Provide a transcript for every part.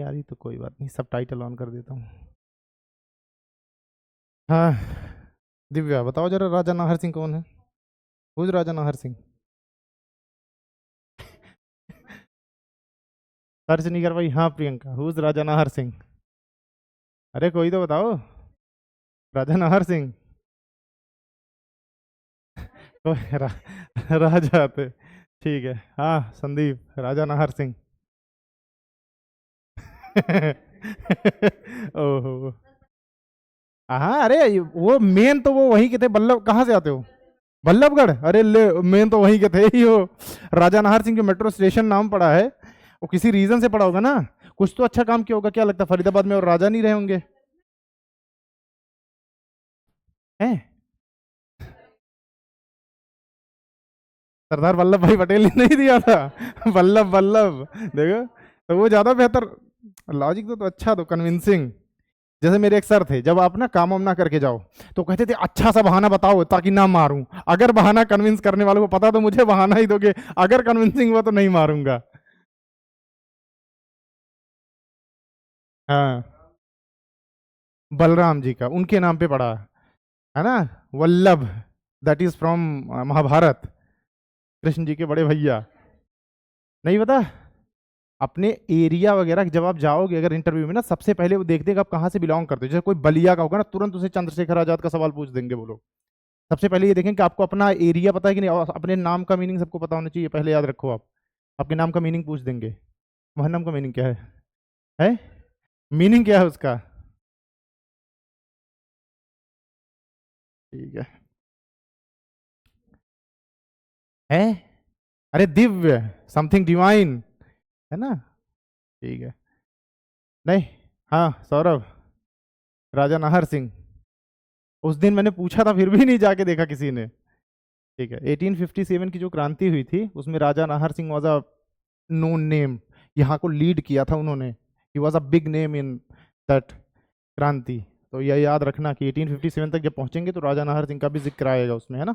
आ रही तो कोई बात नहीं, सब टाइटल ऑन कर देता हूँ। हाँ दिव्या बताओ जरा, राजा नाहर सिंह कौन है? हुज राजा नाहर सिंह? सर्च नहीं कर पाई? हाँ प्रियंका, हुज राजा नाहर सिंह? अरे कोई तो बताओ, राजा नाहर सिंह। कोई राजा थे, ठीक है। हाँ संदीप, राजा नाहर सिंह। ओहो। हाँ अरे वो मेन तो वो वहीं के थे, बल्लभ कहाँ से आते हो? बल्लभगढ़? अरे ले, मेन तो वहीं के थे ही वो। राजा नाहर सिंह जो मेट्रो स्टेशन नाम पड़ा है, वो किसी रीजन से पड़ा होगा ना, कुछ तो अच्छा काम किया होगा। क्या लगता है फरीदाबाद में और राजा नहीं रहे होंगे? हैं? सरदार वल्लभ भाई पटेल ने नहीं दिया था? वल्लभ वल्लभ, देखो तो वो ज्यादा बेहतर लॉजिक तो अच्छा, तो कन्विंसिंग। जैसे मेरे एक सर थे, जब आप ना काम वाम ना करके जाओ तो कहते थे अच्छा सा बहाना बताओ ताकि ना मारूं। अगर बहाना कन्विंस करने वालों को पता तो मुझे बहाना ही दोगे, अगर कन्विंसिंग हुआ तो नहीं मारूंगा। हाँ बलराम जी का उनके नाम पे पड़ा है ना, Vallabh, that is from Mahabharat, Krishna ji के बड़े भैया। नहीं पता? अपने एरिया वगैरह जब आप जाओगे अगर इंटरव्यू में ना, सबसे पहले वो देखते हैं कि आप कहाँ से बिलोंग करते हो। जैसे कोई बलिया का होगा ना, तुरंत उसे चंद्रशेखर आजाद का सवाल पूछ देंगे वो लोग। सबसे पहले ये देखें कि आपको अपना एरिया पता है कि नहीं, और अपने नाम का मीनिंग सबको पता होना चाहिए, पहले याद रखो आप। आपके नाम का मीनिंग पूछ देंगे। तुम्हारे नाम का मीनिंग क्या है? मीनिंग क्या है उसका? ठीक है अरे दिव्य, समथिंग डिवाइन, है ना? ठीक है। नहीं, हाँ सौरभ, राजा नाहर सिंह। उस दिन मैंने पूछा था फिर भी नहीं जाके देखा किसी ने। ठीक है, 1857 की जो क्रांति हुई थी उसमें Raja Nahar Singh was a known name. यहाँ को लीड किया था उन्होंने, he was a big name in that क्रांति। तो यह याद रखना कि 1857 तक जब पहुंचेंगे तो राजा नाहर सिंह का भी जिक्र आएगा उसमें, है ना?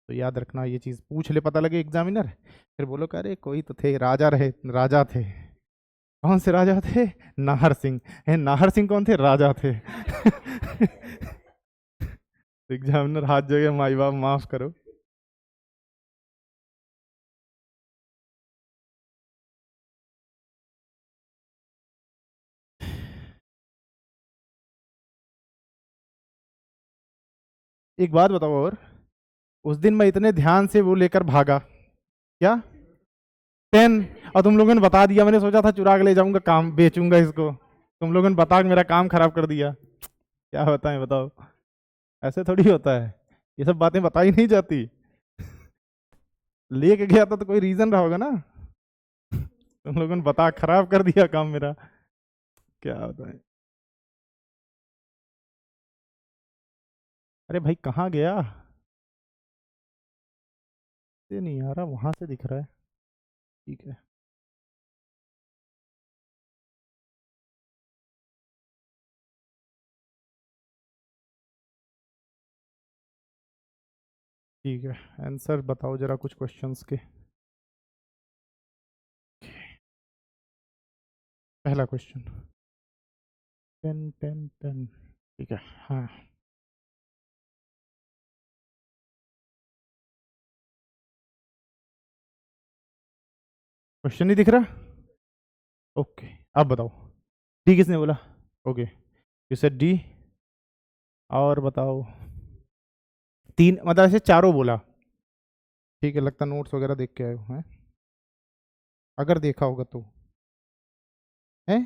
तो याद रखना ये चीज, पूछ ले पता लगे एग्जामिनर, फिर बोलो कि अरे कोई तो थे राजा, रहे राजा थे। कौन से राजा थे? नाहर सिंह है। नाहर सिंह कौन थे? राजा थे। एग्जामिनर हाथ जोड़े, माई बाप माफ करो। एक बात बताओ और, उस दिन मैं इतने ध्यान से वो लेकर भागा, क्या पेन, और तुम लोगों ने बता दिया, मैंने सोचा था चुरा के ले जाऊंगा, काम बेचूंगा इसको, तुम लोगों ने बता के मेरा काम खराब कर दिया। क्या बताएं बताओ, ऐसे थोड़ी होता है, ये सब बातें बताई नहीं जाती। लेके गया था तो कोई रीजन रहा होगा ना, तुम लोगों ने बता खराब कर दिया काम मेरा। क्या बताएं। अरे भाई कहाँ गया? ये नहीं आ रहा, वहां से दिख रहा है। ठीक है। ठीक है, आंसर बताओ जरा कुछ क्वेश्चंस के। पहला क्वेश्चन, पेन पेन पेन, ठीक है। हाँ क्वेश्चन नहीं दिख रहा? ओके, अब बताओ, डी किसने बोला? Okay, you said D. और बताओ, तीन मतलब ऐसे चारों बोला? ठीक है, लगता नोट्स वगैरह देख के आए हो हैं, अगर देखा होगा तो। है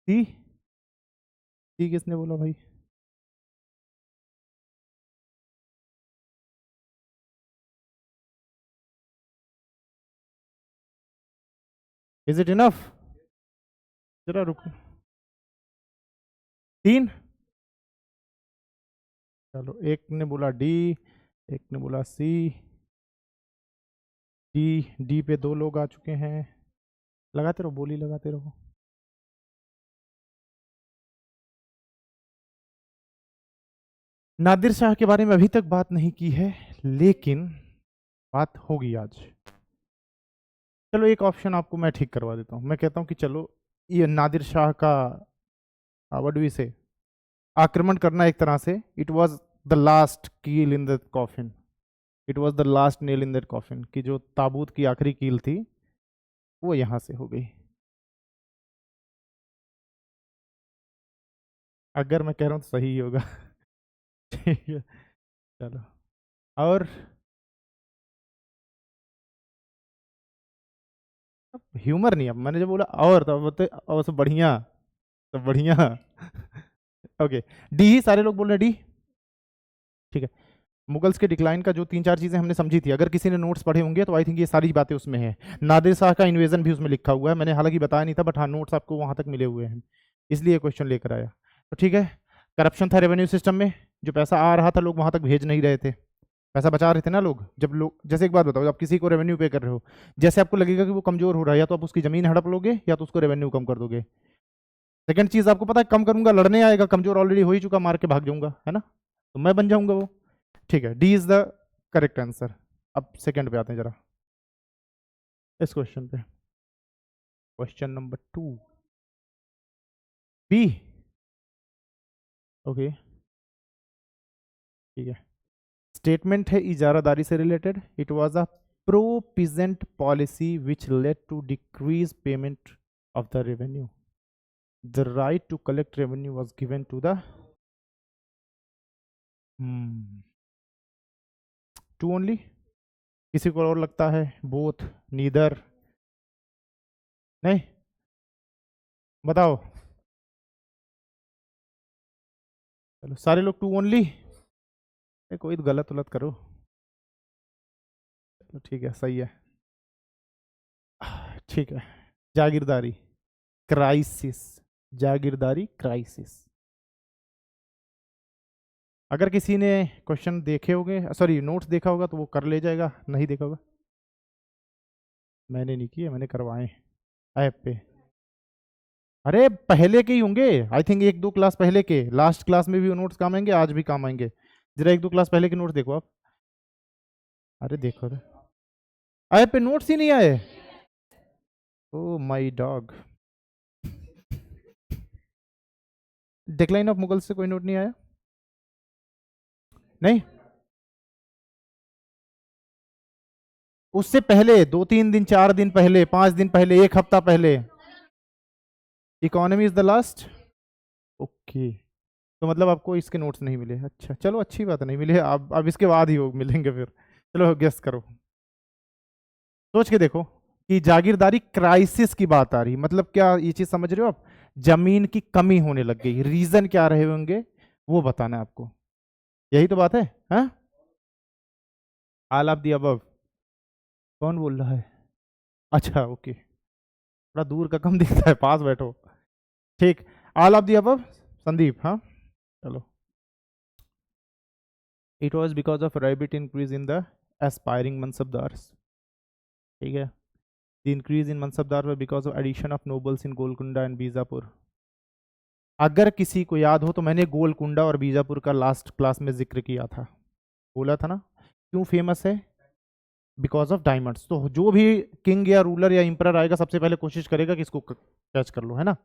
सी, सी किसने बोला भाई? Is it enough? जरा रुको, तीन? चलो, एक ने बोला डी, एक ने बोला सी, डी, डी पे दो लोग आ चुके हैं। लगाते रहो, बोली लगाते रहो। नादिर शाह के बारे में अभी तक बात नहीं की है, लेकिन बात होगी आज। चलो एक ऑप्शन आपको मैं ठीक करवा देता हूँ, मैं कहता हूँ कि चलो ये नादिर शाह का व्हाट डू वी से आक्रमण करना एक तरह से, इट वाज द लास्ट कील in the coffin, it was the last nail in that coffin, कि जो ताबूत की आखिरी कील थी वो यहाँ से हो गई। अगर मैं कह रहा हूँ तो सही ही होगा। ठीक है, चलो। और ह्यूमर नहीं, अब मैंने जब बोला और तो बोलते और सब बढ़िया, सब बढ़िया। ओके, डी ही सारे लोग बोल रहे हैं डी। ठीक है, मुगल्स के डिक्लाइन का जो तीन चार चीजें हमने समझी थी, अगर किसी ने नोट्स पढ़े होंगे तो आई थिंक ये सारी बातें उसमें है। नादिर शाह का इन्वेजन भी उसमें लिखा हुआ है, मैंने हालांकि बताया नहीं था, बट हाँ नोट्स आपको वहां तक मिले हुए हैं, इसलिए क्वेश्चन लेकर आया। तो ठीक है, करप्शन था रेवेन्यू सिस्टम में, जो पैसा आ रहा था लोग वहां तक भेज नहीं रहे थे, पैसा बचा रहे थे ना लोग। जब लोग, जैसे एक बात बताओ, आप किसी को रेवेन्यू पे कर रहे हो, जैसे आपको लगेगा कि वो कमजोर हो रहा है, या तो आप उसकी जमीन हड़प लोगे या तो उसको रेवेन्यू कम कर दोगे। सेकंड चीज आपको पता है, कम करूंगा लड़ने आएगा, कमजोर ऑलरेडी हो ही चुका, मार के भाग जाऊंगा, है ना, तो मैं बन जाऊंगा वो। ठीक है, D is the correct answer. अब सेकंड पे आते हैं जरा, इस क्वेश्चन पे, क्वेश्चन नंबर 2 बी। ओके, ठीक है, स्टेटमेंट है इजारादारी से related, it was a pro peasant policy which led to decrease payment of the revenue, the right to collect revenue was given to the to only. किसी को और लगता है बोथ, नीदर, नहीं, बताओ। चलो सारे लोग टू ओनली, कोई तो गलत उलत करो। चलो ठीक है, सही है। ठीक है, जागीरदारी क्राइसिस, जागीरदारी क्राइसिस। अगर किसी ने क्वेश्चन देखे होंगे, सॉरी नोट्स देखा होगा तो वो कर ले जाएगा, नहीं देखा होगा, मैंने नहीं किए, मैंने करवाए ऐप पे। अरे पहले के ही होंगे, आई थिंक एक दो क्लास पहले के, लास्ट क्लास में भी वो नोट्स काम आएंगे, आज भी काम आएंगे। जरा एक दो क्लास पहले के नोट्स देखो आप। अरे देखो तो, ऐप पे नोट्स ही नहीं आए। Oh my dog, decline of Mughal से कोई नोट नहीं आया? नहीं, उससे पहले 2-3 दिन, 4 दिन पहले, 5 दिन पहले, एक हफ्ता पहले। Economy is the last. Okay, तो मतलब आपको इसके नोट्स नहीं मिले, अच्छा चलो अच्छी बात है, नहीं मिले, अब इसके बाद ही वो मिलेंगे फिर। चलो गेस करो, सोच के देखो, कि जागीरदारी क्राइसिस की बात आ रही, मतलब क्या ये चीज समझ रहे हो आप, जमीन की कमी होने लग गई, रीजन क्या रहे होंगे वो बताना है आपको, यही तो बात है। हाँ, ऑल ऑफ दी अबव, कौन बोल रहा है? अच्छा ओके, थोड़ा दूर का कम दिखता है, पास बैठो। ठीक, all of the above, Sandeep, हाँ चलो। It was because of rapid increase in the aspiring mansabdars. ठीक है, the increase in mansabdar were because of addition of nobles in Golconda and Bijapur. अगर किसी को याद हो तो मैंने गोलकुंडा और बीजापुर का लास्ट क्लास में जिक्र किया था, बोला था ना, क्यों फेमस है, बिकॉज ऑफ डायमंड्स। तो जो भी किंग या रूलर या इंपरर आएगा सबसे पहले कोशिश करेगा कि इसको कैच कर लो, है ना।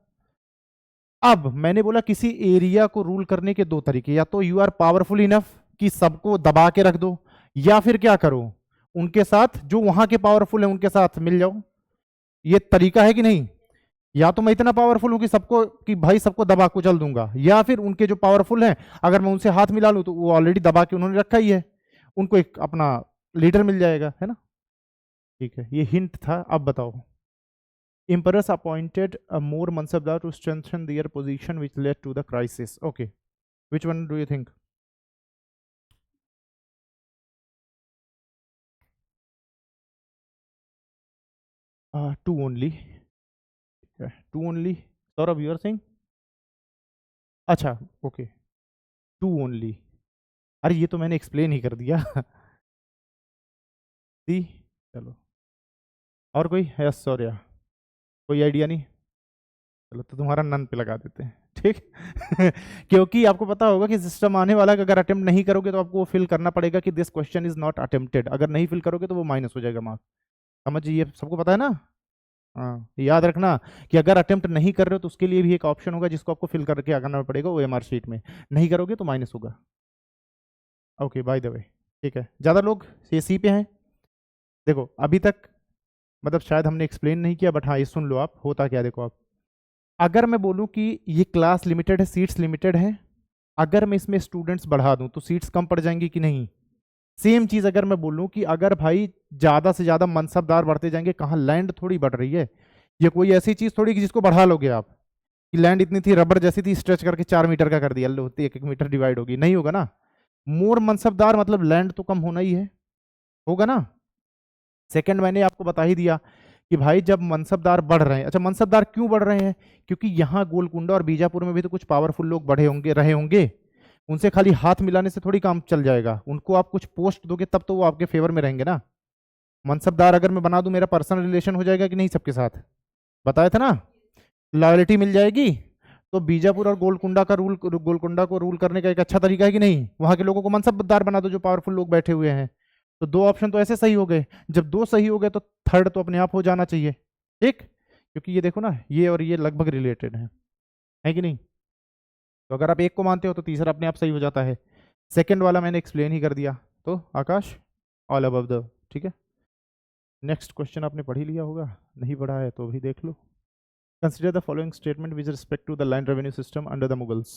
अब मैंने बोला किसी एरिया को रूल करने के दो तरीके, या तो यू आर पावरफुल इनफ कि सबको दबा के रख दो, या फिर क्या करो, उनके साथ जो वहां के पावरफुल है उनके साथ मिल जाओ। ये तरीका है कि नहीं, या तो मैं इतना पावरफुल हूं कि सबको, कि भाई सबको दबा कुचल दूंगा, या फिर उनके जो पावरफुल हैं अगर मैं उनसे हाथ मिला लूं तो वो ऑलरेडी दबा के उन्होंने रखा ही है, उनको एक अपना लीडर मिल जाएगा, है ना। ठीक है, ये हिंट था, अब बताओ। Emperors appointed a more mansabdar to strengthen their position, which led to the crisis. Okay, which one do you think? Two only. Yeah, two only. Saurabh, you are saying? अच्छा, ओके, टू ओनली। अरे ये तो मैंने explain ही कर दिया। दी, चलो, और कोई? यस सौर्या, कोई आइडिया नहीं? चलो तो तुम्हारा नन पे लगा देते हैं, ठीक। क्योंकि आपको पता होगा कि सिस्टम आने वाला, अगर अटेम्प्ट नहीं करोगे तो आपको फिल करना पड़ेगा कि this question is not attempted, अगर नहीं फिल करोगे तो वो माइनस हो जाएगा मार्क्स। समझिए, सबको पता है ना। हाँ, याद रखना कि अगर अटेम्प्ट नहीं कर रहे हो तो उसके लिए भी एक ऑप्शन होगा जिसको आपको फिल करके आना पड़ेगा ओएमआर शीट में। नहीं करोगे तो माइनस होगा। ओके, बाय द वे, ठीक है। ज़्यादा लोग ये सी पे हैं। देखो अभी तक मतलब शायद हमने एक्सप्लेन नहीं किया, बट हाँ ये सुन लो आप, होता क्या है, देखो आप, अगर मैं बोलूँ कि ये क्लास लिमिटेड है, सीट्स लिमिटेड है, अगर मैं इसमें स्टूडेंट्स बढ़ा दूं तो सीट्स कम पड़ जाएंगी कि नहीं। सेम चीज अगर मैं बोलूं कि अगर भाई ज्यादा से ज्यादा मनसबदार बढ़ते जाएंगे, कहाँ लैंड थोड़ी बढ़ रही है, ये कोई ऐसी चीज थोड़ी कि जिसको बढ़ा लोगे आप, कि लैंड इतनी थी रबर जैसी थी, स्ट्रेच करके 4 मीटर का कर दिया, लो 1 1 मीटर डिवाइड होगी, नहीं होगा ना। मोर मनसबदार मतलब लैंड तो कम होना ही है, होगा ना। सेकंड मैंने आपको बता ही दिया कि भाई जब मनसबदार बढ़ रहे हैं, अच्छा मनसबदार क्यों बढ़ रहे हैं, क्योंकि यहाँ गोलकुंडा और बीजापुर में भी तो कुछ पावरफुल लोग बढ़े होंगे, रहे होंगे, उनसे खाली हाथ मिलाने से थोड़ी काम चल जाएगा, उनको आप कुछ पोस्ट दोगे तब तो वो आपके फेवर में रहेंगे ना। मनसबदार अगर मैं बना दूं, मेरा पर्सनल रिलेशन हो जाएगा कि नहीं सबके साथ, बताया था ना, लॉयल्टी मिल जाएगी। तो बीजापुर और गोलकुंडा का रूल, गोलकुंडा को रूल करने का एक अच्छा तरीका है कि नहीं, वहां के लोगों को मनसबदार बना दो जो पावरफुल लोग बैठे हुए हैं। तो दो ऑप्शन तो ऐसे सही हो गए, जब दो सही हो गए तो थर्ड तो अपने आप हो जाना चाहिए, ठीक, क्योंकि ये देखो ना, ये और ये लगभग रिलेटेड है कि नहीं। तो अगर आप एक को मानते हो तो तीसरा अपने आप सही हो जाता है। सेकंड वाला मैंने एक्सप्लेन ही कर दिया। तो आकाश, ऑल अबव द, ठीक है। नेक्स्ट क्वेश्चन आपने पढ़ ही लिया होगा, नहीं पढ़ा है तो भी देख लो। Consider the following statement with respect to the land revenue system under the Mughals.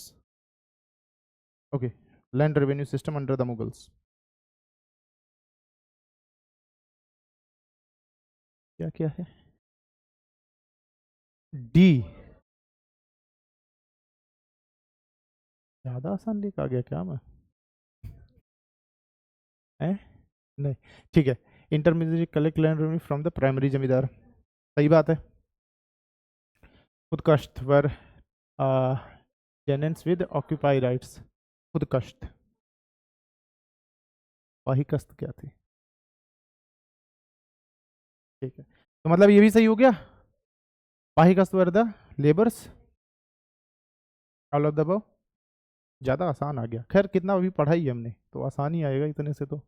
Okay, land revenue system under the Mughals, क्या क्या है। डी, ज्यादा आसान लेके आ गया क्या मैं, है नहीं, ठीक है। Intermediate collect land revenue from the primary जमींदार, सही बात है। खुद कश्त पर टेनेंट्स विद ऑक्यूपाई राइट्स, खुद कश्त, वाही कश्त क्या थी, ठीक है। तो मतलब ये भी सही हो गया, वाही कश्त were the labours, all of the above. ज़्यादा आसान आ गया, खैर कितना अभी पढ़ा ही हमने तो आसान ही आएगा इतने से तो।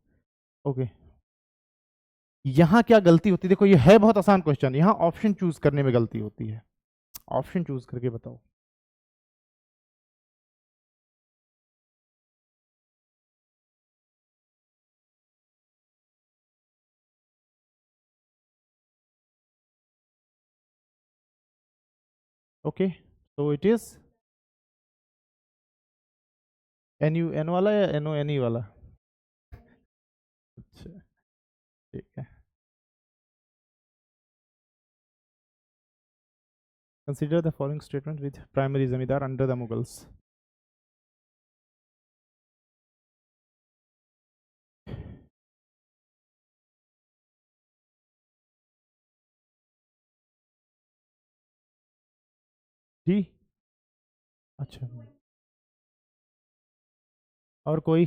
ओके, यहाँ क्या गलती होती है, देखो ये है बहुत आसान क्वेश्चन, यहाँ ऑप्शन चूज करने में गलती होती है, ऑप्शन चूज करके बताओ। ओके, तो it is N U N वाला या एन ओ एन ई वाला, अच्छा, ठीक है। Consider the following statement with primary जमींदार अंडर द मुगल्स। जी, अच्छा, और कोई,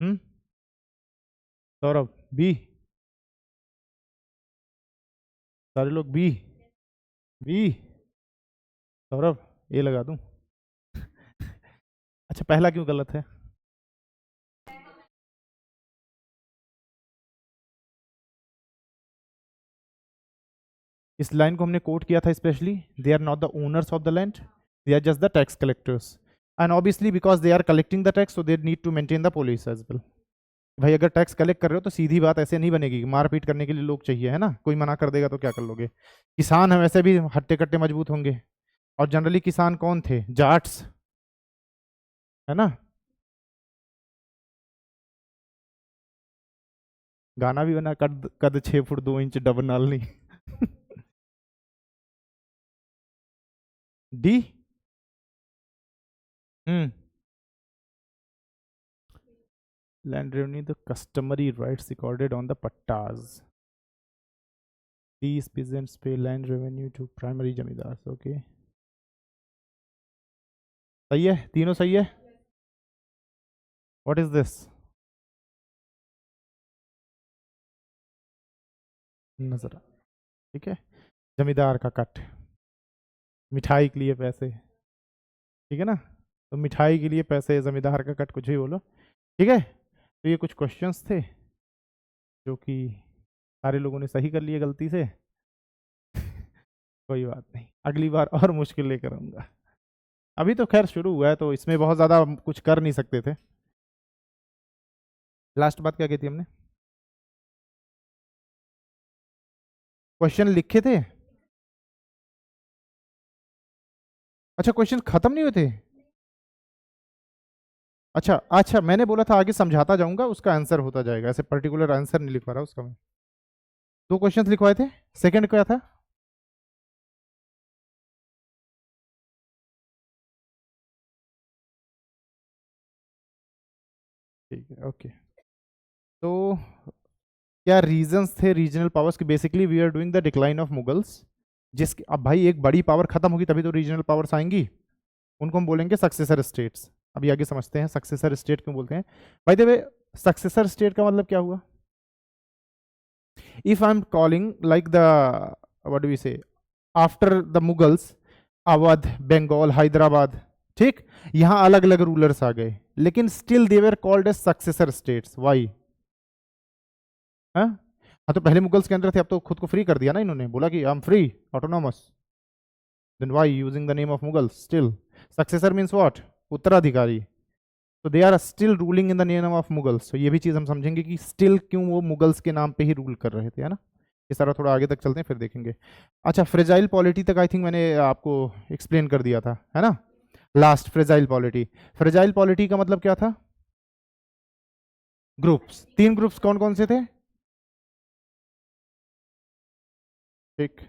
हम्म, सौरभ बी, सारे लोग बी, बी, सौरभ ए लगा दूं। अच्छा, पहला क्यों गलत है, इस लाइन को हमने कोट किया था specially, they are not the owners of the land, they are just the tax collectors, and obviously because they are collecting the tax so they need to maintain the police as well. भाई अगर tax collect कर रहे हो तो सीधी बात ऐसे नहीं बनेगी कि मारपीट करने के लिए लोग चाहिए, है ना, कोई मना कर देगा तो क्या कर लोगे। किसान है वैसे भी हट्टे कट्टे मजबूत होंगे, और जनरली किसान कौन थे, जाट्स, है ना। गाना भी बना, कद कद 6 फुट 2 इंच डबल नालनी। D, hmm, land revenue the customary rights recorded on the pattas, these peasants pay land revenue to primary zamindar, okay, सही है, तीनों सही है। व्हाट इज दिस, नजर, ठीक है, जमींदार का कट, मिठाई के लिए पैसे, ठीक है ना, तो मिठाई के लिए पैसे, जमींदार का कट, कुछ भी बोलो, ठीक है। तो ये कुछ क्वेश्चंस थे जो कि सारे लोगों ने सही कर लिए गलती से। कोई बात नहीं, अगली बार और मुश्किल लेकर आऊंगा। अभी तो खैर शुरू हुआ है तो इसमें बहुत ज़्यादा कुछ कर नहीं सकते थे। लास्ट बात क्या कहती हमने? क्वेश्चन लिखे थे? अच्छा, क्वेश्चन खत्म नहीं हुए थे? अच्छा अच्छा, मैंने बोला था आगे समझाता जाऊंगा, उसका आंसर होता जाएगा, ऐसे पर्टिकुलर आंसर नहीं लिखवा रहा उसका मैं। 2 क्वेश्चंस लिखवाए थे, सेकंड क्या था? ठीक है, ओके। तो क्या रीजंस थे रीजनल पावर्स की? Basically we are doing the decline of Mughals, जिसकी अब भाई एक बड़ी पावर खत्म होगी तभी तो रीजनल पावर्स आएंगी, उनको हम बोलेंगे सक्सेसर स्टेट्स। अभी आगे समझते हैं सक्सेसर स्टेट क्यों बोलते हैं। By the way, successor state का मतलब क्या हुआ? If I am calling like the, what do we say, after the Mughals, Awadh, Bengal, Hyderabad, ठीक, यहां अलग अलग रूलर्स आ गए, लेकिन still they were called as successor states. Why? हाँ हाँ, तो पहले मुगल्स के अंदर थे, अब तो खुद को फ्री कर दिया ना इन्होंने, बोला कि I am free, autonomous. Then why using the name of Mughals still? Successor means what? उत्तराधिकारी। तो they are still ruling in the name of Mughals. तो ये भी चीज हम समझेंगे कि स्टिल क्यों वो मुगल्स के नाम पे ही रूल कर रहे थे, है ना। इस तरह थोड़ा आगे तक चलते हैं फिर देखेंगे। अच्छा, फ्रेजाइल पॉलिटी तक आई थिंक मैंने आपको एक्सप्लेन कर दिया था, है ना। Last, fragile polity. Fragile polity का मतलब क्या था? ग्रुप्स, 3 ग्रुप्स कौन कौन से थे? ठीक,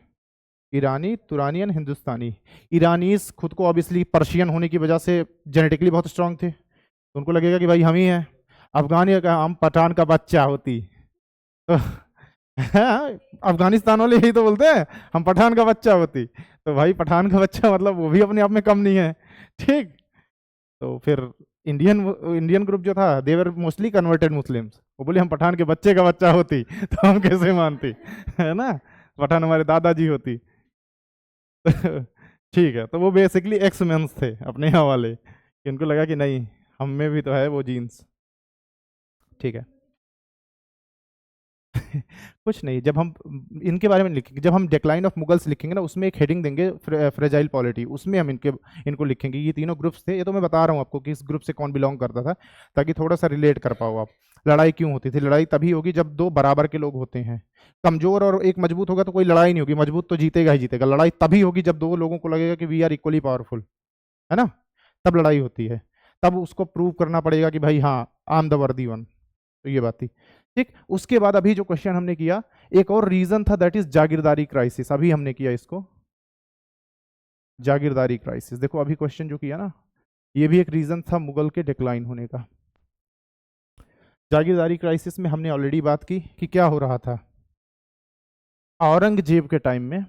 ईरानी, तुरानियन, हिंदुस्तानी। ईरानीज खुद को ऑब्वियसली पर्शियन होने की वजह से जेनेटिकली बहुत स्ट्रांग थे, तो उनको लगेगा कि भाई हम ही हैं। अफगानी का हम पठान का बच्चा होती, तो अफगानिस्तान वाले यही तो बोलते हैं, हम पठान का बच्चा होती। तो भाई पठान का बच्चा मतलब वो भी अपने आप में कम नहीं है, ठीक। तो फिर इंडियन इंडियन ग्रुप जो था, देवर मोस्टली कन्वर्टेड मुस्लिम्स, वो बोले हम पठान के बच्चे का बच्चा होती तो हम कैसे मानती, है ना, पठान हमारे दादाजी होती। ठीक है, तो वो बेसिकली एक्स मेंस थे अपने यहाँ वाले, कि उनको लगा कि नहीं, हम में भी तो है वो जीन्स, ठीक है। कुछ नहीं, जब हम इनके बारे में लिखेंगे, जब हम डिक्लाइन ऑफ मुगल्स लिखेंगे ना, उसमें एक हेडिंग देंगे फ्रेजाइल पॉलिटी, उसमें हम इनको लिखेंगे। ये तीनों ग्रुप्स थे, ये तो मैं बता रहा हूँ आपको कि इस ग्रुप से कौन बिलोंग करता था, ताकि थोड़ा सा रिलेट कर पाओ आप। लड़ाई क्यों होती थी? लड़ाई तभी होगी जब 2 बराबर के लोग होते हैं। कमजोर और एक मजबूत होगा तो कोई लड़ाई नहीं होगी, मजबूत तो जीतेगा ही जीतेगा। लड़ाई तभी होगी जब 2 लोगों को लगेगा कि वी आर इक्वली पावरफुल, है ना, तब लड़ाई होती है। तब उसको प्रूव करना पड़ेगा कि भाई हाँ, आई एम द वर्दी वन। तो ये बात थी, ठीक। उसके बाद अभी जो क्वेश्चन हमने किया, एक और रीजन था, दैट इज जागीरदारी क्राइसिस। अभी हमने किया इसको, जागीरदारी क्राइसिस। देखो अभी क्वेश्चन जो किया ना, ये भी एक रीजन था मुगल के डिक्लाइन होने का। जागीरदारी क्राइसिस में हमने ऑलरेडी बात की कि क्या हो रहा था औरंगजेब के टाइम में।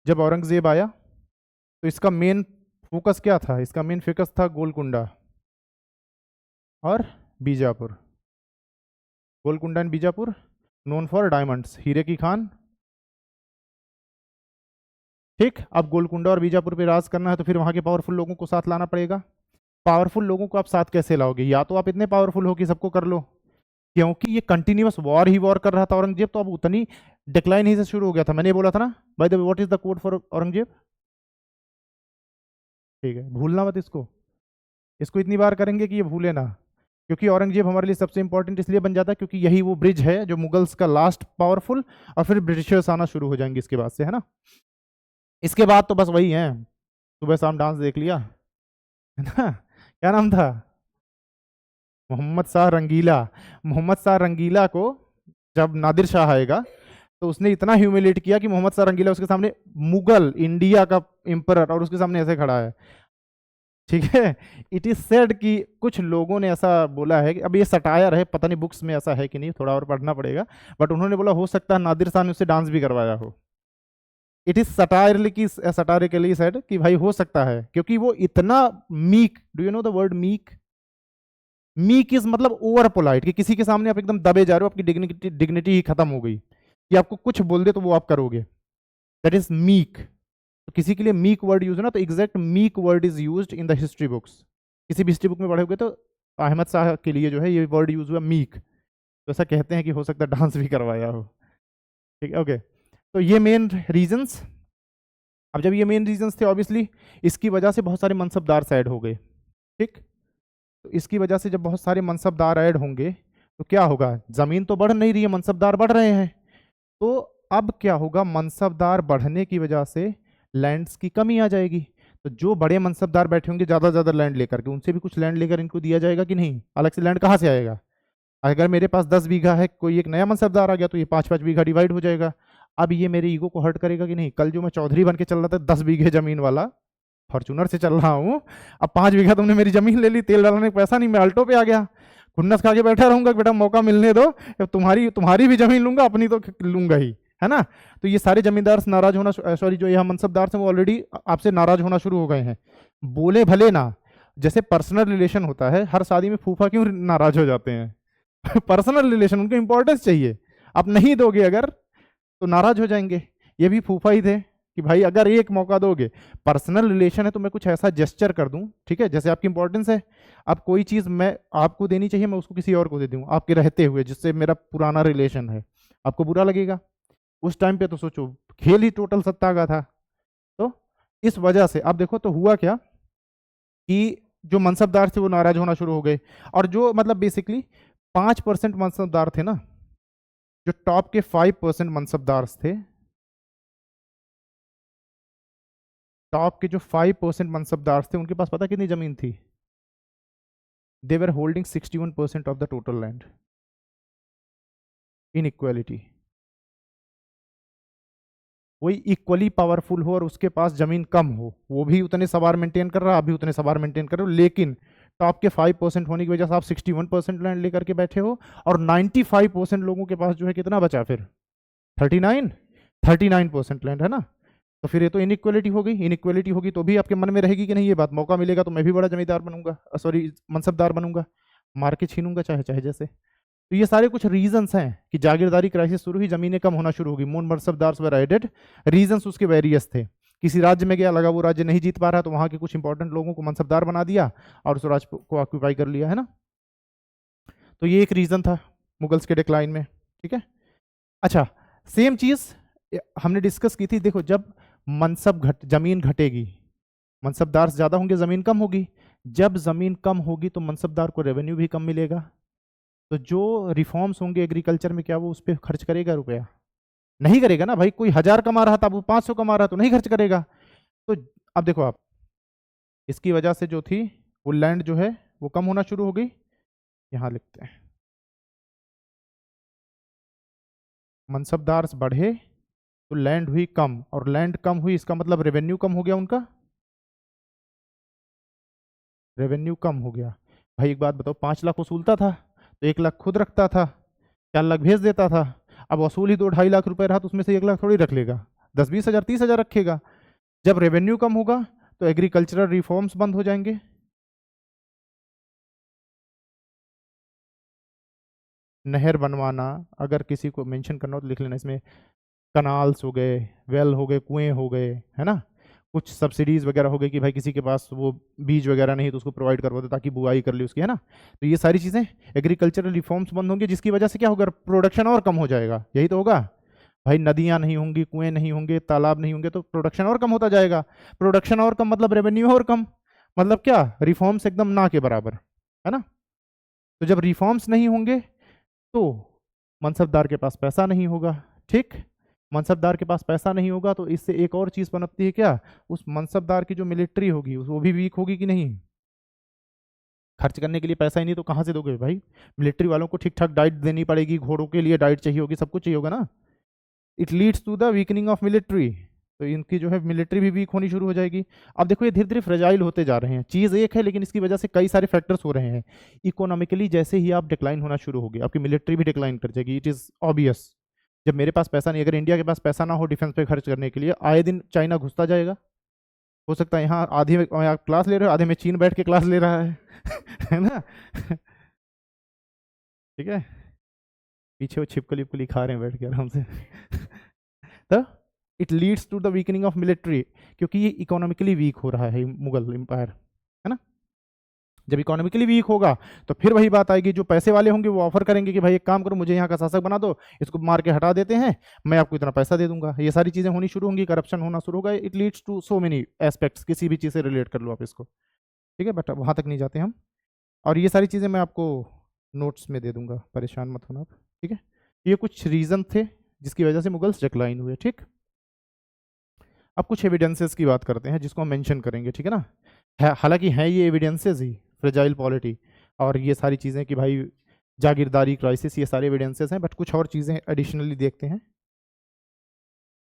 जब औरंगजेब आया तो इसका मेन फोकस क्या था? इसका मेन फोकस था गोलकुंडा और Bijapur. Golconda and Bijapur known for diamonds, हीरे की खान, ठीक। अब गोलकुंडा और बीजापुर पे राज करना है तो फिर वहां के पावरफुल लोगों को साथ लाना पड़ेगा। पावरफुल लोगों को आप साथ कैसे लाओगे? या तो आप इतने पावरफुल हो कि सबको कर लो, क्योंकि ये कंटिन्यूअस वॉर ही वॉर कर रहा था औरंगजेब, तो अब उतनी डिक्लाइन ही से शुरू हो गया था। मैंने बोला था ना, bye the way, what is the code for Aurangzeb? ठीक है, भूलना मत इसको, इसको इतनी बार करेंगे कि ये भूले ना, क्योंकि औरंगजेब हमारे लिए सबसे इंपॉर्टेंट इसलिए बन जाता है क्योंकि यही वो ब्रिज है जो मुगल्स का लास्ट पावरफुल, और फिर ब्रिटिशर्स आना शुरू हो जाएंगे इसके बाद से, है ना। इसके बाद तो बस वही है, सुबह शाम डांस देख लिया, है ना। क्या नाम था? मोहम्मद शाह रंगीला। मोहम्मद शाह रंगीला को जब नादिर शाह आएगा तो उसने इतना ह्यूमिलेट किया कि मोहम्मद शाह रंगीला उसके सामने, मुगल इंडिया का एम्परर, और उसके सामने ऐसे खड़ा है, ठीक है। इट इज सेड कि कुछ लोगों ने ऐसा बोला है कि, अब ये सटायर है, पता नहीं बुक्स में ऐसा है कि नहीं, थोड़ा और पढ़ना पड़ेगा, बट उन्होंने बोला हो सकता है नादिर शाह ने उससे डांस भी करवाया हो। इट इज सटायरली की, सटारिकली सेड कि भाई हो सकता है, क्योंकि वो इतना meek, do you know the word meek? Meek is मतलब ओवर पोलाइट, कि किसी के सामने आप एकदम दबे जा रहे हो, आपकी डिग्निटी ही खत्म हो गई, कि आपको कुछ बोल दे तो वो आप करोगे, दैट इज मीक। तो किसी के लिए मीक वर्ड यूज है ना, तो exact meek word is used in the history books. किसी भी हिस्ट्री बुक में पढ़ोगे तो तो अहमद शाह के लिए जो है ये वर्ड यूज हुआ मीक, तो ऐसा कहते हैं कि हो सकता है डांस भी करवाया हो। ठीक है, ओके। तो ये मेन रीजंस। अब जब ये मेन रीजंस थे ऑब्वियसली इसकी वजह से बहुत सारे मनसबदार ऐड हो गए। ठीक, तो इसकी वजह से जब बहुत सारे मनसबदार ऐड होंगे तो क्या होगा, जमीन तो बढ़ नहीं रही है, मनसबदार बढ़ रहे हैं, तो अब क्या होगा, मनसबदार बढ़ने की वजह से लैंड्स की कमी आ जाएगी। तो जो बड़े मनसबदार बैठे होंगे ज्यादा ज्यादा लैंड लेकर के, उनसे भी कुछ लैंड लेकर इनको दिया जाएगा कि नहीं, अलग से लैंड कहाँ से आएगा। अगर मेरे पास 10 बीघा है, कोई एक नया मनसबदार आ गया तो ये 5-5 बीघा डिवाइड हो जाएगा। अब ये मेरे ईगो को हर्ट करेगा कि नहीं, कल जो मैं चौधरी बन के चल रहा था 10 बीघे जमीन वाला, फॉर्चूनर से चल रहा हूँ, अब 5 बीघा तुमने मेरी जमीन ले ली, तेल डालने का पैसा नहीं, मैं अल्टो पे आ गया, खुन्नस खा के बैठा रहूंगा कि बेटा मौका मिलने दो, तुम्हारी तुम्हारी भी जमीन लूंगा, अपनी तो लूंगा ही, है ना। तो ये सारे जमींदार नाराज होना, सॉरी जो यहाँ मनसबदार थे वो ऑलरेडी आपसे नाराज होना शुरू हो गए हैं। बोले भले ना, जैसे पर्सनल रिलेशन होता है, हर शादी में फूफा क्यों नाराज हो जाते हैं पर्सनल रिलेशन, उनको इंपॉर्टेंस चाहिए, आप नहीं दोगे अगर तो नाराज हो जाएंगे। ये भी फूफा ही थे कि भाई अगर एक मौका दोगे, पर्सनल रिलेशन है तो मैं कुछ ऐसा जेस्चर कर दूं, ठीक है, जैसे आपकी इंपॉर्टेंस है, अब कोई चीज़ मैं आपको देनी चाहिए, मैं उसको किसी और को दे दूं आपके रहते हुए, जिससे मेरा पुराना रिलेशन है, आपको बुरा लगेगा उस टाइम पे। तो सोचो खेल ही टोटल सत्ता का था। तो इस वजह से अब देखो तो हुआ क्या कि जो मनसबदार थे वो नाराज होना शुरू हो गए, और जो मतलब बेसिकली 5% मनसबदार थे ना, जो टॉप के 5% मनसबदार थे, टॉप के जो 5% मनसबदार थे, उनके पास पता कितनी जमीन थी, they were holding 61% of the total land. Inequality, कोई इक्वली पावरफुल हो और उसके पास जमीन कम हो, वो भी उतने सवार मेंटेन कर रहा, अभी उतने सवार मेंटेन कर रहे हो, लेकिन टॉप के 5% होने की वजह से आप 61% लैंड लेकर के बैठे हो, और 95% लोगों के पास जो है कितना बचा फिर, 39% लैंड, है ना। तो फिर ये तो इनइक्वालिटी हो गई, इनइक्वालिटी होगी तो भी आपके मन में रहेगी कि नहीं ये बात, मौका मिलेगा तो मैं भी बड़ा जमींदार बनूंगा, सॉरी मनसबदार बनूंगा, मार के छीनूंगा चाहे चाहे जैसे। तो ये सारे कुछ रीजंस हैं कि जागीरदारी क्राइसिस शुरू हुई, जमीनें कम होना शुरू होगी, मून मनसबदार वर एडेड, रीजंस उसके वेरियस थे। किसी राज्य में गया, लगा वो राज्य नहीं जीत पा रहा, तो वहां के कुछ इंपॉर्टेंट लोगों को मनसबदार बना दिया और उस राज्य को ऑक्यूपाई कर लिया, है ना। तो ये एक रीजन था मुगल्स के डिक्लाइन में, ठीक है। अच्छा, सेम चीज हमने डिस्कस की थी, देखो जब मनसब जमीन घटेगी, मनसबदार ज्यादा होंगे, जमीन कम होगी, जब जमीन कम होगी तो मनसबदार को रेवेन्यू भी कम मिलेगा, तो जो रिफॉर्म्स होंगे एग्रीकल्चर में, क्या वो उस पर खर्च करेगा रुपया, नहीं करेगा ना भाई। कोई 1000 कमा रहा था वो 500 कमा रहा तो नहीं खर्च करेगा। तो अब देखो आप, इसकी वजह से जो थी वो लैंड जो है वो कम होना शुरू हो गई, यहां लिखते हैं मनसबदार बढ़े तो लैंड हुई कम, और लैंड कम हुई इसका मतलब रेवेन्यू कम हो गया, उनका रेवेन्यू कम हो गया। भाई एक बात बताओ, 5 लाख वसूलता था तो 1 लाख खुद रखता था, 4 लाख भेज देता था, अब वसूल ही 2-2.5 लाख रुपए रहा तो उसमें से 1 लाख थोड़ी रख लेगा, 10-20 हज़ार 30 हज़ार रखेगा। जब रेवेन्यू कम होगा तो एग्रीकल्चरल रिफॉर्म्स बंद हो जाएंगे, नहर बनवाना, अगर किसी को मेंशन करना हो तो लिख लेना इसमें, कनाल्स हो गए, वेल हो गए, कुएं हो गए, है ना, कुछ सब्सिडीज वगैरह हो गई कि भाई किसी के पास वो बीज वगैरह नहीं तो उसको प्रोवाइड करवा दो ताकि बुआई कर ले उसकी, है ना। तो ये सारी चीज़ें एग्रीकल्चरल रिफॉर्म्स बंद होंगे, जिसकी वजह से क्या होगा, प्रोडक्शन और कम हो जाएगा, यही तो होगा भाई। नदियां नहीं होंगी, कुएं नहीं होंगे, तालाब नहीं होंगे, तो प्रोडक्शन और कम होता जाएगा, प्रोडक्शन और कम मतलब रेवेन्यू और कम, मतलब क्या, रिफॉर्म्स एकदम ना के बराबर, है ना। तो जब रिफॉर्म्स नहीं होंगे तो मनसबदार के पास पैसा नहीं होगा, ठीक, मनसबदार के पास पैसा नहीं होगा तो इससे एक और चीज पनपती है, क्या, उस मनसबदार की जो मिलिट्री होगी वो भी वीक होगी कि नहीं, खर्च करने के लिए पैसा ही नहीं तो कहाँ से दोगे भाई, मिलिट्री वालों को ठीक ठाक डाइट देनी पड़ेगी, घोड़ों के लिए डाइट चाहिए होगी, सब कुछ चाहिए होगा ना। It leads to the weakening of military, तो इनकी जो है मिलिट्री भी वीक होनी शुरू हो जाएगी। अब देखो ये धीरे धीरे फ्रेजाइल होते जा रहे हैं, चीज़ एक है लेकिन इसकी वजह से कई सारे फैक्टर्स हो रहे हैं। इकोनॉमिकली जैसे ही आप डिक्लाइन होना शुरू होगी, आपकी मिलिट्री भी डिक्लाइन कर जाएगी, इट इज़ ऑब्वियस। जब मेरे पास पैसा नहीं, अगर इंडिया के पास पैसा ना हो डिफेंस पे खर्च करने के लिए, आए दिन चाइना घुसता जाएगा, हो सकता है यहाँ आधी में यहाँ क्लास ले रहे हो, आधे में चीन बैठ के क्लास ले रहा है है ना ठीक है, पीछे वो छिपकली उपकली खा रहे हैं बैठ के आराम से तो it leads to the weakening of military, क्योंकि ये इकोनॉमिकली वीक हो रहा है मुगल एम्पायर, है ना। जब इकोनॉमिकली वीक होगा तो फिर वही बात आएगी, जो पैसे वाले होंगे वो ऑफर करेंगे कि भाई एक काम करो, मुझे यहाँ का शासक बना दो, इसको मार के हटा देते हैं, मैं आपको इतना पैसा दे दूंगा। ये सारी चीजें होनी शुरू होंगी, करप्शन होना शुरू होगा। It leads to so many aspects, किसी भी चीज से रिलेट कर लो आप इसको, ठीक है, बट वहां तक नहीं जाते हम। और ये सारी चीजें मैं आपको नोट्स में दे दूंगा, परेशान मत होना आप, ठीक है। ये कुछ रीजन थे जिसकी वजह से मुगल्स डिक्लाइन हुए, ठीक। अब कुछ एविडेंसेस की बात करते हैं जिसको हम मेंशन करेंगे, ठीक है ना। हालांकि हैं ये एविडेंसेस ही, फ्रेजाइल पॉलिटी और ये सारी चीज़ें कि भाई जागीरदारी क्राइसिस, ये सारे एविडेंसेस हैं, बट कुछ और चीज़ें एडिशनली देखते हैं,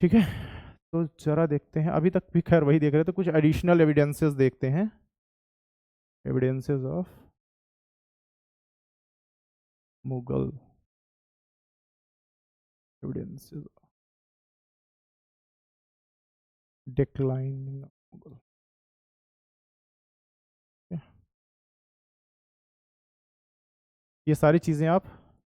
ठीक है। तो जरा देखते हैं, अभी तक भी खैर वही देख रहे थे, कुछ एडिशनल एविडेंसेस देखते हैं, evidences of Mughal, evidences declining Mughal. ये सारी चीज़ें आप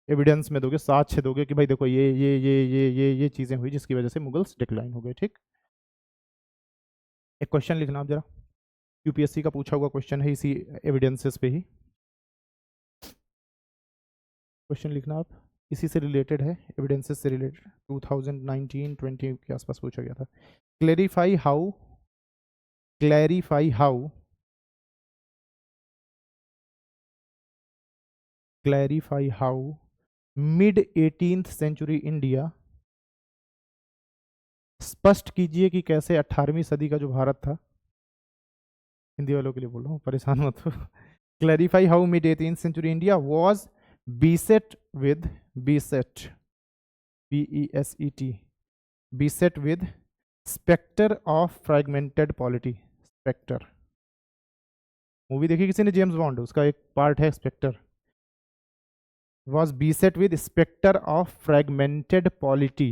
एविडेंस में दोगे, साक्ष्य दोगे कि भाई देखो ये चीज़ें हुई जिसकी वजह से मुगल्स डिक्लाइन हो गए, ठीक। एक क्वेश्चन लिखना आप जरा, यूपीएससी का पूछा हुआ क्वेश्चन है इसी एविडेंसेस पे ही, क्वेश्चन लिखना आप, इसी से रिलेटेड है, एविडेंसेस से रिलेटेड, 2019-20 के आसपास पूछा गया था। Clarify how, clarify how, clarify how mid 18th century India, स्पष्ट कीजिए कि कैसे 18वीं सदी का जो भारत था, हिंदी वालों के लिए बोल रहा हूँ, परेशान मत हो। Clarify how mid 18th century India was beset with, beset, BESET, beset with specter of fragmented polity, specter, movie देखी किसी ने जेम्स बॉन्ड, उसका एक पार्ट है Spectre, was beset with specter of fragmented polity,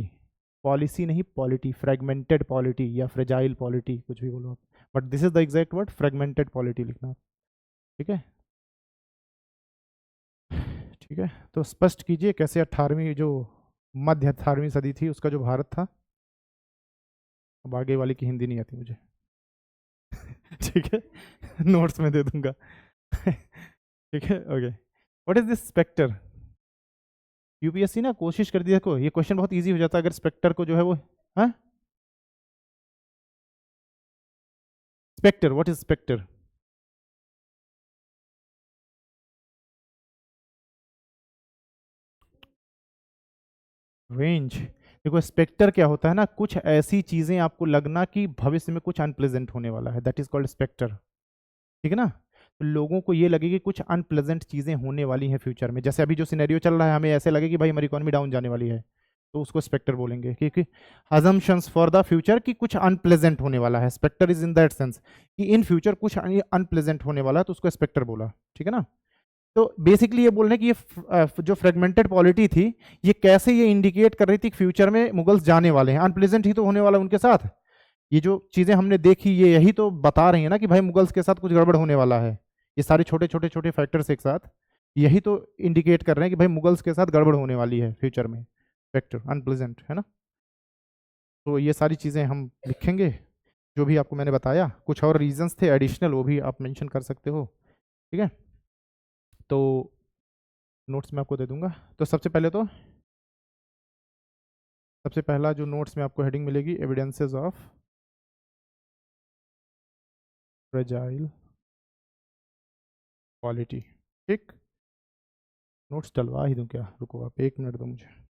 policy नहीं polity, fragmented polity या fragile polity, कुछ भी बोलो आप, but this is the exact word, fragmented polity लिखना, ठीक है, ठीक है। तो स्पष्ट कीजिए कैसे 18वीं जो मध्य 18वीं सदी थी उसका जो भारत था, अब आगे वाली की हिंदी नहीं आती मुझे, ठीक है, नोट्स में दे दूंगा, ठीक है, okay. What is this spectre, UPSC ना कोशिश कर दी, देखो ये क्वेश्चन बहुत इजी हो जाता है अगर स्पेक्टर को जो है वो, हाँ, spectre, what is spectre, range, देखो स्पेक्टर क्या होता है ना, कुछ ऐसी चीजें आपको लगना कि भविष्य में कुछ अनप्लेजेंट होने वाला है, दैट इज कॉल्ड स्पेक्टर, ठीक है ना। तो लोगों को ये लगे कि कुछ अनप्लेजेंट चीजें होने वाली हैं फ्यूचर में, जैसे अभी जो सिनेरियो चल रहा है हमें ऐसे लगे कि भाई हमारी इकोनॉमी डाउन जाने वाली है, तो उसको स्पेक्टर बोलेंगे, क्योंकि अजम्पशंस फॉर द फ्यूचर कि कुछ अनप्लेजेंट होने वाला है, spectre is in that sense कि इन फ्यूचर कुछ अनप्लेजेंट होने वाला है, तो उसको स्पेक्टर बोला, ठीक है ना। तो बेसिकली ये बोल रहे हैं कि ये जो फ्रेगमेंटेड पॉलिटी थी, ये कैसे ये इंडिकेट कर रही थी कि फ्यूचर में मुगल्स जाने वाले हैं, अनप्लेजेंट ही तो होने वाला उनके साथ, ये जो चीजें हमने देखी ये यही तो बता रही है ना कि भाई मुगल्स के साथ कुछ गड़बड़ होने वाला है, ये सारे छोटे छोटे छोटे फैक्टर्स एक साथ यही तो इंडिकेट कर रहे हैं कि भाई मुगल्स के साथ गड़बड़ होने वाली है फ्यूचर में, फैक्टर अनप्लेजेंट है ना। तो ये सारी चीजें हम लिखेंगे, जो भी आपको मैंने बताया, कुछ और रीजंस थे एडिशनल वो भी आप मेंशन कर सकते हो, ठीक है। तो नोट्स में आपको दे दूंगा, तो सबसे पहला जो नोट्स में आपको हेडिंग मिलेगी, एविडेंसेस ऑफ फ्रेजाइल पॉलिटी, ठीक। नोट्स डलवा ही दूं क्या, रुको आप 1 मिनट दो मुझे।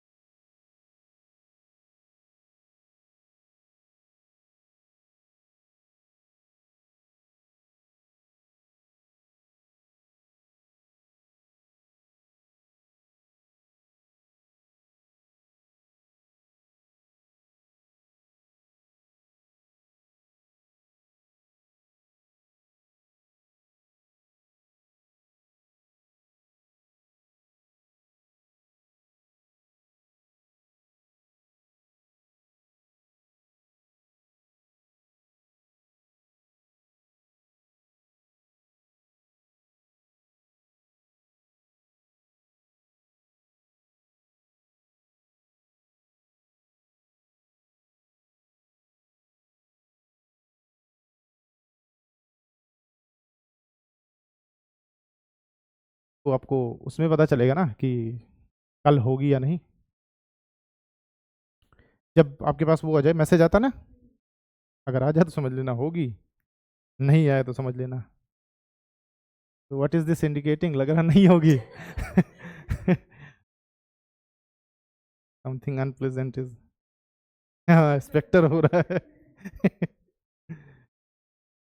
तो आपको उसमें पता चलेगा ना कि कल होगी या नहीं। जब आपके पास वो आ जाए, मैसेज आता ना, अगर आ जाए तो समझ लेना होगी, नहीं आया तो समझ लेना। तो व्हाट इज दिस इंडिकेटिंग, लग रहा नहीं होगी। समथिंग अनप्लेजेंट इज, हाँ स्पेक्टर हो रहा है।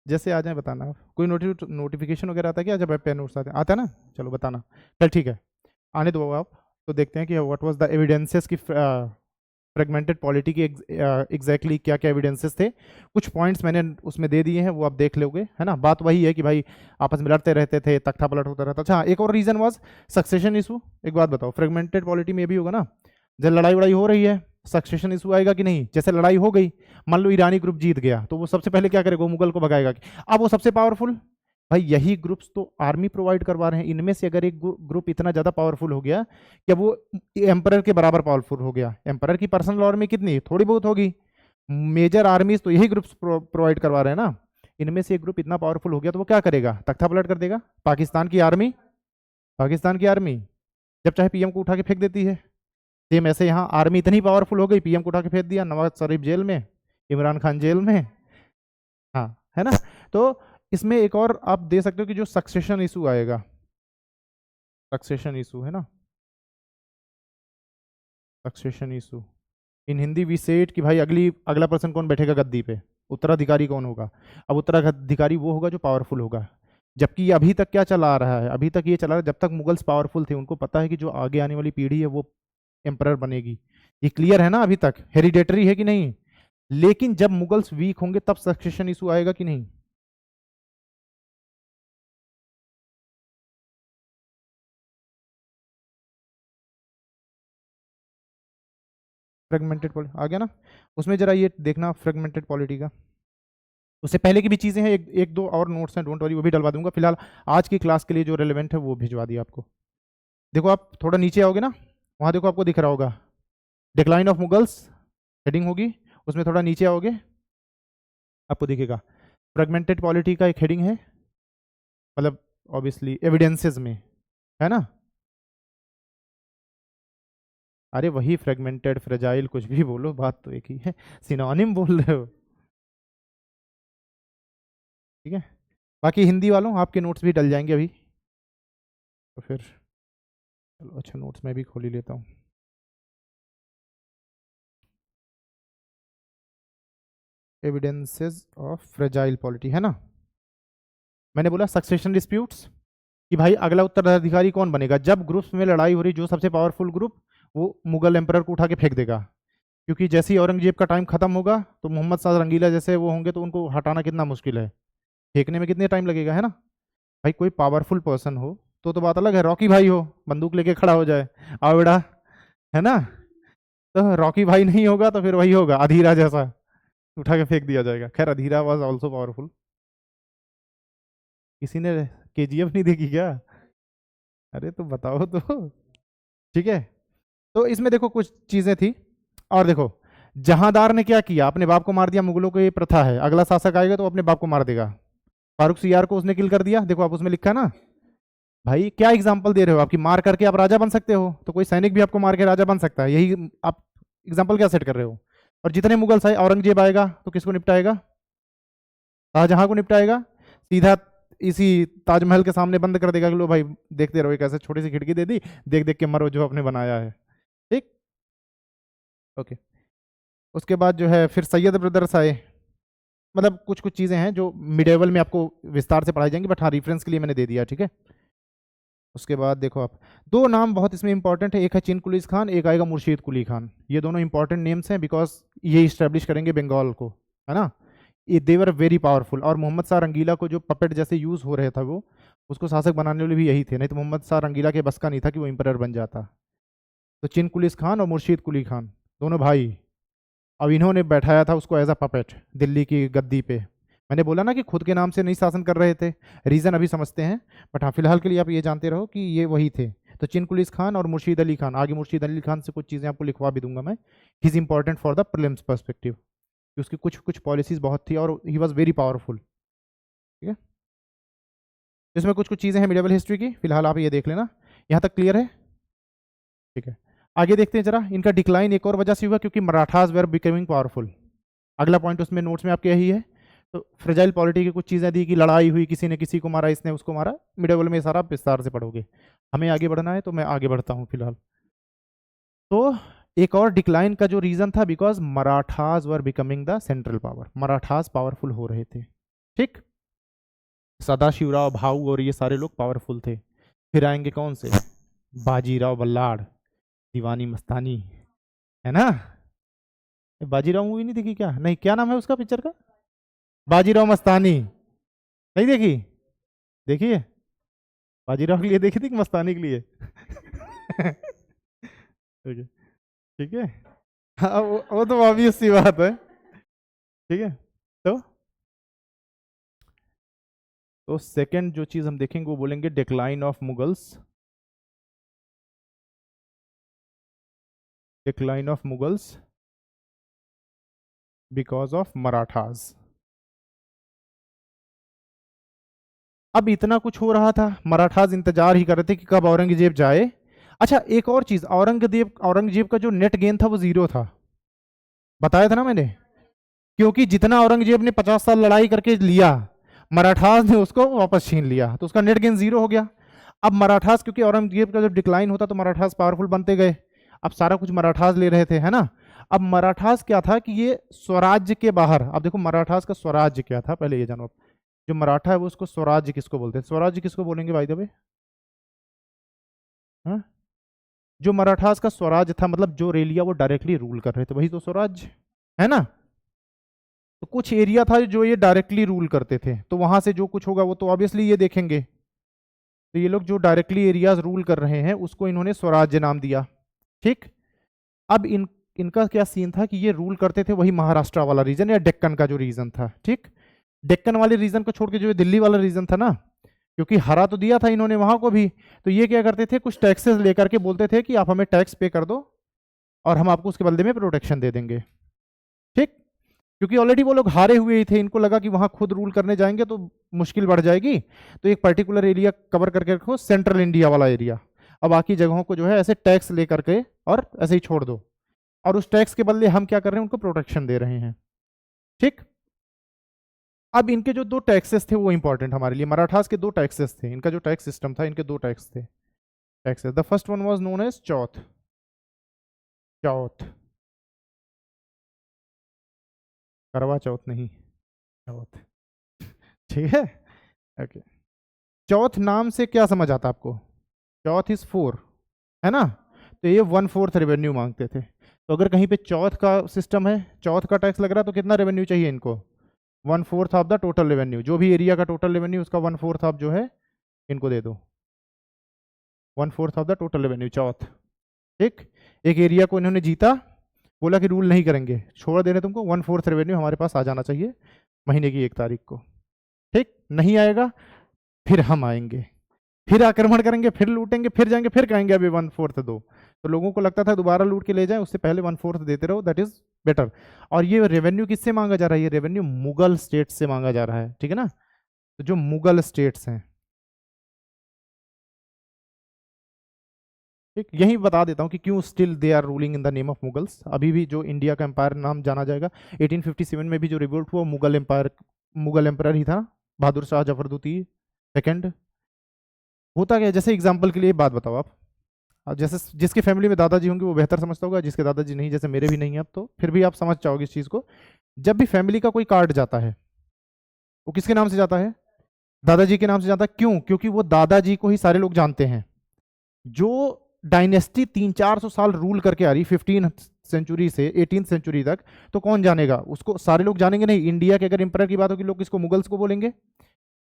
जैसे आ जाए बताना आप। कोई नोटिफिकेशन वगैरह आता है क्या जब आप पे नोट्स आते हैं? आता है ना, चलो बताना। चल ठीक है, आने दो आप। तो देखते हैं कि व्हाट वाज द एविडेंसेस की फ्रेगमेंटेड पॉलिटी की एग्जैक्टली क्या क्या एविडेंसेस थे। कुछ पॉइंट्स मैंने उसमें दे दिए हैं, वो आप देख लोगे, है ना। बात वही है कि भाई आपस में लड़ते रहते थे, तख्ता पलट होता रहता। अच्छा, एक और रीजन वाज सक्सेशन इशू। एक बात बताओ, फ्रेगमेंटेड पॉलिटी में ये भी होगा ना, जब लड़ाई वड़ाई हो रही है सक्सेशन इशू आएगा कि नहीं। जैसे लड़ाई हो गई, मान लो ईरानी ग्रुप जीत गया, तो वो सबसे पहले क्या करेगा, वो मुगल को भगाएगा। अब वो सबसे पावरफुल, भाई यही ग्रुप्स तो आर्मी प्रोवाइड करवा रहे हैं। इनमें से अगर एक ग्रुप इतना ज्यादा पावरफुल हो गया कि वो एम्परर के बराबर पावरफुल हो गया, एम्परर की पर्सनल आर्मी कितनी थोड़ी बहुत होगी, मेजर आर्मीज तो यही ग्रुप्स प्रोवाइड करवा रहे हैं ना। इनमें से एक ग्रुप इतना पावरफुल हो गया तो वो क्या करेगा, तख्ता पलट कर देगा। पाकिस्तान की आर्मी जब चाहे पीएम को उठा के फेंक देती है। सेम ऐसे यहाँ आर्मी इतनी पावरफुल हो गई, पीएम को उठा के फेंक दिया, नवाज शरीफ जेल में, इमरान खान जेल में। हाँ, है ना। तो इसमें एक और आप दे सकते हो कि जो सक्सेशन इशू आएगा, सक्सेशन इशू है ना, succession issue in Hindi we say it कि भाई अगला पर्सन कौन बैठेगा गद्दी पे, उत्तराधिकारी कौन होगा। अब उत्तराधिकारी वो होगा जो पावरफुल होगा। जबकि ये अभी तक क्या चला आ रहा है, अभी तक ये चला रहा है, जब तक मुगल्स पावरफुल थे उनको पता है कि जो आगे आने वाली पीढ़ी है वो एम्परर बनेगी। ये क्लियर है ना, अभी तक हेरिडेटरी है कि नहीं। लेकिन जब मुगल्स वीक होंगे तब सक्सेशन इशू आएगा कि नहीं। फ्रेगमेंटेड पॉलिटी आ गया ना, उसमें जरा ये देखना फ्रेगमेंटेड पॉलिटी का। उससे पहले की भी चीजें हैं, एक दो और नोट्स हैं, डोंट वरी, वो भी डलवा दूंगा। फिलहाल आज की क्लास के लिए जो रेलेवेंट है वो भिजवा दिया आपको। देखो आप थोड़ा नीचे आओगे ना, वहां देखो आपको दिख रहा होगा डिक्लाइन ऑफ मुगल्स, हेडिंग होगी, उसमें थोड़ा नीचे आओगे आपको दिखेगा फ्रेगमेंटेड पॉलिटी का एक हेडिंग है, मतलब ऑब्वियसली एविडेंसेस में, है ना। अरे वही फ्रेगमेंटेड फ्रेजाइल कुछ भी बोलो, बात तो एक ही है, सिनोनिम बोल रहे हो, ठीक है। बाकी हिंदी वालों आपके नोट्स भी डल जाएंगे अभी, तो फिर चलो अच्छा नोट्स मैं भी खोल ही लेता हूँ। एविडेंसेस ऑफ फ्रेजाइल पॉलिटी, है ना। मैंने बोला सक्सेशन डिस्प्यूट्स कि भाई अगला उत्तराधिकारी कौन बनेगा। जब ग्रुप्स में लड़ाई हो रही, जो सबसे पावरफुल ग्रुप वो मुगल एम्परर को उठा के फेंक देगा। क्योंकि जैसे ही औरंगजेब का टाइम खत्म होगा तो मोहम्मद शाह रंगीला जैसे वो होंगे, तो उनको हटाना कितना मुश्किल है, फेंकने में कितने टाइम लगेगा, है ना। भाई कोई पावरफुल पर्सन हो तो बात अलग है, रॉकी भाई हो बंदूक लेके खड़ा हो जाए, आओ बेटा, है ना। तो रॉकी भाई नहीं होगा तो फिर वही होगा अधीरा जैसा, उठा के फेंक दिया जाएगा। खैर अधीरा वॉज ऑल्सो पावरफुल। किसी ने केजीएफ नहीं देखी क्या, अरे तो बताओ तो, ठीक है। तो इसमें देखो कुछ चीजें थी, और देखो जहांदार ने क्या किया, अपने बाप को मार दिया। मुगलों को ये प्रथा है, अगला शासक आएगा तो अपने बाप को मार देगा। फारूक सियार को उसने किल कर दिया, देखो आप उसमें लिखा ना। भाई क्या एग्जाम्पल दे रहे हो, आपकी मार करके आप राजा बन सकते हो, तो कोई सैनिक भी आपको मार के राजा बन सकता है, यही आप एग्जाम्पल क्या सेट कर रहे हो। और जितने मुगल आए, औरंगजेब आएगा तो किसको निपटाएगा, शाहजहां को निपटाएगा, सीधा इसी ताजमहल के सामने बंद कर देगा कि लो भाई देखते रहो, एक ऐसे छोटी सी खिड़की दे दी, देख देख के मरो जो आपने बनाया है, ठीक। ओके, उसके बाद जो है फिर सैयद ब्रदर्स आए। मतलब कुछ कुछ चीजें हैं जो मिडेवल में आपको विस्तार से पढ़ाई जाएंगी, बट हाँ रेफरेंस के लिए मैंने दे दिया, ठीक है। उसके बाद देखो आप, दो नाम बहुत इसमें इंपॉर्टेंट है, एक है चिन कुलीस खान, एक आएगा मुर्शीद कुली खान। ये दोनों इंपॉर्टेंट नेम्स हैं बिकॉज ये इस्टेब्लिश करेंगे बंगाल को, है ना। ये देवर वेरी पावरफुल। और मोहम्मद शाह रंगीला को जो पपेट जैसे यूज हो रहा था वो, उसको शासक बनाने वाले भी यही थे, नहीं तो मोहम्मद शाह रंगीला के बस का नहीं था कि वो इंपरर बन जाता। तो चिन कुलीस खान और मुर्शीद कुली खान दोनों भाई, अब इन्होंने बैठाया था उसको एज अ पपेट दिल्ली की गद्दी पे। मैंने बोला ना कि खुद के नाम से नहीं शासन कर रहे थे, रीजन अभी समझते हैं, बट हाँ फिलहाल के लिए आप ये जानते रहो कि ये वही थे। तो चिन कुलीस खान और मुर्शीद अली खान, आगे मुर्शीद अली खान से कुछ चीज़ें आपको लिखवा भी दूंगा मैं, he is important for the prelims perspective, कि उसकी कुछ कुछ पॉलिसीज बहुत थी और ही वॉज वेरी पावरफुल, ठीक है। इसमें कुछ कुछ चीज़ें हैं मिडिवल हिस्ट्री की, फिलहाल आप ये देख लेना। यहाँ तक क्लियर है? ठीक है, आगे देखते हैं जरा। इनका डिक्लाइन एक और वजह से हुआ क्योंकि मराठास वेर बिकमिंग पावरफुल। अगला पॉइंट उसमें नोट्स में आपके यही है। तो फ्रेजाइल पॉलिटी की कुछ चीज़ें दी कि लड़ाई हुई, किसी ने किसी को मारा, इसने उसको मारा, मिडिवल में सारा विस्तार से पढ़ोगे। हमें आगे बढ़ना है तो मैं आगे बढ़ता हूँ फिलहाल। तो एक और डिक्लाइन का जो रीजन था, because Marathas were becoming the central power, Marathas powerful हो रहे थे। ठीक, सदाशिवराव भाऊ और ये सारे लोग पावरफुल थे। फिर आएंगे कौन से? बाजीराव बल्लाड़, दीवानी मस्तानी, है ना? बाजीराव मूवी नहीं देखी क्या? नहीं, क्या नाम है उसका पिक्चर का? बाजीराव मस्तानी। नहीं देखी? देखिए, बाजीराव के लिए देखी थी कि मस्तानी के लिए? ठीक है, ठीक है, हाँ वो तो ऑब्वियस सी बात है। ठीक है, तो सेकंड जो चीज हम देखेंगे वो बोलेंगे decline of Mughals, decline of Mughals because of Marathas. अब इतना कुछ हो रहा था, मराठास इंतजार ही कर रहे थे कि कब औरंगजेब जाए। अच्छा, एक और चीज, औरंगजेब का जो नेट गेन था वो 0 था, बताया था ना मैंने। क्योंकि जितना औरंगजेब ने 50 साल लड़ाई करके लिया, मराठास ने उसको वापस छीन लिया, तो उसका नेट गेन 0 हो गया। अब मराठास, क्योंकि औरंगजेब का जब डिक्लाइन होता तो मराठास पावरफुल बनते गए, अब सारा कुछ मराठास ले रहे थे, है ना। अब मराठास क्या था कि ये स्वराज्य के बाहर, अब देखो मराठास का स्वराज्य क्या था, पहले ये जानो आप। जो मराठा है वो उसको स्वराज्य किसको बोलते हैं? स्वराज्य किसको बोलेंगे भाई दबे? हाँ, जो मराठास का स्वराज्य था, मतलब जो एरिया वो डायरेक्टली रूल कर रहे थे, वही तो स्वराज्य है ना। तो कुछ एरिया था जो ये डायरेक्टली रूल करते थे, तो वहां से जो कुछ होगा वो तो ऑब्वियसली ये देखेंगे। तो ये लोग जो डायरेक्टली एरियाज रूल कर रहे हैं उसको इन्होंने स्वराज्य नाम दिया। ठीक, अब इनका क्या सीन था कि ये रूल करते थे वही महाराष्ट्र वाला रीजन या डेक्कन का जो रीजन था। ठीक, डेक्कन वाले रीजन को छोड़ के जो दिल्ली वाला रीजन था ना, क्योंकि हरा तो दिया था इन्होंने वहां को भी, तो ये क्या करते थे, कुछ टैक्सेस लेकर के बोलते थे कि आप हमें टैक्स पे कर दो और हम आपको उसके बदले में प्रोटेक्शन दे देंगे। ठीक, क्योंकि ऑलरेडी वो लोग हारे हुए ही थे, इनको लगा कि वहां खुद रूल करने जाएंगे तो मुश्किल बढ़ जाएगी, तो एक पर्टिकुलर एरिया कवर करके रखो, सेंट्रल इंडिया वाला एरिया। अब बाकी जगहों को जो है ऐसे टैक्स ले करके और ऐसे ही छोड़ दो, और उस टैक्स के बदले हम क्या कर रहे हैं, उनको प्रोटेक्शन दे रहे हैं। ठीक, अब इनके जो 2 टैक्सेस थे वो इंपॉर्टेंट हमारे लिए, मराठास के 2 टैक्सेस थे, इनका जो टैक्स सिस्टम था, इनके 2 टैक्स थे, taxes. The first one was known as chauth, chauth, Karva Chauth नहीं, चौथ। ठीक है, ओके। चौथ नाम से क्या समझ आता आपको? चौथ इज 4, है ना, तो ये 1/4 रेवेन्यू मांगते थे। तो अगर कहीं पे चौथ का सिस्टम है, चौथ का टैक्स लग रहा है, तो कितना रेवेन्यू चाहिए इनको? 1/4 ऑफ द टोटल रेवेन्यू, जो भी एरिया का टोटल रेवेन्यू उसका 1/4 ऑफ जो है इनको दे दो, 1/4 ऑफ द टोटल रेवेन्यू चौथ। ठीक, एक एरिया को इन्होंने जीता, बोला कि रूल नहीं करेंगे, छोड़ दे रहे तुमको, 1/4 रेवेन्यू हमारे पास आ जाना चाहिए महीने की 1 तारीख को। ठीक, नहीं आएगा फिर हम आएंगे, फिर आक्रमण करेंगे, फिर लूटेंगे, फिर जाएंगे, फिर कहेंगे अभी 1/4 दो। तो लोगों को लगता था दोबारा लूट के ले जाएं, उससे पहले 1/4 देते रहो, दैट इज बेटर। और ये रेवेन्यू किससे मांगा जा रहा है? ये रेवेन्यू मुगल स्टेट से मांगा जा रहा है, ठीक है ना। तो जो मुगल स्टेट्स हैं, ठीक, यही बता देता हूँ कि क्यों still they are ruling in the name of Mughals. अभी भी जो इंडिया का एम्पायर नाम जाना जाएगा, 1857 में भी जो रिवोल्ट हुआ मुगल एम्पायर, मुगल एम्पायर ही था, बहादुर शाह जफर द्वितीय सेकंड। होता क्या, जैसे एग्जाम्पल के लिए बात बताओ आप, अब जैसे जिसके फैमिली में दादाजी होंगे वो बेहतर समझता होगा, जिसके दादाजी नहीं, जैसे मेरे भी नहीं है अब, तो फिर भी आप समझ जाओगे इस चीज़ को। जब भी फैमिली का कोई कार्ड जाता है वो किसके नाम से जाता है? दादाजी के नाम से जाता है। क्यों? क्योंकि वो दादाजी को ही सारे लोग जानते हैं। जो डायनेस्टी 300-400 साल रूल करके आ रही, 15 सेंचुरी से 18 सेंचुरी तक, तो कौन जानेगा उसको? सारे लोग जानेंगे नहीं। इंडिया के अगर एम्पायर की बात होगी, लोग किसको? मुगल्स को बोलेंगे।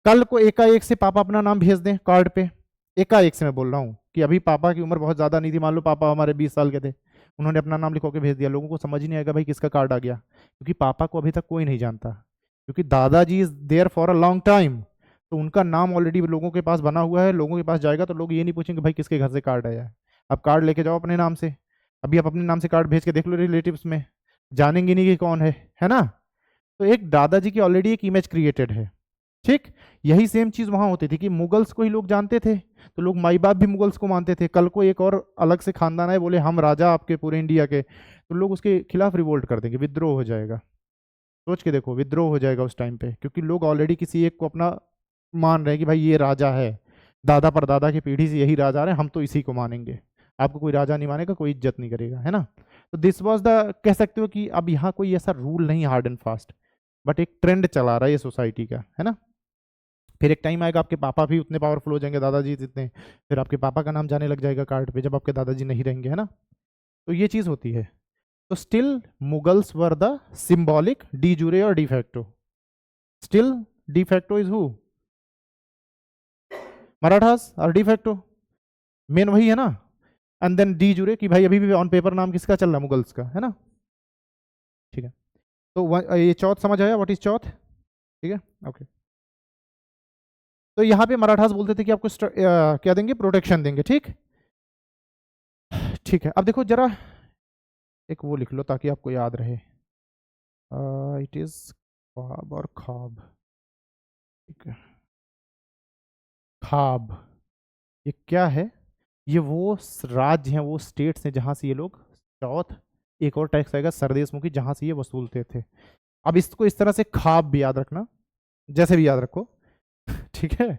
कल को एकाएक से पापा अपना नाम भेज दें कार्ड पे, एकाएक से मैं बोल रहा हूँ कि अभी पापा की उम्र बहुत ज़्यादा नहीं थी, मान लो पापा हमारे 20 साल के थे, उन्होंने अपना नाम लिखवा के भेज दिया, लोगों को समझ ही नहीं आएगा भाई किसका कार्ड आ गया, क्योंकि पापा को अभी तक कोई नहीं जानता, क्योंकि दादाजी is there for a long time, तो उनका नाम ऑलरेडी लोगों के पास बना हुआ है। लोगों के पास जाएगा तो लोग ये नहीं पूछेंगे भाई किसके घर से कार्ड आया है। आप कार्ड लेके जाओ अपने नाम से, अभी आप अपने नाम से कार्ड भेज के देख लो रिलेटिव्स में, जानेंगे नहीं कि कौन है ना। तो एक दादाजी की ऑलरेडी एक इमेज क्रिएटेड है, ठीक, यही सेम चीज वहां होती थी कि मुगल्स को ही लोग जानते थे, तो लोग माई बाप भी मुगल्स को मानते थे। कल को एक और अलग से खानदान आए, बोले हम राजा आपके पूरे इंडिया के, तो लोग उसके खिलाफ रिवोल्ट कर देंगे, विद्रोह हो जाएगा। सोच के देखो, विद्रोह हो जाएगा उस टाइम पे, क्योंकि लोग ऑलरेडी किसी एक को अपना मान रहे हैं कि भाई ये राजा है, दादा परदादा की पीढ़ी से यही राजा रहे, हम तो इसी को मानेंगे। आपको कोई राजा नहीं मानेगा, कोई इज्जत नहीं करेगा, है ना। तो दिस वाज द, कह सकते हो कि अब यहाँ कोई ऐसा रूल नहीं हार्ड एंड फास्ट, बट एक ट्रेंड चला रहा है ये सोसाइटी का, है ना। फिर एक टाइम आएगा आपके पापा भी उतने पावरफुल हो जाएंगे, दादाजी जितने, फिर आपके पापा का नाम जाने लग जाएगा कार्ड पे, जब आपके दादाजी नहीं रहेंगे, है ना। तो ये चीज होती है। तो still Mughals were the symbolic de jure और de facto. Still de facto is who, Marathas, और डी फैक्टो मेन वही है ना। एंड देन डी जूरे कि भाई अभी भी ऑन पेपर नाम किसका चल रहा है, मुगल्स का, है ना। ठीक है, तो ये चौथ समझ आया, व्हाट इज चौथ, ठीक है, ओके। तो यहाँ पे मराठास बोलते थे कि आपको क्या देंगे, प्रोटेक्शन देंगे, ठीक। ठीक है, अब देखो जरा एक वो लिख लो ताकि आपको याद रहे, इट इज ख्वाब और खाब, ठीक है। खाब ये क्या है, ये वो राज्य हैं, वो स्टेट्स हैं जहां से ये लोग चौथ, एक और टैक्स आएगा सरदेश मुखी, जहां से ये वसूलते थे। अब इसको इस तरह से खाब भी याद रखना, जैसे भी याद रखो, ठीक है।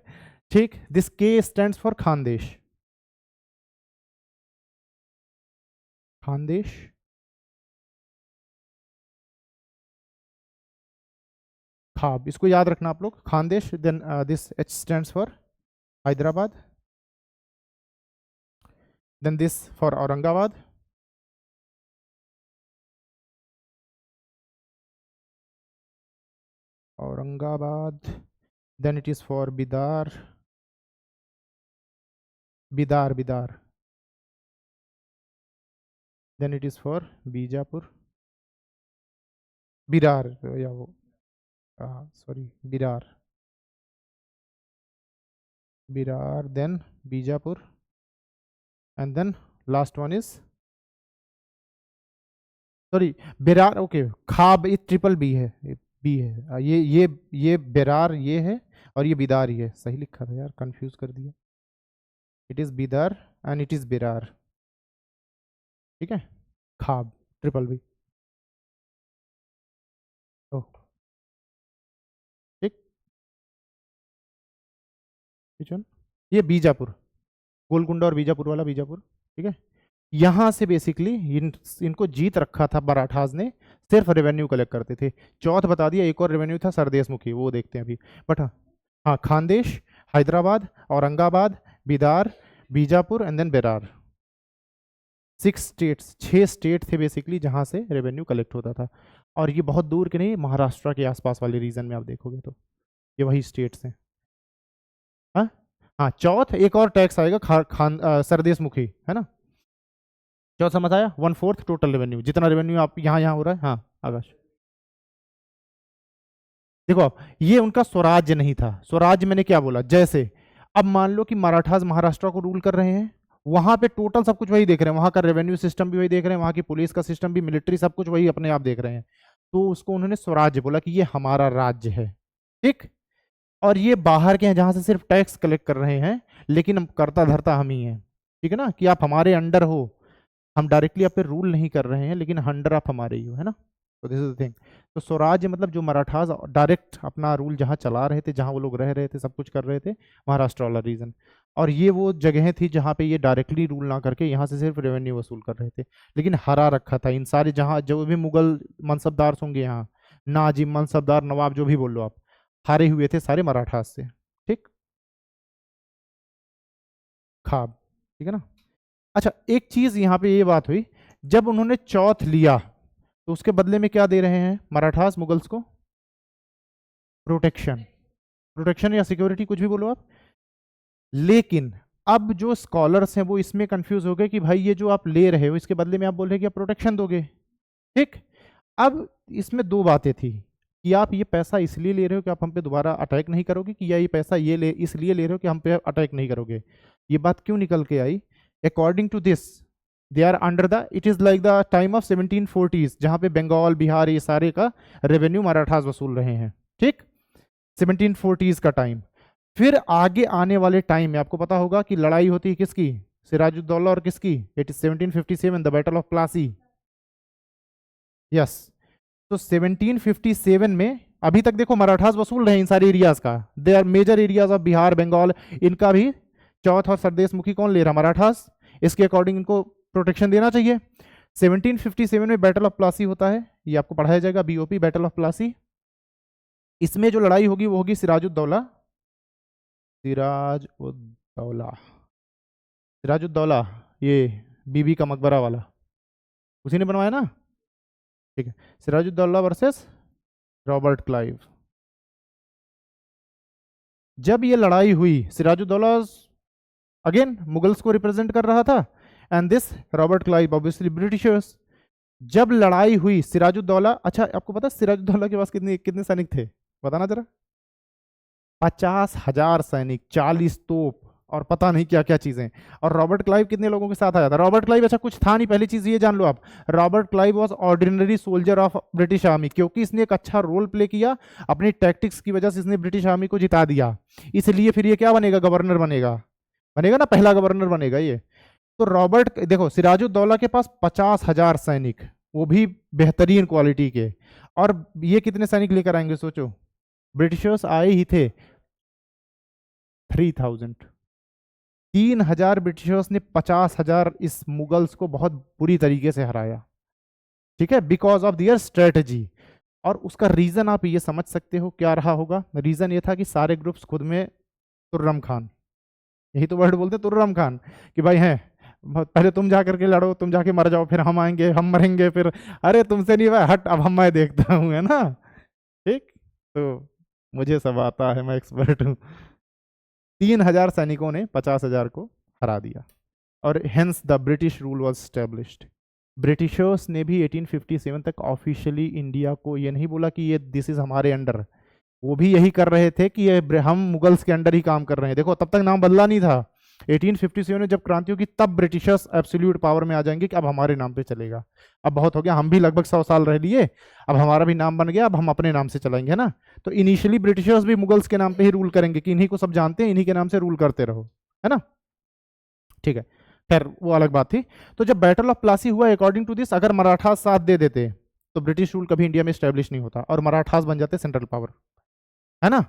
ठीक, दिस के स्टैंड्स फॉर खानदेश, खानदेश। खाब इसको याद रखना आप लोग, Khandesh. Then this H stands for Hyderabad, then this for Aurangabad, Aurangabad, then it is for Bidar, Bidar Bidar, then it is for Bijapur, Berar, या वो sorry Berar, Berar, then Bijapur, and then last one is sorry Berar, okay. खाब ये ट्रिपल बी है, बी है, ये बिरार ये है, और ये बिदार ही है, सही लिखा था यार, कंफ्यूज कर दिया। It is Bidar and it is बिरार, ठीक है। खाब ट्रिपल बी, ओ ठीक, किचन, ये बीजापुर, गोलकुंडा और बीजापुर वाला बीजापुर, ठीक है। यहां से बेसिकली इनको जीत रखा था मराठास ने, सिर्फ रेवेन्यू कलेक्ट करते थे। चौथ बता दिया, एक और रेवेन्यू था सरदेश मुखी, वो देखते हैं अभी। बट हाँ, Khandesh, Hyderabad, Aurangabad, Bidar, Bijapur and then Berar, 6 states, 6 state थे बेसिकली जहां से रेवेन्यू कलेक्ट होता था। और ये बहुत दूर के नहीं, महाराष्ट्र के आसपास वाले रीजन में आप देखोगे तो ये वही स्टेट्स हैं। हाँ हाँ, चौथ एक और टैक्स आएगा सरदेश मुखी, है ना। चौथ समझ आया, 1/4 टोटल रेवेन्यू, जितना रेवेन्यू आप यहाँ हो रहा है। हाँ आकाश, देखो ये उनका स्वराज्य नहीं था। स्वराज्य मैंने क्या बोला, जैसे अब मान लो कि मराठास महाराष्ट्र को रूल कर रहे हैं, वहां पे टोटल सब कुछ वही देख रहे हैं, वहां का रेवेन्यू सिस्टम भी वही देख रहे हैं, वहां की पुलिस का सिस्टम भी, मिलिट्री सब कुछ वही अपने आप देख रहे हैं। तो उसको उन्होंने स्वराज्य बोला कि ये हमारा राज्य है, ठीक। और ये बाहर के हैं जहां से सिर्फ टैक्स कलेक्ट कर रहे हैं, लेकिन करता धरता हम ही हैं, ठीक है ना, कि आप हमारे अंडर हो, हम डायरेक्टली आप पे रूल नहीं कर रहे हैं, लेकिन अंडर आप हमारे ही हो, है ना। तो दिस इज द थिंग। तो स्वराज्य मतलब जो मराठास डायरेक्ट अपना रूल जहाँ चला रहे थे, जहाँ वो लोग रह रहे थे, सब कुछ कर रहे थे, महाराष्ट्र वाला रीजन। और ये वो जगहें थी जहाँ पे ये डायरेक्टली रूल ना करके यहाँ से सिर्फ रेवेन्यू वसूल कर रहे थे, लेकिन हरा रखा था इन सारे, जहाँ जो भी मुगल मनसबदार होंगे, यहाँ नाजिम मनसबदार नवाब जो भी बोल लो आप, हारे हुए थे सारे मराठास से, ठीक। खाब, ठीक है ना। अच्छा एक चीज यहाँ पे ये बात हुई, जब उन्होंने चौथ लिया तो उसके बदले में क्या दे रहे हैं मराठास मुगल्स को, प्रोटेक्शन, प्रोटेक्शन या सिक्योरिटी कुछ भी बोलो आप। लेकिन अब जो स्कॉलर्स हैं वो इसमें कंफ्यूज हो गए कि भाई ये जो आप ले रहे हो इसके बदले में आप बोल रहे हैं कि आप प्रोटेक्शन दोगे, ठीक। अब इसमें दो बातें थी कि आप ये पैसा इसलिए ले रहे हो कि आप हम पे दोबारा अटैक नहीं करोगे, कि या ये पैसा ये ले इसलिए ले रहे हो कि हम पे अटैक नहीं करोगे। ये बात क्यों निकल के आई, according to this they are under the, it is like the time of 1740s, जहां पे बंगाल बिहार ये सारे का रेवेन्यू मराठास वसूल रहे हैं, ठीक। 1740s का टाइम। फिर आगे आने वाले टाइम में आपको पता होगा कि लड़ाई होती है किसकी, सिराजुद्दौला और किसकी, it is 1757 the battle of Plassey. Yes, तो 1757 में अभी तक देखो मराठास वसूल रहे हैं इन सारे एरियाज का, they are major areas of Bihar Bengal, इनका भी चौथ और सरदेश मुखी कौन ले रहा, मराठास। इसके अकॉर्डिंग इनको प्रोटेक्शन देना चाहिए। 1757 में बैटल ऑफ प्लासी होता है, ये आपको पढ़ाया जाएगा, बीओपी बैटल ऑफ प्लासी। इसमें जो लड़ाई होगी वो होगी सिराजुद्दौला, सिराजुद्दौला, सिराजुद्दौला ये बीबी का मकबरा वाला, उसी ने बनवाया ना, ठीक है। Siraj ud Daulah versus Robert Clive. जब ये लड़ाई हुई, सिराजुद्दौला अगेन मुगल्स को रिप्रेजेंट कर रहा था, and this Robert Clive obviously Britishers. जब लड़ाई हुई सिराजुद्दौला, अच्छा आपको पता सिराजुद्दौला के पास कितने कितने सैनिक थे, बताना जरा। 50,000 सैनिक, 40 तोप और पता नहीं क्या क्या चीजें। और रॉबर्ट क्लाइव कितने लोगों के साथ आया था, रॉबर्ट क्लाइव अच्छा कुछ था नहीं, पहली चीज ये जान लो आप, Robert Clive was ordinary soldier of British army, क्योंकि इसने एक अच्छा रोल प्ले किया, अपनी टैक्टिक्स की वजह से इसने ब्रिटिश आर्मी को जिता दिया, इसलिए फिर ये क्या बनेगा, गवर्नर बनेगा, बनेगा ना, पहला गवर्नर बनेगा ये। तो रॉबर्ट देखो सिराजुद्दौला के पास 50,000 सैनिक, वो भी बेहतरीन क्वालिटी के, और ये कितने सैनिक लेकर आएंगे सोचो, ब्रिटिशर्स आए ही थे 3000, 3,000 ब्रिटिशर्स ने 50,000 इस मुगल्स को बहुत बुरी तरीके से हराया, ठीक है, बिकॉज ऑफ दियर स्ट्रेटजी। और उसका रीजन आप ये समझ सकते हो क्या रहा होगा, रीजन ये था कि सारे ग्रुप्स खुद में तुर्रम खान, यही तो वर्ड बोलते हैं तुर्रम खान, कि भाई हैं पहले तुम जा करके लड़ो, तुम जाके मर जाओ, फिर हम आएंगे, हम मरेंगे, फिर अरे तुमसे नहीं भाई हट, अब हम मैं देखता हूँ, है ना, ठीक। तो मुझे सब आता है, मैं एक्सपर्ट हूँ। 3,000 सैनिकों ने 50,000 को हरा दिया, और hence the British rule was established. Britishers ने भी 1857 तक ऑफिशियली इंडिया को ये नहीं बोला कि ये दिस इज हमारे अंडर, वो भी यही कर रहे थे कि ये हम मुगल्स के अंडर ही काम कर रहे हैं। देखो तब तक नाम बदला नहीं था, 1857 में जब क्रांति होगी तब ब्रिटिशर्स एब्सोल्यूट पावर में आ जाएंगे कि अब हमारे नाम पे चलेगा, अब बहुत हो गया, हम भी लगभग 100 साल रह लिए, अब हमारा भी नाम बन गया, अब हम अपने नाम से चलाएंगे, है ना। तो इनिशियली ब्रिटिशर्स भी मुगल्स के नाम पे ही रूल करेंगे कि इन्हीं को सब जानते हैं, इन्हीं के नाम से रूल करते रहो, है ना, ठीक है। खैर वो अलग बात थी। तो जब बैटल ऑफ प्लासी हुआ, अकॉर्डिंग टू दिस अगर मराठास साथ दे देते तो ब्रिटिश रूल कभी इंडिया में स्टैब्लिश नहीं होता, और मराठास बन जाते सेंट्रल पावर, है ना।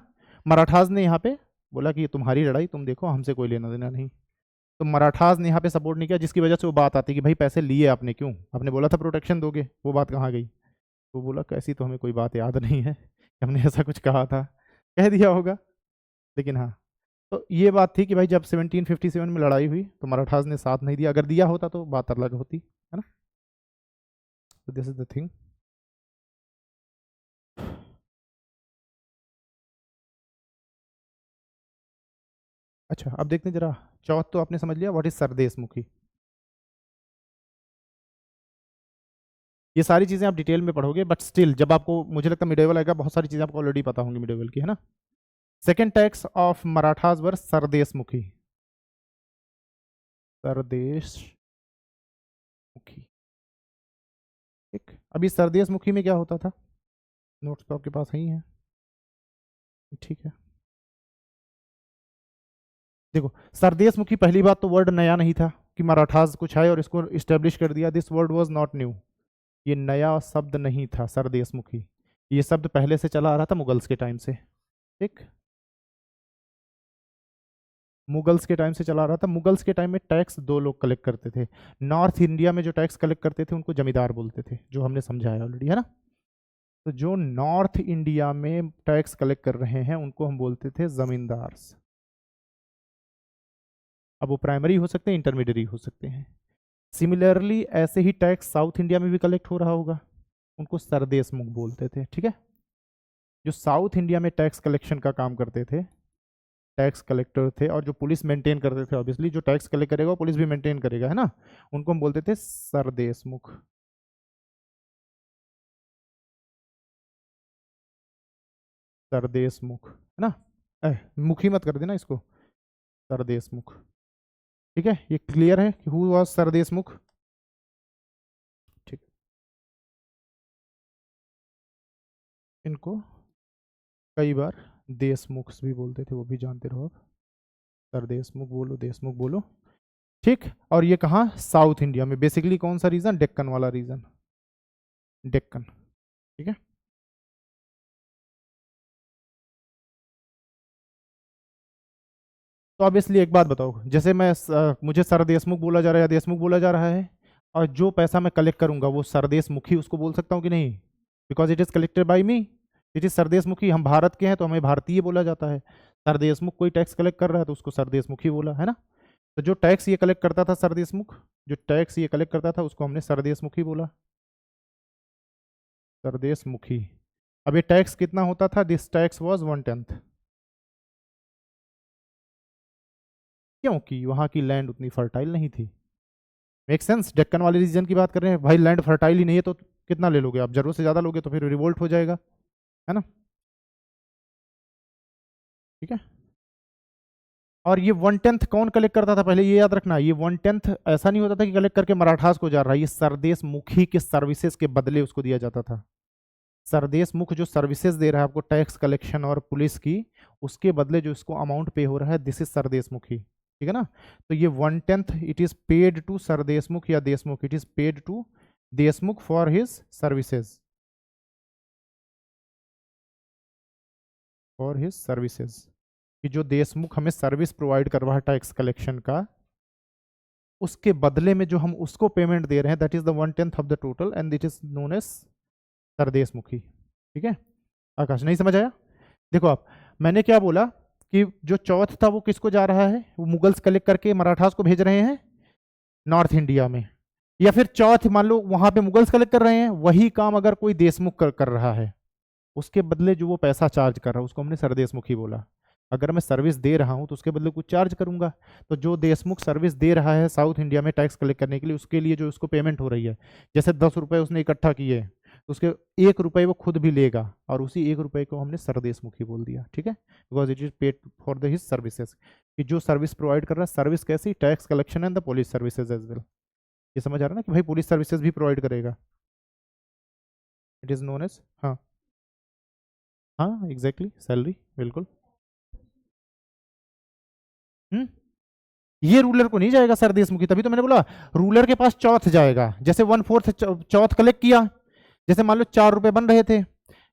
मराठास ने यहाँ पे बोला कि ये तुम्हारी लड़ाई, तुम देखो, हमसे कोई लेना देना नहीं। तो मराठास ने यहाँ पे सपोर्ट नहीं किया, जिसकी वजह से वो बात आती कि भाई पैसे लिए आपने क्यों, आपने बोला था प्रोटेक्शन दोगे, वो बात कहाँ गई। तो बोला कैसी तो हमें कोई बात याद नहीं है कि हमने ऐसा कुछ कहा था, कह दिया होगा, लेकिन हाँ। तो ये बात थी कि भाई जब 1757 में लड़ाई हुई तो मराठास ने साथ नहीं दिया, अगर दिया होता तो बात अलग होती, है ना। तो दिस इज द थिंग। अच्छा अब देखते हैं जरा, चौथ तो आपने समझ लिया, व्हाट इज सरदेश मुखी। ये सारी चीजें आप डिटेल में पढ़ोगे, बट स्टिल जब आपको, मुझे लगता है मिडेवल आएगा, बहुत सारी चीजें आपको ऑलरेडी पता होंगी मिडेवल की, है ना। सेकेंड टैक्स ऑफ मराठास वर सरदेश मुखी, सरदेश मुखी, ठीक। अभी सरदेश मुखी में क्या होता था, नोट्स तो आपके पास ही है, ठीक है। देखो सरदेश मुखी, पहली बात तो वर्ड नया नहीं था कि मराठास कुछ है और इसको इस्टेब्लिश कर दिया, this word was not new, ये नया शब्द नहीं था सरदेश मुखी, ये शब्द पहले से चला आ रहा था मुगल्स के टाइम से, ठीक। मुगल्स के टाइम से चला आ रहा था। मुगल्स के टाइम में टैक्स दो लोग कलेक्ट करते थे, नॉर्थ इंडिया में जो टैक्स कलेक्ट करते थे उनको जमींदार बोलते थे, जो हमने समझाया ऑलरेडी, है ना। तो जो नॉर्थ इंडिया में टैक्स कलेक्ट कर रहे हैं उनको हम बोलते थे जमींदार। अब वो प्राइमरी हो सकते हैं, इंटरमीडिएट हो सकते हैं। सिमिलरली ऐसे ही टैक्स साउथ इंडिया में भी कलेक्ट हो रहा होगा, उनको सरदेश मुख बोलते थे, ठीक है। जो साउथ इंडिया में टैक्स कलेक्शन का काम करते थे, टैक्स कलेक्टर थे, और जो पुलिस मेंटेन करते थे, ऑब्वियसली जो टैक्स कलेक्ट करेगा वो पुलिस भी मेंटेन करेगा, है ना, उनको हम बोलते थे सरदेश मुख, सरदेश मुख, है ना। मुखी मत कर देना इसको, सरदेश मुख, ठीक है। ये क्लियर है कि हु वाज सरदेश मुख, ठीक। इनको कई बार देशमुख भी बोलते थे, वो भी जानते रहो आप। सर देशमुख बोलो, देशमुख बोलो। ठीक, और ये कहाँ, साउथ इंडिया में। बेसिकली कौन सा रीजन, डेक्कन वाला रीजन, डेक्कन। ठीक है, तो ऑब्वियसली एक बात बताओ, जैसे मुझे सर देशमुख बोला जा रहा है या देशमुख बोला जा रहा है, और जो पैसा मैं कलेक्ट करूंगा वो सरदेशमुखी उसको बोल सकता हूँ कि नहीं, because it is collected by me, it is sardeshmukhi. हम भारत के हैं तो हमें भारतीय बोला जाता है। सरदेशमुख कोई टैक्स कलेक्ट कर रहा है तो उसको सरदेशमुखी बोला, है ना। तो जो टैक्स ये कलेक्ट करता था सरदेशमुख, जो टैक्स ये कलेक्ट करता था उसको हमने सरदेशमुखी बोला, सरदेशमुखी। अब ये टैक्स कितना होता था, दिस टैक्स वाज 1/10, क्योंकि वहां की लैंड उतनी फर्टाइल नहीं थी। Make sense. डेक्कन वाले रीजन की बात कर रहे हैं, भाई लैंड फर्टाइल ही नहीं है तो कितना ले लोगे आप, जरूरत से ज्यादा लोगे तो फिर रिवोल्ट हो जाएगा, है ना। ठीक है, और ये 1/10 कौन कलेक्ट करता था, पहले ये याद रखना, ये 1/10 ऐसा नहीं होता था कि कलेक्ट करके मराठास को जा रहा है, ये सरदेश मुखी के सर्विसेज के बदले उसको दिया जाता था। सरदेश मुख जो सर्विसेज दे रहा है आपको, टैक्स कलेक्शन और पुलिस की, उसके बदले जो इसको अमाउंट पे हो रहा है, दिस इज सरदेश मुखी। ठीक है ना। तो ये 1/10 it is paid to sardeshmukh या deshmukh, it is paid to deshmukh for his services, for his services, कि जो देशमुख हमें सर्विस प्रोवाइड कर रहा है टैक्स कलेक्शन का, उसके बदले में जो हम उसको पेमेंट दे रहे हैं, that is the 1/10 of the total and it is known as sardeshmukhi. ठीक है, आकाश नहीं समझ आया। देखो आप, मैंने क्या बोला कि जो चौथ था वो किसको जा रहा है, वो मुगल्स कलेक्ट करके मराठास को भेज रहे हैं नॉर्थ इंडिया में, या फिर चौथ मान लो वहां पे मुगल्स कलेक्ट कर रहे हैं, वही काम अगर कोई देशमुख कर रहा है, उसके बदले जो वो पैसा चार्ज कर रहा है उसको हमने सरदेशमुखी बोला। अगर मैं सर्विस दे रहा हूं तो उसके बदले कुछ चार्ज करूंगा, तो जो देशमुख सर्विस दे रहा है साउथ इंडिया में टैक्स कलेक्ट करने के लिए, उसके लिए जो उसको पेमेंट हो रही है, जैसे 10 रुपए उसने इकट्ठा किए तो उसके 1 रुपए वो खुद भी लेगा, और उसी 1 रुपए को हमने सरदेशमुखी बोल दिया। ठीक है, because it is paid for the his services, कि जो सर्विस प्रोवाइड कर रहा है, सर्विस कैसी, tax collection and the police services as well. ये समझ आ रहा है ना कि भाई पुलिस सर्विसेज भी प्रोवाइड करेगा, इट इज नोन एज, हाँ हाँ एग्जैक्टली, सैलरी बिल्कुल। हम्म, ये रूलर को नहीं जाएगा सरदेशमुखी, तभी तो मैंने बोला रूलर के पास चौथ जाएगा। जैसे 1/4 चौथ कलेक्ट किया, जैसे मान लो 4 रुपए बन रहे थे,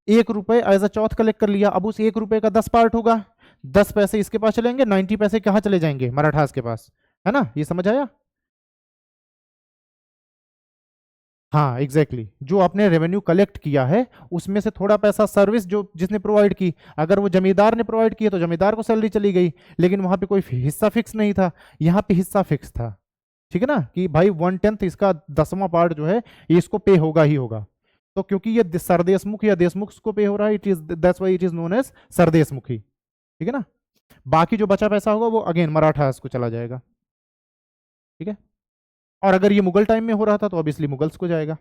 1 रुपए एज अ चौथ कलेक्ट कर लिया, अब उस 1 रुपए का 10 पार्ट होगा, 10 पैसे इसके पास चलेंगे, 90 पैसे कहाँ चले जाएंगे, मराठास के पास, है ना। ये समझ आया। हाँ एग्जैक्टली exactly. जो आपने रेवेन्यू कलेक्ट किया है उसमें से थोड़ा पैसा सर्विस जो जिसने प्रोवाइड की, अगर वो जमींदार ने प्रोवाइड की है तो जमींदार को सैलरी चली गई, लेकिन वहां पे कोई हिस्सा फिक्स नहीं था, यहाँ पे हिस्सा फिक्स था। ठीक है ना, कि भाई 1/10 इसका 10वां पार्ट जो है ये इसको पे होगा ही होगा। तो क्योंकि ये सरदेशमुख या देशमुख को पे हो रहा है, it is that's why it is known as sardeshmukhi. ठीक है ना, बाकी जो बचा पैसा होगा वो अगेन मराठास को चला जाएगा। ठीक है, और अगर ये मुगल टाइम में हो रहा था तो ऑब्वियसली मुगल्स को जाएगा।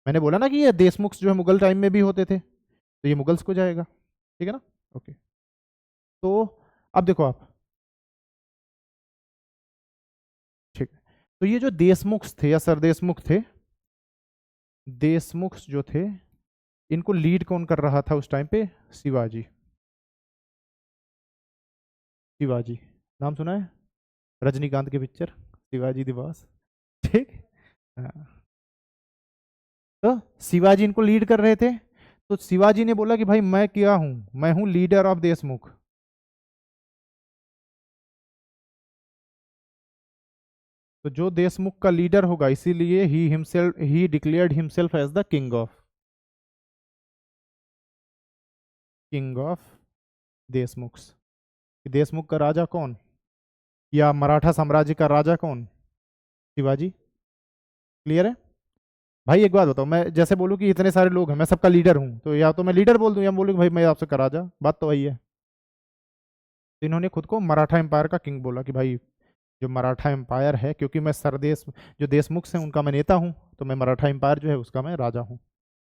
मैंने बोला ना कि ये देशमुख जो है मुगल टाइम में भी होते थे, तो ये मुगल्स को जाएगा। ठीक है ना, ओके। तो अब देखो आप, ठीक है, तो ये जो देशमुख थे या सरदेशमुख थे, देशमुख जो थे, इनको लीड कौन कर रहा था उस टाइम पे, शिवाजी। शिवाजी नाम सुना है, रजनीकांत की पिक्चर शिवाजी दिवास। ठीक, हाँ। तो शिवाजी इनको लीड कर रहे थे, तो शिवाजी ने बोला कि भाई मैं क्या हूं, मैं हूं लीडर ऑफ देशमुख। तो जो देशमुख का लीडर होगा, इसीलिए he himself he declared himself as the king of Deshmukh. Deshmukh का राजा कौन, या मराठा साम्राज्य का राजा कौन, शिवाजी। क्लियर है। भाई एक बात बताओ, मैं जैसे बोलूं कि इतने सारे लोग हैं, मैं सबका लीडर हूं, तो या तो मैं लीडर बोल दूं या बोलूं भाई मैं आपसे का राजा, बात तो वही है। तो इन्होंने खुद को मराठा एम्पायर का किंग बोला कि भाई जो मराठा एम्पायर है, क्योंकि मैं सरदेश जो देशमुख से उनका मैं नेता हूं, तो मैं मराठा एम्पायर जो है उसका मैं राजा हूं।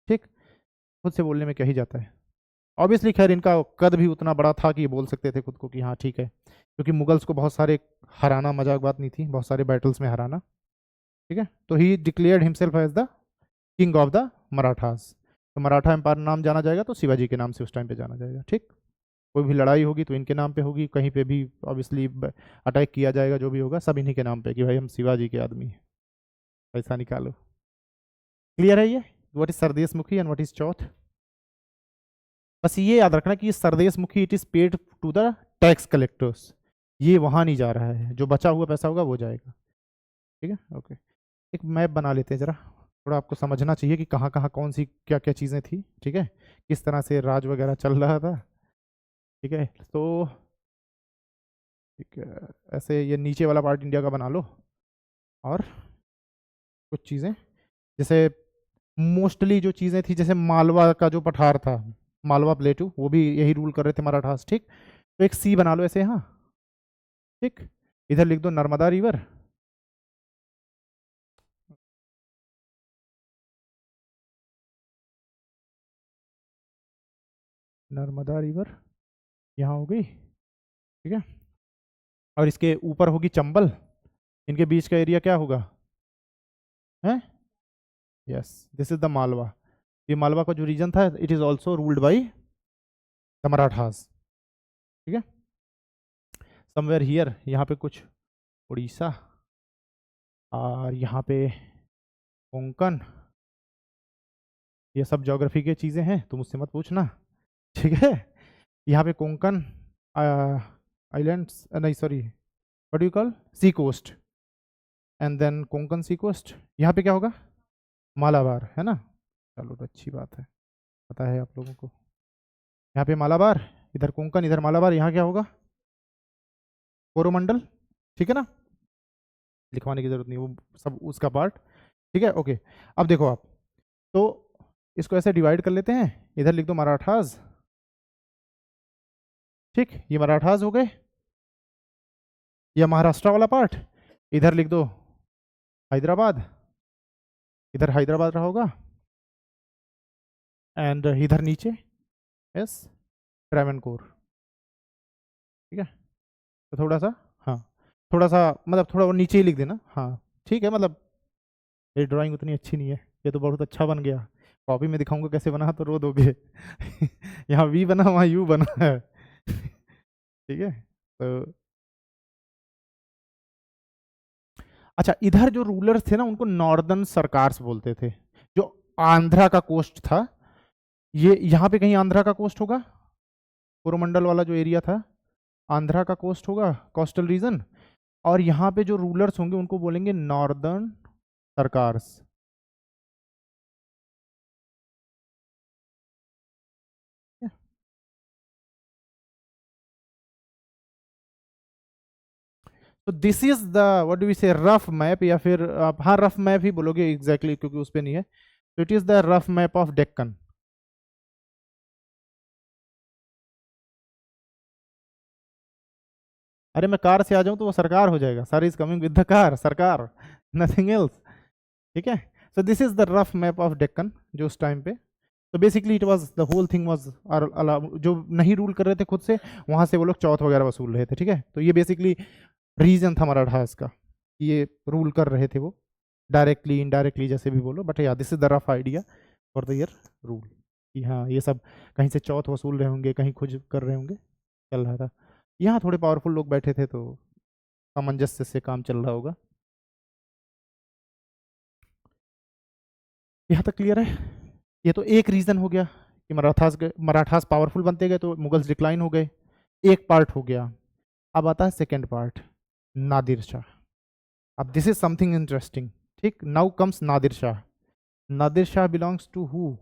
ठीक, खुद से बोलने में क्या ही जाता है। ऑब्वियसली खैर इनका कद भी उतना बड़ा था कि ये बोल सकते थे खुद को कि हाँ ठीक है, क्योंकि मुगल्स को बहुत सारे हराना मजाक बात नहीं थी, बहुत सारे बैटल्स में हराना। ठीक है, तो he declared himself as the king of the Marathas. तो मराठा एम्पायर नाम जाना जाएगा तो शिवाजी के नाम से उस टाइम पे जाना जाएगा। ठीक, कोई भी लड़ाई होगी तो इनके नाम पे होगी, कहीं पे भी ऑब्वियसली अटैक किया जाएगा, जो भी होगा सब इन्हीं के नाम पे कि भाई हम शिवाजी के आदमी हैं, पैसा निकालो। क्लियर है ये व्हाट इज सरदेश मुखी एंड व्हाट इज चौथ? बस ये याद रखना कि sardeshmukhi it is paid to the tax collectors, ये वहां नहीं जा रहा है, जो बचा हुआ पैसा होगा वो जाएगा। ठीक है, ओके। एक मैप बना लेते हैं जरा, थोड़ा आपको समझना चाहिए कि कहाँ कहाँ कौन सी क्या क्या चीज़ें थी। ठीक है, किस तरह से राज वगैरह चल रहा था। ठीक है, तो ठीक है, ऐसे ये नीचे वाला पार्ट इंडिया का बना लो, और कुछ चीज़ें जैसे मोस्टली जो चीज़ें थी, जैसे मालवा का जो पठार था, मालवा प्लेटू, वो भी यही रूल कर रहे थे मराठास। ठीक, तो एक सी बना लो ऐसे, हाँ ठीक, इधर लिख दो नर्मदा रिवर, नर्मदा रिवर यहाँ हो गई। ठीक है, और इसके ऊपर होगी चंबल, इनके बीच का एरिया क्या होगा, है yes, this is the Malwa. ये मालवा का जो रीजन था it is also ruled by the Marathas. ठीक है, समवेयर हियर, यहाँ पे कुछ उड़ीसा, और यहाँ पे कोंकण, ये सब ज्योग्राफी की चीज़ें हैं तो मुझसे मत पूछना। ठीक है, यहाँ पे कोंकण आइलैंड्स, नहीं sorry what do you call, sea coast, and then Konkan sea coast, यहाँ पे क्या होगा, मालाबार, है ना। चलो तो अच्छी बात है, पता है आप लोगों को। यहाँ पे मालाबार, इधर कोंकण, इधर मालाबार, यहाँ क्या होगा, कोरोमंडल। ठीक है ना, लिखवाने की जरूरत नहीं, वो सब उसका पार्ट। ठीक है, ओके। अब देखो आप, तो इसको ऐसे डिवाइड कर लेते हैं, इधर लिख दो मराठास। ठीक, ये मराठास हो गए, यह महाराष्ट्र वाला पार्ट, इधर लिख दो हैदराबाद, इधर हैदराबाद रहा होगा, एंड इधर नीचे यस ट्रैवनकोर। ठीक है, तो थोड़ा सा, हाँ थोड़ा सा मतलब थोड़ा और नीचे ही लिख देना, हाँ ठीक है। मतलब ये ड्राइंग उतनी अच्छी नहीं है, ये तो बहुत अच्छा बन गया, कॉपी में दिखाऊंगा कैसे बना तो रो दोगे। यहाँ वी बना, वहाँ यू बना है। ठीक है, तो अच्छा, इधर जो रूलर्स थे ना उनको नॉर्दर्न सरकार्स बोलते थे। जो आंध्रा का कोस्ट था, ये यहाँ पे कहीं आंध्रा का कोस्ट होगा, कोरोमंडल वाला जो एरिया था आंध्रा का कोस्ट होगा, कोस्टल रीजन, और यहाँ पे जो रूलर्स होंगे उनको बोलेंगे नॉर्दर्न सरकार्स। तो this is the what do we say rough map, या फिर आप हाँ रफ मैप ही बोलोगे एग्जैक्टली exactly, क्योंकि उस पे नहीं है। तो it is the rough map of Deccan. अरे मैं कार से आ जाऊं तो वो सरकार हो जाएगा, sir is coming with the car, सरकार, नथिंग एल्स। ठीक है, so this is the rough map of Deccan जो उस टाइम पे। तो basically it was the whole thing was, जो नहीं रूल कर रहे थे खुद से, वहां से वो लोग चौथ वगैरह वसूल रहे थे। ठीक है, तो ये बेसिकली रीजन था मराठास का, ये रूल कर रहे थे वो, डायरेक्टली इनडायरेक्टली जैसे भी बोलो, बट या this is the rough idea for the year rule, कि हाँ ये सब कहीं से चौथ वसूल रहे होंगे, कहीं खुद कर रहे होंगे, चल रहा था। यहाँ थोड़े पावरफुल लोग बैठे थे तो सामंजस्य से काम चल रहा होगा। यहाँ तक क्लियर है? ये तो एक रीज़न हो गया कि मराठास पावरफुल बनते गए तो मुगल्स डिक्लाइन हो गए, एक पार्ट हो गया। अब आता है सेकेंड पार्ट, नादिर शाह। अब दिस इज समथिंग इंटरेस्टिंग। ठीक, now comes Nadir Shah. Nadir Shah belongs to who,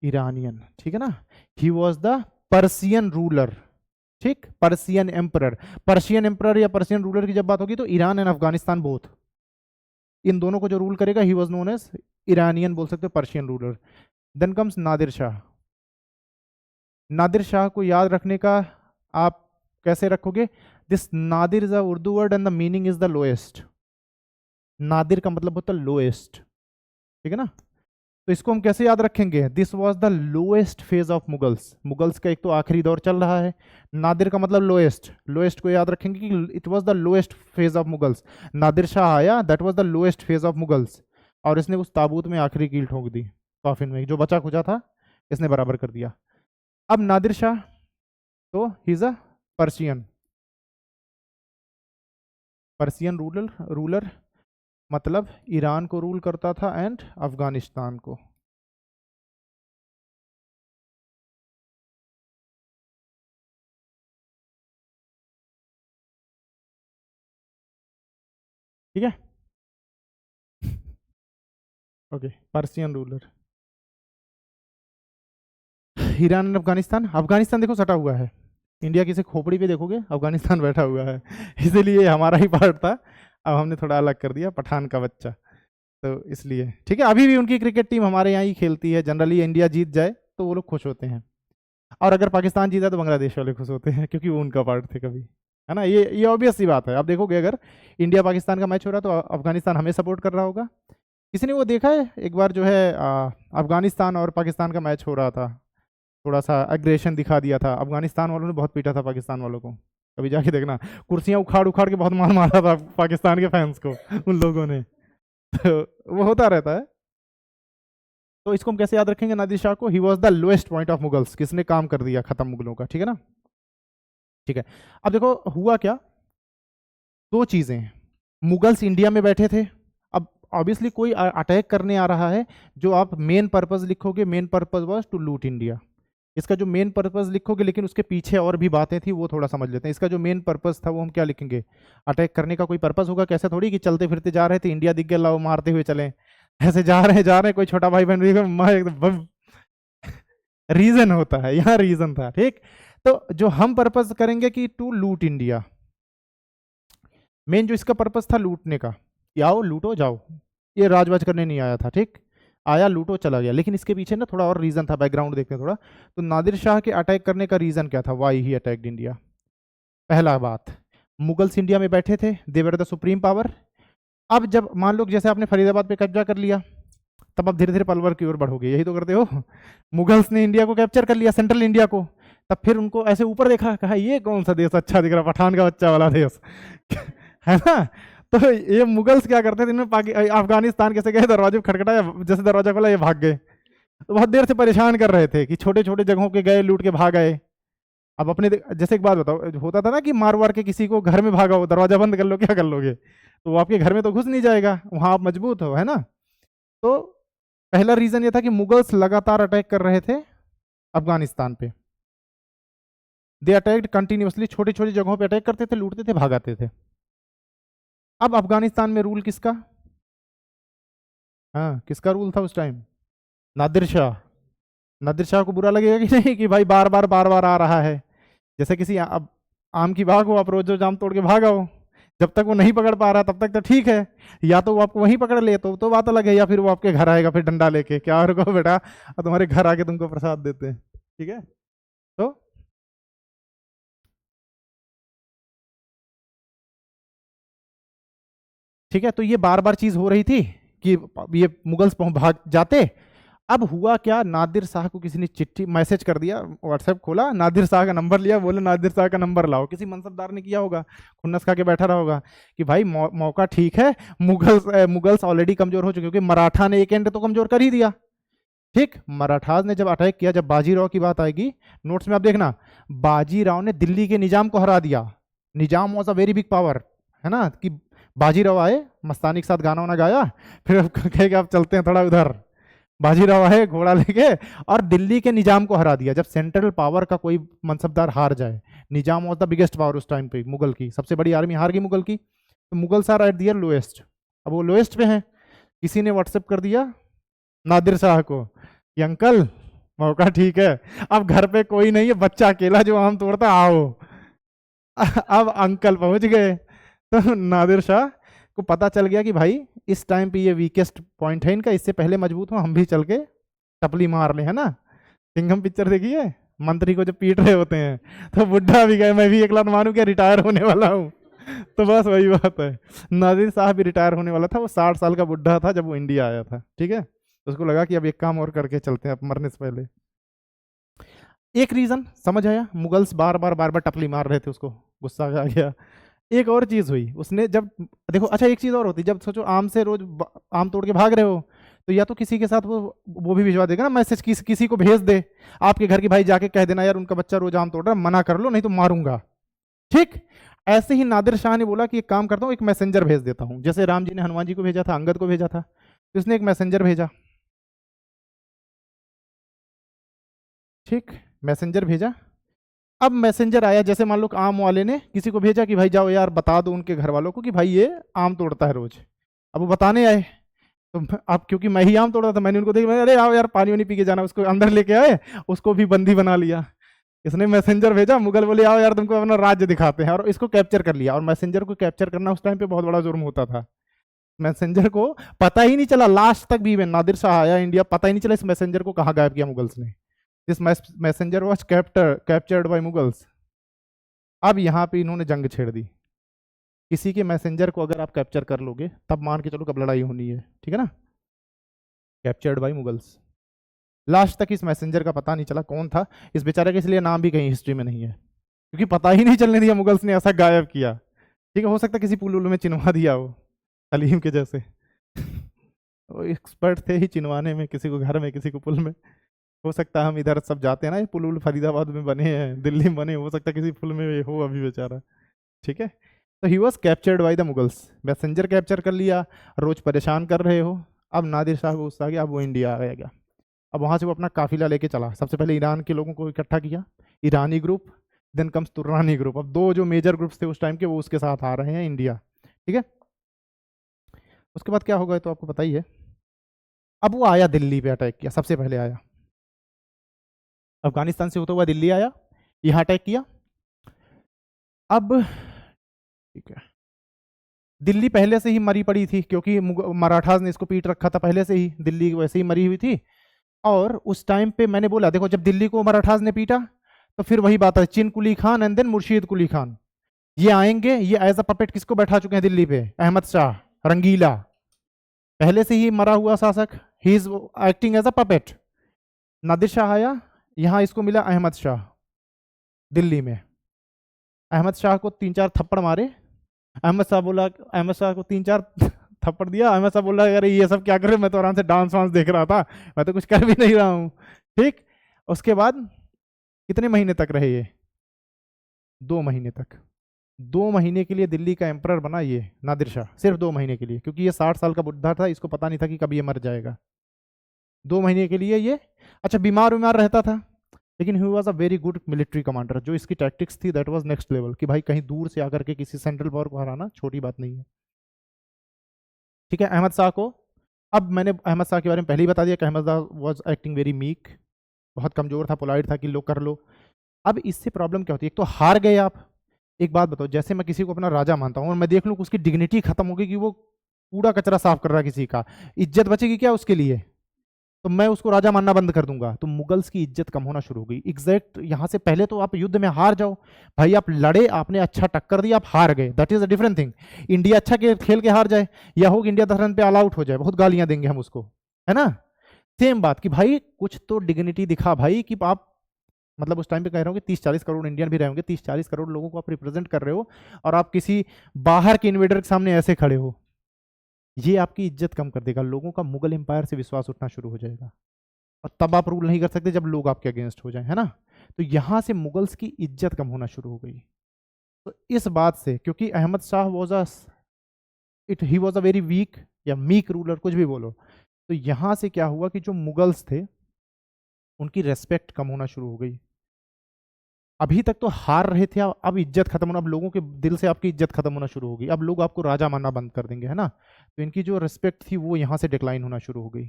Iranian. ठीक है ना, he was the Persian ruler. ठीक, पर्सियन एम्परर, पर्शियन एम्परर या पर्शियन रूलर की जब बात होगी तो ईरान एंड अफगानिस्तान बोथ, इन दोनों को जो रूल करेगा he was known as Iranian, बोल सकते हो Persian ruler. Then comes Nadir Shah. Nadir Shah को याद रखने का आप कैसे रखोगे, this Nadir is a Urdu word and the meaning is the lowest. Nadir का मतलब होता है लोएस्ट। ठीक है ना, तो इसको हम कैसे याद रखेंगे, this was the lowest phase of Mughals. Mughals का एक तो आखिरी दौर चल रहा है, नादिर का मतलब लोएस्ट, लोएस्ट को याद रखेंगे कि it was the lowest phase of Mughals. Nadir Shah आया, that was the lowest phase of Mughals, और इसने उस ताबूत में आखिरी कील ठोक दी, कॉफिन में जो बचा खुचा था इसने बराबर कर दिया। अब नादिर शाह तो he is a Persian, Persian ruler मतलब ईरान को रूल करता था एंड अफगानिस्तान को। ठीक है, okay, Persian ruler. Iran and Afghanistan, Afghanistan देखो सटा हुआ है, इंडिया की से खोपड़ी पे देखोगे अफगानिस्तान बैठा हुआ है इसीलिए हमारा ही पार्ट था, अब हमने थोड़ा अलग कर दिया, पठान का बच्चा, तो इसलिए ठीक है। अभी भी उनकी क्रिकेट टीम हमारे यहाँ ही खेलती है, जनरली इंडिया जीत जाए तो वो लोग खुश होते हैं, और अगर पाकिस्तान जीता तो बांग्लादेश वाले खुश होते हैं, क्योंकि वो उनका पार्ट थे कभी, है ना। ये ऑब्वियस सी बात है। आप देखोगे अगर इंडिया पाकिस्तान का मैच हो रहा है तो अफगानिस्तान हमें सपोर्ट कर रहा होगा। किसी ने वो देखा है एक बार जो है अफगानिस्तान और पाकिस्तान का मैच हो रहा था, थोड़ा सा एग्रेशन दिखा दिया था, अफगानिस्तान वालों ने बहुत पीटा था पाकिस्तान वालों को, कभी जाके देखना, कुर्सियां उखाड़ उखाड़ के बहुत मार मारा था पाकिस्तान के फैंस को उन लोगों ने तो वो होता रहता है। तो इसको हम कैसे याद रखेंगे नादिर शाह को, ही was the lowest point of Mughals, किसने काम कर दिया खत्म मुगलों का, ठीक है ना। ठीक है, अब देखो हुआ क्या, दो चीजें, मुगल्स इंडिया में बैठे थे, अब ऑब्वियसली कोई अटैक करने आ रहा है, जो आप मेन पर्पज लिखोगे, main purpose was to loot India, इसका जो मेन पर्पज लिखोगे, लेकिन उसके पीछे और भी बातें थी वो थोड़ा समझ लेते हैं। इसका जो मेन पर्पज था वो हम क्या लिखेंगे, अटैक करने का कोई पर्पज होगा, कैसे थोड़ी कि चलते फिरते जा रहे थे, इंडिया दिख गया लाओ मारते हुए चले, ऐसे जा रहे हैं कोई छोटा भाई बहन एकदम रीजन होता है, यहाँ रीजन था, ठीक। तो जो हम पर्पज करेंगे कि टू लूट इंडिया, मेन जो इसका पर्पज था लूटने का, कि आओ लूटो जाओ, ये राजवाज करने नहीं आया था, ठीक, आया लूटो चला गया, लेकिन इसके पीछे ना थोड़ा और रीजन था, बैकग्राउंड देखते हैं थोड़ा। तो नादिर शाह के अटैक करने का रीजन क्या था, वाई ही अटैक्ड इंडिया। पहला बात, मुगल्स इंडिया में बैठे थे, they were the supreme power. अब जब मान लो जैसे आपने फरीदाबाद पे कब्जा कर लिया, तब आप धीरे धीरे पलवर की ओर बढ़ोगे, यही तो करते हो। मुगल्स ने इंडिया को कैप्चर कर लिया, सेंट्रल इंडिया को, तब फिर उनको ऐसे ऊपर देखा, कहा ये कौन सा देश अच्छा दिख रहा, पठान का बच्चा वाला देश है ना। तो ये मुगल्स क्या करते थे, इन्होंने अफगानिस्तान कैसे गए, दरवाजे खटखटाया, जैसे दरवाजा खोला ये भाग गए, तो बहुत देर से परेशान कर रहे थे कि छोटे छोटे जगहों के गए, लूट के भाग गए। अब अपने जैसे एक बात बताओ, होता था ना कि मार वार के किसी को घर में भागा हो, दरवाजा बंद कर लो, क्या कर लोगे, तो वो आपके घर में तो घुस नहीं जाएगा, वहां आप मजबूत हो, है ना। तो पहला रीजन ये था कि मुगल्स लगातार अटैक कर रहे थे अफगानिस्तान पे, दे अटैक्ड कंटिन्यूसली, छोटी छोटी जगहों पे अटैक करते थे, लूटते थे, भागाते थे। अब अफगानिस्तान में रूल किसका, हाँ किसका रूल था उस टाइम, नादिर शाह। नादिर शाह को बुरा लगेगा कि नहीं कि भाई बार बार आ रहा है, जैसे किसी अब आम की बाग हो, आप रोज रोज आम तोड़ के भागा हो, जब तक वो नहीं पकड़ पा रहा तब तक तो ठीक है, या तो वो आपको वहीं पकड़ ले तो बात अलग है, या फिर वो आपके घर आएगा फिर डंडा लेके, क्या रुको बेटा, और तुम्हारे घर आके तुमको प्रसाद देते हैं, ठीक है। तो ठीक है, तो ये बार बार चीज हो रही थी कि ये मुगल्स भाग जाते। अब हुआ क्या, नादिर शाह को किसी ने चिट्ठी मैसेज कर दिया, व्हाट्सएप खोला, नादिर शाह का नंबर लिया, बोले नादिर शाह का नंबर लाओ, किसी मनसबदार ने किया होगा, खुन्नस खा के बैठा रहा होगा कि भाई मौका ठीक है, मुगल्स ऑलरेडी कमजोर हो चुके, क्योंकि मराठा ने एक एंड तो कमजोर कर ही दिया, ठीक। मराठाज ने जब अटैक किया, जब बाजीराव की बात आएगी नोट्स में आप देखना, बाजीराव ने दिल्ली के निजाम को हरा दिया, Nizam was a very big power, है ना, कि बाजीराव आए, मस्तानी के साथ गाना वाना गाया, फिर कहे कि आप चलते हैं थोड़ा उधर, बाजीराव आए घोड़ा लेके और दिल्ली के निजाम को हरा दिया। जब सेंट्रल पावर का कोई मनसबदार हार जाए, निजाम वॉज द बिगेस्ट पावर उस टाइम पे, मुगल की सबसे बड़ी आर्मी हार गई मुगल की, तो Mughals are at their lowest, अब वो लोएस्ट पे हैं। किसी ने व्हाट्सएप कर दिया नादिर शाह को कि अंकल मौका ठीक है, अब घर पे कोई नहीं है, बच्चा अकेला जो आम तोड़ता, आओ अब अंकल पहुंच गए, तो नादिर शाह को पता चल गया कि भाई इस टाइम पे ये वीकेस्ट पॉइंट है इनका, इससे पहले मजबूत हो, हम भी चल के टपली मार ले, है ना। सिंघम पिक्चर देखी है, मंत्री को जब पीट रहे होते हैं तो बुढ़ा भी गए, मैं भी एक लात मारूं क्या, रिटायर होने वाला हूँ तो बस वही बात है, नादिर शाह भी रिटायर होने वाला था, वो 60 साल का बुढ़ा था जब वो इंडिया आया था, ठीक है। तो उसको लगा कि अब एक काम और करके चलते हैं, अब मरने से पहले। एक रीजन समझ आया, मुगल्स बार बार टपली मार रहे थे, उसको गुस्सा आ गया। एक और चीज हुई, उसने जब देखो, अच्छा एक चीज और होती, जब सोचो आम से रोज आम तोड़ के भाग रहे हो, तो या तो किसी के साथ वो भी भिजवा देगा ना मैसेज, किसी को भेज दे आपके घर की, भाई जाके कह देना यार उनका बच्चा रोज आम तोड़ रहा है, मना कर लो नहीं तो मारूंगा। ठीक ऐसे ही नादिर शाह ने बोला कि एक काम करता हूं, एक मैसेंजर भेज देता हूं, जैसे राम जी ने हनुमान जी को भेजा था, अंगद को भेजा था, तो उसने एक मैसेंजर भेजा। ठीक मैसेंजर भेजा। अब मैसेंजर आया, जैसे मान लो आम वाले ने किसी को भेजा कि भाई जाओ यार बता दो उनके घर वालों को कि भाई ये आम तोड़ता है रोज। अब वो बताने आए, तो अब क्योंकि मैं ही आम तोड़ा था, मैंने उनको देखा, अरे आओ यार पानी वानी पी के जाना, उसको अंदर लेके आए, उसको भी बंदी बना लिया। इसने मैसेंजर भेजा, मुगल बोले आओ यार तुमको अपना राज्य दिखाते हैं, और इसको कैप्चर कर लिया। और मैसेंजर को कैप्चर करना उस टाइम पे बहुत बड़ा जुर्म होता था। मैसेंजर को पता ही नहीं चला, लास्ट तक भी नादिर शाह आया इंडिया, पता ही नहीं चला इस मैसेंजर को कहाँ गायब किया मुगल्स ने। This messenger was captured by Mughals. अब यहाँ पे इन्होंने जंग छेड़ दी। किसी के मैसेंजर को अगर आप कैप्चर कर लोगे तब मान के चलो कब लड़ाई होनी है, ठीक है ना। Captured by Mughals. लास्ट तक इस मैसेंजर का पता नहीं चला कौन था, इस बेचारे का इसलिए नाम भी कहीं हिस्ट्री में नहीं है, क्योंकि पता ही नहीं चलने दिया मुगल्स ने, ऐसा गायब किया। ठीक है, हो सकता है किसी पुल में चिनवा दिया हो सलीम के जैसे वो एक्सपर्ट थे ही चिनवाने में, किसी को घर में किसी को पुल में। हो सकता है हम इधर सब जाते हैं ना, पुल उल फरीदाबाद में बने हैं, दिल्ली में बने, हो सकता है किसी पुल में हो अभी बेचारा। ठीक है, तो he was captured by the Mughals. Messenger capture कर लिया, रोज परेशान कर रहे हो। अब नादिर शाह को गुस्सा आ गया, अब वो इंडिया आ गया। अब वहां से वो अपना काफिला लेके चला, सबसे पहले ईरान के लोगों को इकट्ठा किया, ईरानी ग्रुप, देन कम्स तुर्रानी ग्रुप। अब दो जो मेजर ग्रुप्स थे उस टाइम के वो उसके साथ आ रहे हैं इंडिया। ठीक है, उसके बाद क्या होगा तो आपको पता ही है। अब वो आया दिल्ली पे अटैक किया, सबसे पहले आया अफगानिस्तान से होता हुआ दिल्ली आया, यहाँ अटैक किया। अब ठीक है, दिल्ली पहले से ही मरी पड़ी थी, क्योंकि मराठास ने इसको पीट रखा था पहले से ही, दिल्ली वैसे ही मरी हुई थी। और उस टाइम पे मैंने बोला देखो, जब दिल्ली को मराठास ने पीटा तो फिर वही बात है, चिन कुली खान एंड देन मुर्शीद कुली खान, ये आएंगे, ये एज अ पपेट किसको बैठा चुके हैं दिल्ली पे, अहमद शाह रंगीला, पहले से ही मरा हुआ शासक, he is acting as a puppet. Nadir Shah आया, यहाँ इसको मिला अहमद शाह दिल्ली में, अहमद शाह को 3-4 थप्पड़ मारे। अहमद शाह बोला, अहमद शाह को 3-4 थप्पड़ दिया। अहमद शाह बोला अरे ये सब क्या कर रहे, मैं तो आराम से डांस वांस देख रहा था, मैं तो कुछ कर भी नहीं रहा हूँ। ठीक, उसके बाद कितने महीने तक रहे ये, 2 महीने तक। 2 महीने के लिए दिल्ली का एम्परर बना ये नादिर शाह, सिर्फ 2 महीने के लिए, क्योंकि ये 60 साल का बुढ़ा था, इसको पता नहीं था कि कब ये मर जाएगा। 2 महीने के लिए ये, अच्छा बीमार रहता था, लेकिन ही was a very good military commander. जो इसकी टैक्टिक्स थी दैट वाज नेक्स्ट लेवल, कि भाई कहीं दूर से आकर के किसी सेंट्रल पावर को हराना छोटी बात नहीं है। ठीक है, अहमद शाह को, अब मैंने अहमद शाह के बारे में पहले ही बता दिया कि Ahmad Shah was acting very meek, बहुत कमजोर था, पोलाइट था कि लो कर लो। अब इससे प्रॉब्लम क्या होती है, एक तो हार गए आप। एक बात बताओ, जैसे मैं किसी को अपना राजा मानता हूँ और मैं देख लूँ कि उसकी डिग्निटी खत्म होगी, कि वो कूड़ा कचरा साफ कर रहा है किसी का, इज्जत बचेगी क्या उसके लिए, तो मैं उसको राजा मानना बंद कर दूंगा। तो मुगल्स की इज्जत कम होना शुरू हो गई। एग्जैक्ट यहां से पहले तो आप युद्ध में हार जाओ, भाई आप लड़े, आपने अच्छा टक्कर दिया, आप हार गए, that is a different thing. India अच्छा खेल के हार जाए, या हो इंडिया 10 रन पे ऑल आउट हो जाए, बहुत गालियां देंगे हम उसको, है ना। सेम बात कि भाई कुछ तो डिग्निटी दिखा भाई, कि आप मतलब उस टाइम पे कह रहा हूँ कि 30-40 करोड़ इंडियन भी रहे होंगे, 30-40 करोड़ लोगों को आप रिप्रेजेंट कर रहे हो, और आप किसी बाहर के इन्वेडर के सामने ऐसे खड़े हो, ये आपकी इज्जत कम कर देगा, लोगों का मुगल एम्पायर से विश्वास उठना शुरू हो जाएगा। और तब आप रूल नहीं कर सकते जब लोग आपके अगेंस्ट हो जाए, है ना। तो यहां से मुगल्स की इज्जत कम होना शुरू हो गई। तो इस बात से, क्योंकि Ahmad Shah was he was a very weak या मीक रूलर, कुछ भी बोलो, तो यहां से क्या हुआ कि जो मुगल्स थे उनकी रेस्पेक्ट कम होना शुरू हो गई। अभी तक तो हार रहे थे, अब इज्जत खत्म होना, अब लोगों के दिल से आपकी इज्जत खत्म होना शुरू हो गई, अब लोग आपको राजा मानना बंद कर देंगे, है ना। तो इनकी जो रेस्पेक्ट थी वो यहां से डिक्लाइन होना शुरू हो गई,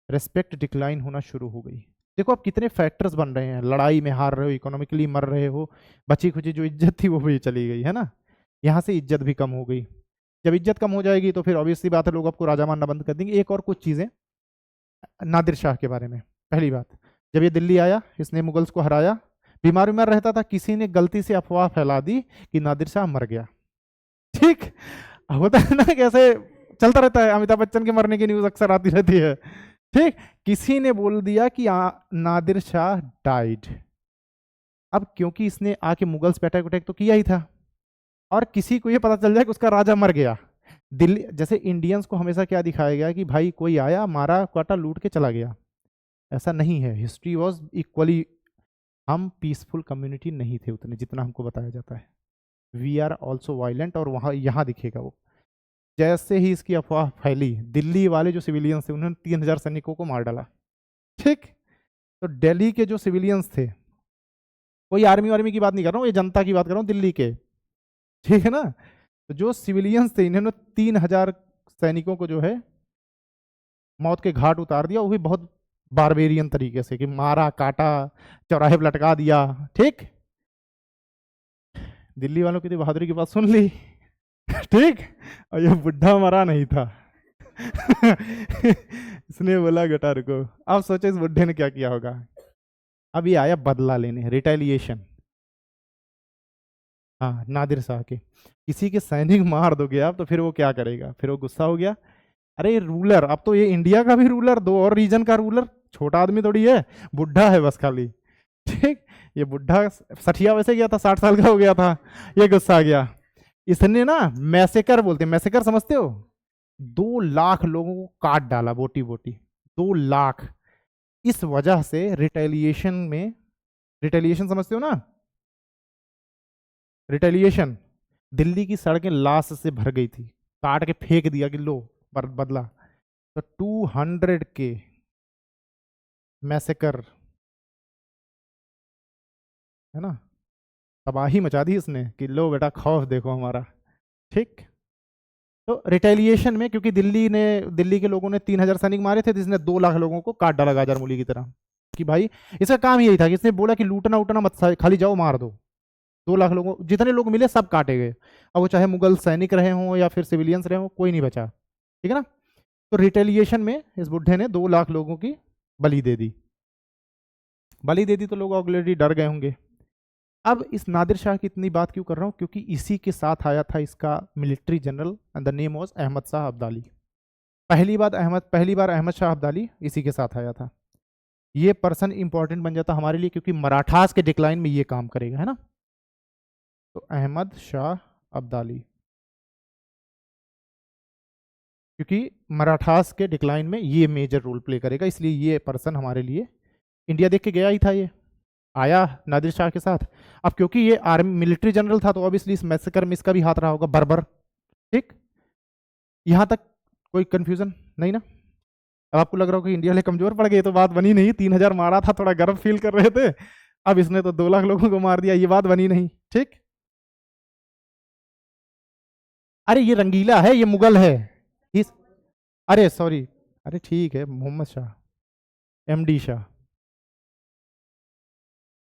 रेस्पेक्ट डिक्लाइन होना शुरू हो गई। देखो अब कितने फैक्टर्स बन रहे हैं, लड़ाई में हार रहे हो, इकोनॉमिकली मर रहे हो, बची खुची जो इज्जत थी वो भी चली गई, है ना। यहाँ से इज्जत भी कम हो गई। जब इज्जत कम हो जाएगी तो फिर ऑब्वियसली बात है, लोग आपको राजा मानना बंद कर देंगे। एक और कुछ चीज़ें नादिर शाह के बारे में। पहली बात, जब ये दिल्ली आया, इसने मुगल्स को हराया, बीमार बीमार रहता था, किसी ने गलती से अफवाह फैला दी कि नादिर शाह मर गया। ठीक होता है ना, कैसे चलता रहता है, अमिताभ बच्चन के मरने की न्यूज अक्सर आती रहती है। ठीक, किसी ने बोल दिया कि नादिर शाह डाइड। अब क्योंकि इसने आके मुगल्स पे अटैक तो किया ही था, और किसी को ये पता चल जाए कि उसका राजा मर गया, दिल्ली जैसे इंडियंस को हमेशा क्या दिखाया गया कि भाई कोई आया मारा काटा लूट के चला गया, ऐसा नहीं है। हिस्ट्री वॉज इक्वली, हम पीसफुल कम्युनिटी नहीं थे उतने जितना हमको बताया जाता है। वी आर ऑल्सो वायलेंट, और वहाँ यहाँ दिखेगा वो। जैसे ही इसकी अफवाह फैली, दिल्ली वाले जो सिविलियंस थे उन्होंने 3,000 सैनिकों को मार डाला। ठीक, तो दिल्ली के जो सिविलियंस थे, कोई आर्मी वार्मी की बात नहीं कर रहा हूँ, ये जनता की बात कर रहा हूँ दिल्ली के, ठीक है ना। तो जो सिविलियंस थे इन्होंने 3,000 सैनिकों को जो है मौत के घाट उतार दिया, वो भी बहुत बारबेरियन तरीके से, कि मारा काटा, चौराहे पर लटका दिया। ठीक, दिल्ली वालों की तो बहादुरी की बात सुन ली। ठीक, और ये बुढ़ा मरा नहीं था। इसने बोला गटार को। अब सोचो इस बुढ़े ने क्या किया होगा। अब ये आया बदला लेने, रिटेलिएशन। हाँ, नादिर शाह के किसी के सैनिक मार दोगे आप तो फिर वो क्या करेगा, फिर वो गुस्सा हो गया। अरे रूलर, अब तो ये इंडिया का भी रूलर, दो और रीजन का रूलर, छोटा आदमी थोड़ी है, बुढ़ा है बस खाली। ठीक, ये बुढ़ा सठिया वैसे गया था, 60 साल का हो गया था, ये गुस्सा आ गया। इसने ना मैसेकर बोलते हैं, मैसेकर समझते हो, 2 लाख लोगों को काट डाला बोटी बोटी, 2 लाख। इस वजह से रिटेलिएशन में, रिटेलिएशन समझते हो ना, रिटेलिएशन, दिल्ली की सड़कें लाश से भर गई थी, काट के फेंक दिया कि लो बदला। तो 200 के मैसेकर, है ना, तबाही मचा दी इसने कि लो बेटा खौफ देखो हमारा। ठीक, तो रिटेलिएशन में, क्योंकि दिल्ली के लोगों ने 3,000 सैनिक मारे थे, जिसने 2 लाख लोगों को काट डाला गाजर मूली की तरह। कि भाई इसका काम यही था कि इसने बोला कि लूटना उटना मत, खाली जाओ मार दो। 2 लाख लोगों, जितने लोग मिले सब काटे गए। अब वो चाहे मुगल सैनिक रहे हों या फिर सिविलियंस रहे हों, कोई नहीं बचा। ठीक है ना। तो रिटेलिएशन में इस बुढ़े ने 2 लाख लोगों की बलि दे दी। बलि दे दी तो लोग ऑलरेडी डर गए होंगे। अब इस नादिर शाह की इतनी बात क्यों कर रहा हूँ, क्योंकि इसी के साथ आया था इसका military general, and the name was Ahmad Shah Abdali. पहली बार अहमद शाह अब्दाली इसी के साथ आया था। ये पर्सन इंपॉर्टेंट बन जाता हमारे लिए, क्योंकि मराठास के डिक्लाइन में ये काम करेगा, है ना। तो अहमद शाह अब्दाली, क्योंकि मराठास के डिक्लाइन में ये मेजर रोल प्ले करेगा, इसलिए ये पर्सन हमारे लिए, इंडिया देख के गया ही था, ये आया नादिर शाह के साथ। अब क्योंकि ये आर्मी मिलिट्री जनरल था, तो ऑब्वियसली इस मैसेकर में इसका भी हाथ रहा होगा, बर्बर। ठीक, यहां तक कोई कंफ्यूजन नहीं ना। अब आपको लग रहा होगा कि इंडिया वाले कमजोर पड़ गए, तो बात बनी नहीं। 3,000 मारा था, थोड़ा गर्व फील कर रहे थे, अब इसने तो 2 लाख लोगों को मार दिया, ये बात बनी नहीं। ठीक, अरे ये रंगीला है, ये मुगल है इस, अरे सॉरी, अरे ठीक है, मोहम्मद शाह, एमडी शाह,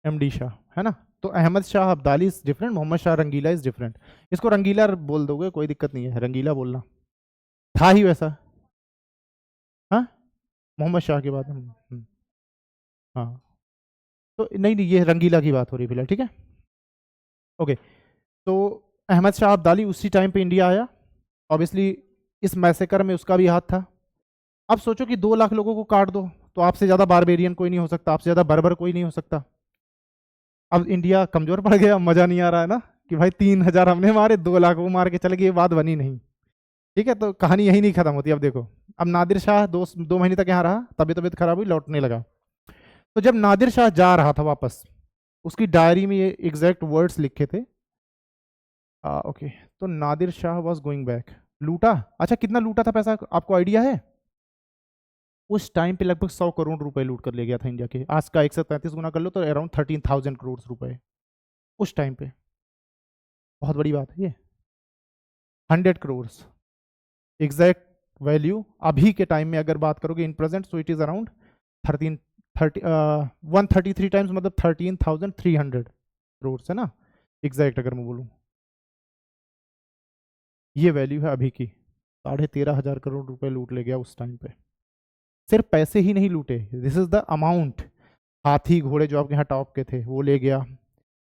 एमडी शाह, है ना। तो Ahmad Shah Abdali is different, Mohammad Shah Rangila is different. इसको रंगीला बोल दोगे कोई दिक्कत नहीं है, रंगीला बोलना था ही वैसा। हाँ, मोहम्मद शाह के बाद हाँ, तो नहीं नहीं, ये रंगीला की बात हो रही है फिलहाल। ठीक है, ओके। तो अहमद शाह अब्दाली उसी टाइम पे इंडिया आया, ऑब्वियसली इस मैसेकर में उसका भी हाथ था। अब सोचो कि 2 लाख लोगों को काट दो, तो आपसे ज़्यादा बारबेरियन कोई नहीं हो सकता, आपसे ज़्यादा बर्बर कोई नहीं हो सकता। अब इंडिया कमज़ोर पड़ गया, मज़ा नहीं आ रहा है ना, कि भाई 3,000 हमने मारे, 2 लाख वो मार के चले गए, ये बात बनी नहीं। ठीक है, तो कहानी यही नहीं खत्म होती। अब देखो, अब नादिर शाह 2 महीने तक यहाँ रहा, तबीयत खराब हुई, लौटने लगा। तो जब नादिर शाह जा रहा था वापस, उसकी डायरी में ये एग्जैक्ट वर्ड्स लिखे थे। ओके, तो Nadir Shah was going back, लूटा। अच्छा, कितना लूटा था पैसा, आपको आइडिया है? उस टाइम पे लगभग 100 करोड़ रुपए लूट कर ले गया था इंडिया के। आज का 133 गुना कर लो तो अराउंड 13,000 करोड़ रुपए उस टाइम पे। बहुत बड़ी बात है ये, 100 करोड़ एग्जैक्ट वैल्यू। अभी के टाइम में अगर बात करोगे in present, so it is around 133 times, मतलब 13,300 करोड़ है ना, एग्जैक्ट अगर मैं बोलूँ। ये वैल्यू है अभी की। 13,500 करोड़ रुपए लूट ले गया उस टाइम पे। सिर्फ पैसे ही नहीं लूटे, दिस इज द अमाउंट। हाथी घोड़े जो आपके यहाँ टॉप के थे वो ले गया,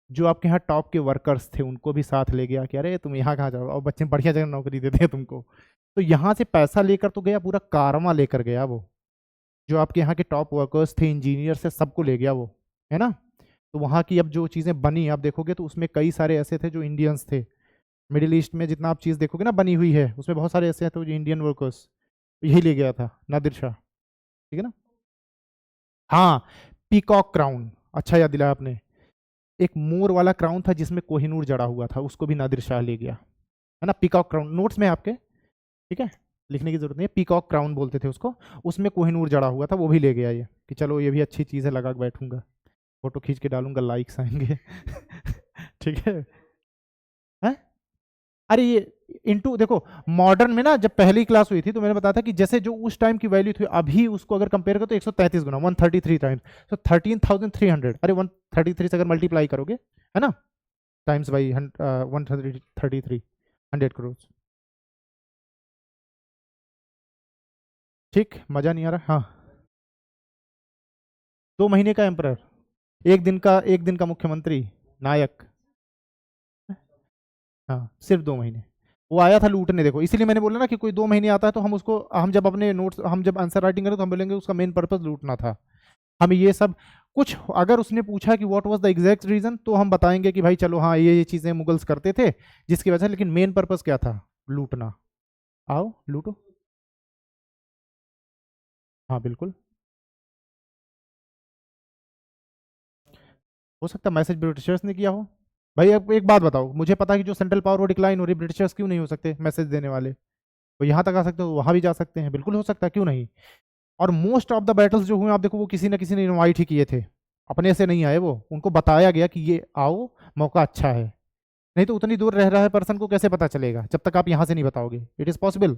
जो आपके यहाँ टॉप के वर्कर्स थे उनको भी साथ ले गया कि अरे तुम यहाँ कहाँ जाओ, और बच्चे बढ़िया जगह नौकरी देते हैं तुमको। तो यहाँ से पैसा लेकर तो गया, पूरा कारवां लेकर गया वो। जो आपके यहाँ के टॉप वर्कर्स थे, इंजीनियर से, सबको ले गया वो, है ना। तो वहाँ की अब जो चीज़ें बनी आप देखोगे तो उसमें कई सारे ऐसे थे जो इंडियंस थे, मिडिल ईस्ट में जितना आप चीज़ देखोगे ना बनी हुई है, उसमें बहुत सारे ऐसे हैं तो जो इंडियन वर्कर्स, यही ले गया था नादिर शाह, ठीक है ना। हाँ, पीकॉक क्राउन, अच्छा याद दिलाया आपने। एक मोर वाला क्राउन था जिसमें कोहिनूर जड़ा हुआ था, उसको भी नादिर शाह ले गया, है ना। पीकॉक क्राउन नोट्स में आपके, ठीक है, लिखने की जरूरत नहीं है, पीकॉक क्राउन बोलते थे उसको। उसमें कोहिनूर जड़ा हुआ था, वो भी ले गया ये, कि चलो ये भी अच्छी चीज़ है, लगा के बैठूंगा, फोटो खींच के डालूंगा, लाइक्स आएंगे। ठीक है। हैं? अरे ये इनटू देखो, मॉडर्न में ना जब पहली क्लास हुई थी तो मैंने बताया था कि जैसे जो उस टाइम की वैल्यू थी अभी उसको अगर कंपेयर करो तो 133 गुना, 133 टाइम्स, तो 13,300, अरे 133 से अगर मल्टीप्लाई करोगे, है ना, टाइम्स बाई 133, 100 करोड़। ठीक, मजा नहीं आ रहा, हाँ। 2 महीने का एम्परर, एक दिन का मुख्यमंत्री, नायक, हाँ सिर्फ 2 महीने। वो आया था लूटने, देखो इसीलिए मैंने बोला ना कि कोई 2 महीने आता है तो हम उसको, हम जब अपने नोट्स, हम जब आंसर राइटिंग करें तो हम बोलेंगे उसका मेन पर्पस लूटना था। हम ये सब कुछ, अगर उसने पूछा कि what was the exact reason तो हम बताएंगे कि भाई चलो हाँ ये चीजें मुगल्स करते थे जिसकी वजह से, लेकिन मेन पर्पस क्या था, लूटना। आओ लूटो। हाँ बिल्कुल, हो सकता है मैसेज ब्रिटिशर्स ने किया हो। भाई अब एक बात बताओ, मुझे पता है कि जो सेंट्रल पावर वो डिक्लाइन हो रही है, ब्रिटिशर्स क्यों नहीं हो सकते मैसेज देने वाले, वो यहाँ तक आ सकते हो वहां भी जा सकते हैं, बिल्कुल हो सकता है, क्यों नहीं। और मोस्ट ऑफ द बैटल्स जो हुए आप देखो वो किसी ना किसी ने इनवाइट ही किए थे, अपने से नहीं आए, वो उनको बताया गया कि ये आओ, मौका अच्छा है। नहीं तो उतनी दूर रह रहा है पर्सन को कैसे पता चलेगा जब तक आप यहाँ से नहीं बताओगे, इट इज़ पॉसिबल।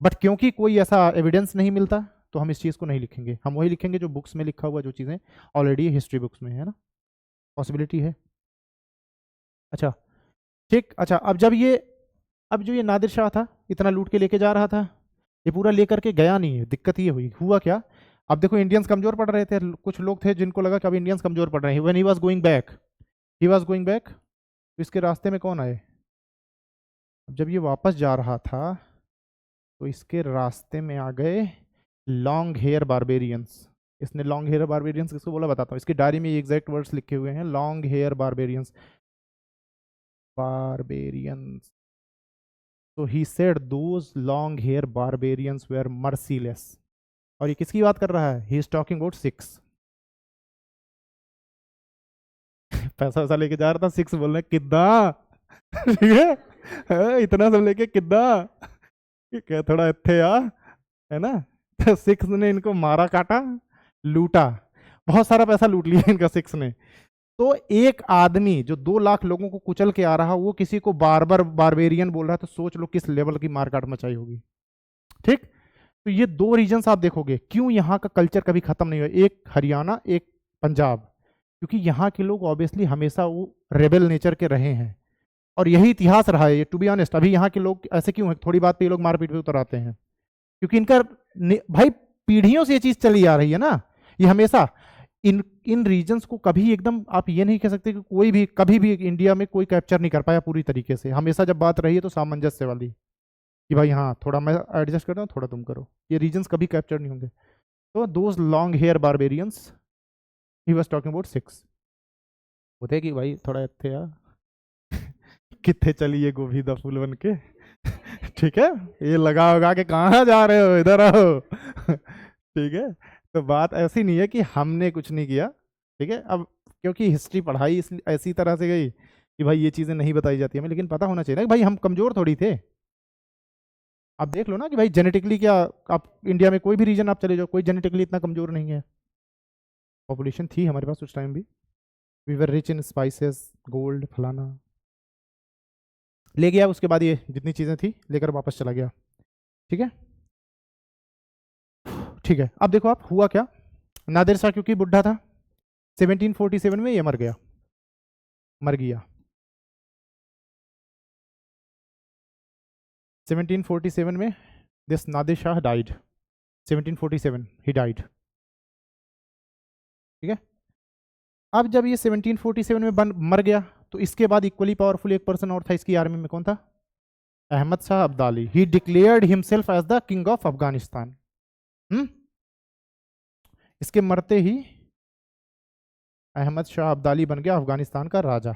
बट क्योंकि कोई ऐसा एविडेंस नहीं मिलता तो हम इस चीज़ को नहीं लिखेंगे, हम वही लिखेंगे जो बुक्स में लिखा हुआ, जो चीज़ें ऑलरेडी हिस्ट्री बुक्स में है ना, पॉसिबिलिटी है। अच्छा, ठीक, अच्छा अब जब ये, अब जो ये नादिर शाह था इतना लूट के लेके जा रहा था, ये पूरा लेकर के गया नहीं है, दिक्कत ये हुई, हुआ क्या। अब देखो इंडियंस कमजोर पड़ रहे थे, कुछ लोग थे जिनको लगा कि अब इंडियंस कमजोर पड़ रहे हैं, when he was going back, he was going back, तो इसके रास्ते में कौन आए, अब जब ये वापस जा रहा था तो इसके रास्ते में आ गए लॉन्ग हेयर बारबेरियंस। इसने लॉन्ग हेयर बारबेरियंस किसको बोला बताता हूँ, इसकी डायरी में ये एग्जैक्ट वर्ड्स लिखे हुए हैं, लॉन्ग हेयर बारबेरियंस, बारबेरियंस। तो he said those long hair barbarians were merciless. और ये किसकी बात कर रहा है, he is talking about Sikhs. पैसा वैसा लेके जा रहा था, सिक्स बोल रहे कितना। ठीक है, इतना सब लेके कितना, क्या थोड़ा इत्थे आ, है ना। तो सिक्स ने इनको मारा काटा, लूटा, बहुत सारा पैसा लूट लिया इनका सिक्स ने। तो एक आदमी जो 2 लाख लोगों को कुचल के आ रहा, वो किसी को बार बार बारबेरियन बोल रहा है, तो सोच लो किस लेवल की मारकाट मचाई होगी। ठीक, तो ये 2 रीजन्स आप देखोगे क्यों यहाँ का कल्चर कभी खत्म नहीं हुआ, एक हरियाणा एक पंजाब, क्योंकि यहाँ के लोग ऑब्वियसली हमेशा वो रेबल नेचर के रहे हैं, और यही इतिहास रहा है ये, टू बी ऑनेस्ट। अभी यहाँ के लोग ऐसे क्यों हैं, थोड़ी बात पे ये लोग मारपीट पे उतर आते हैं, क्योंकि इनका भाई पीढ़ियों से ये चीज चली आ रही है ना, ये हमेशा इन इन रीजन्स को कभी एकदम आप ये नहीं कह सकते कि कोई भी कभी भी इंडिया में कोई कैप्चर नहीं कर पाया पूरी तरीके से, हमेशा जब बात रही है तो सामंजस्य वाली, कि भाई हाँ थोड़ा मैं एडजस्ट करता हूँ थोड़ा तुम करो, ये रीजन्स कभी कैप्चर नहीं होंगे। तो those long hair barbarians, he was talking about six, होते कि भाई थोड़ा थे यार, कितने चलिए गोभी द फूल बन के। ठीक है, ये लगा उगा के कहाँ जा रहे हो, इधर आओ। ठीक है, तो बात ऐसी नहीं है कि हमने कुछ नहीं किया, ठीक है। अब क्योंकि हिस्ट्री पढ़ाई ऐसी तरह से गई कि भाई ये चीज़ें नहीं बताई जाती हमें, लेकिन पता होना चाहिए ना कि भाई हम कमज़ोर थोड़ी थे। आप देख लो ना कि भाई जेनेटिकली क्या, आप इंडिया में कोई भी रीजन आप चले जाओ, कोई जेनेटिकली इतना कमज़ोर नहीं है, पॉपुलेशन थी हमारे पास उस टाइम भी, we were rich in spices, gold फलाना। ले गया उसके बाद ये जितनी चीज़ें थी लेकर वापस चला गया, ठीक है। ठीक है, अब देखो आप हुआ क्या, नादिर शाह क्योंकि बुढ़ा था 1747 में ये मर गया, मर गया 1747 में, this Nadir Shah died, 1747 he died, ठीक है। अब जब ये 1747 में मर गया तो इसके बाद इक्वली पावरफुल एक पर्सन और था इसकी आर्मी में, कौन था, Ahmad Shah Abdali, he declared himself as the king of Afghanistan. इसके मरते ही अहमद शाह अब्दाली बन गया अफगानिस्तान का राजा।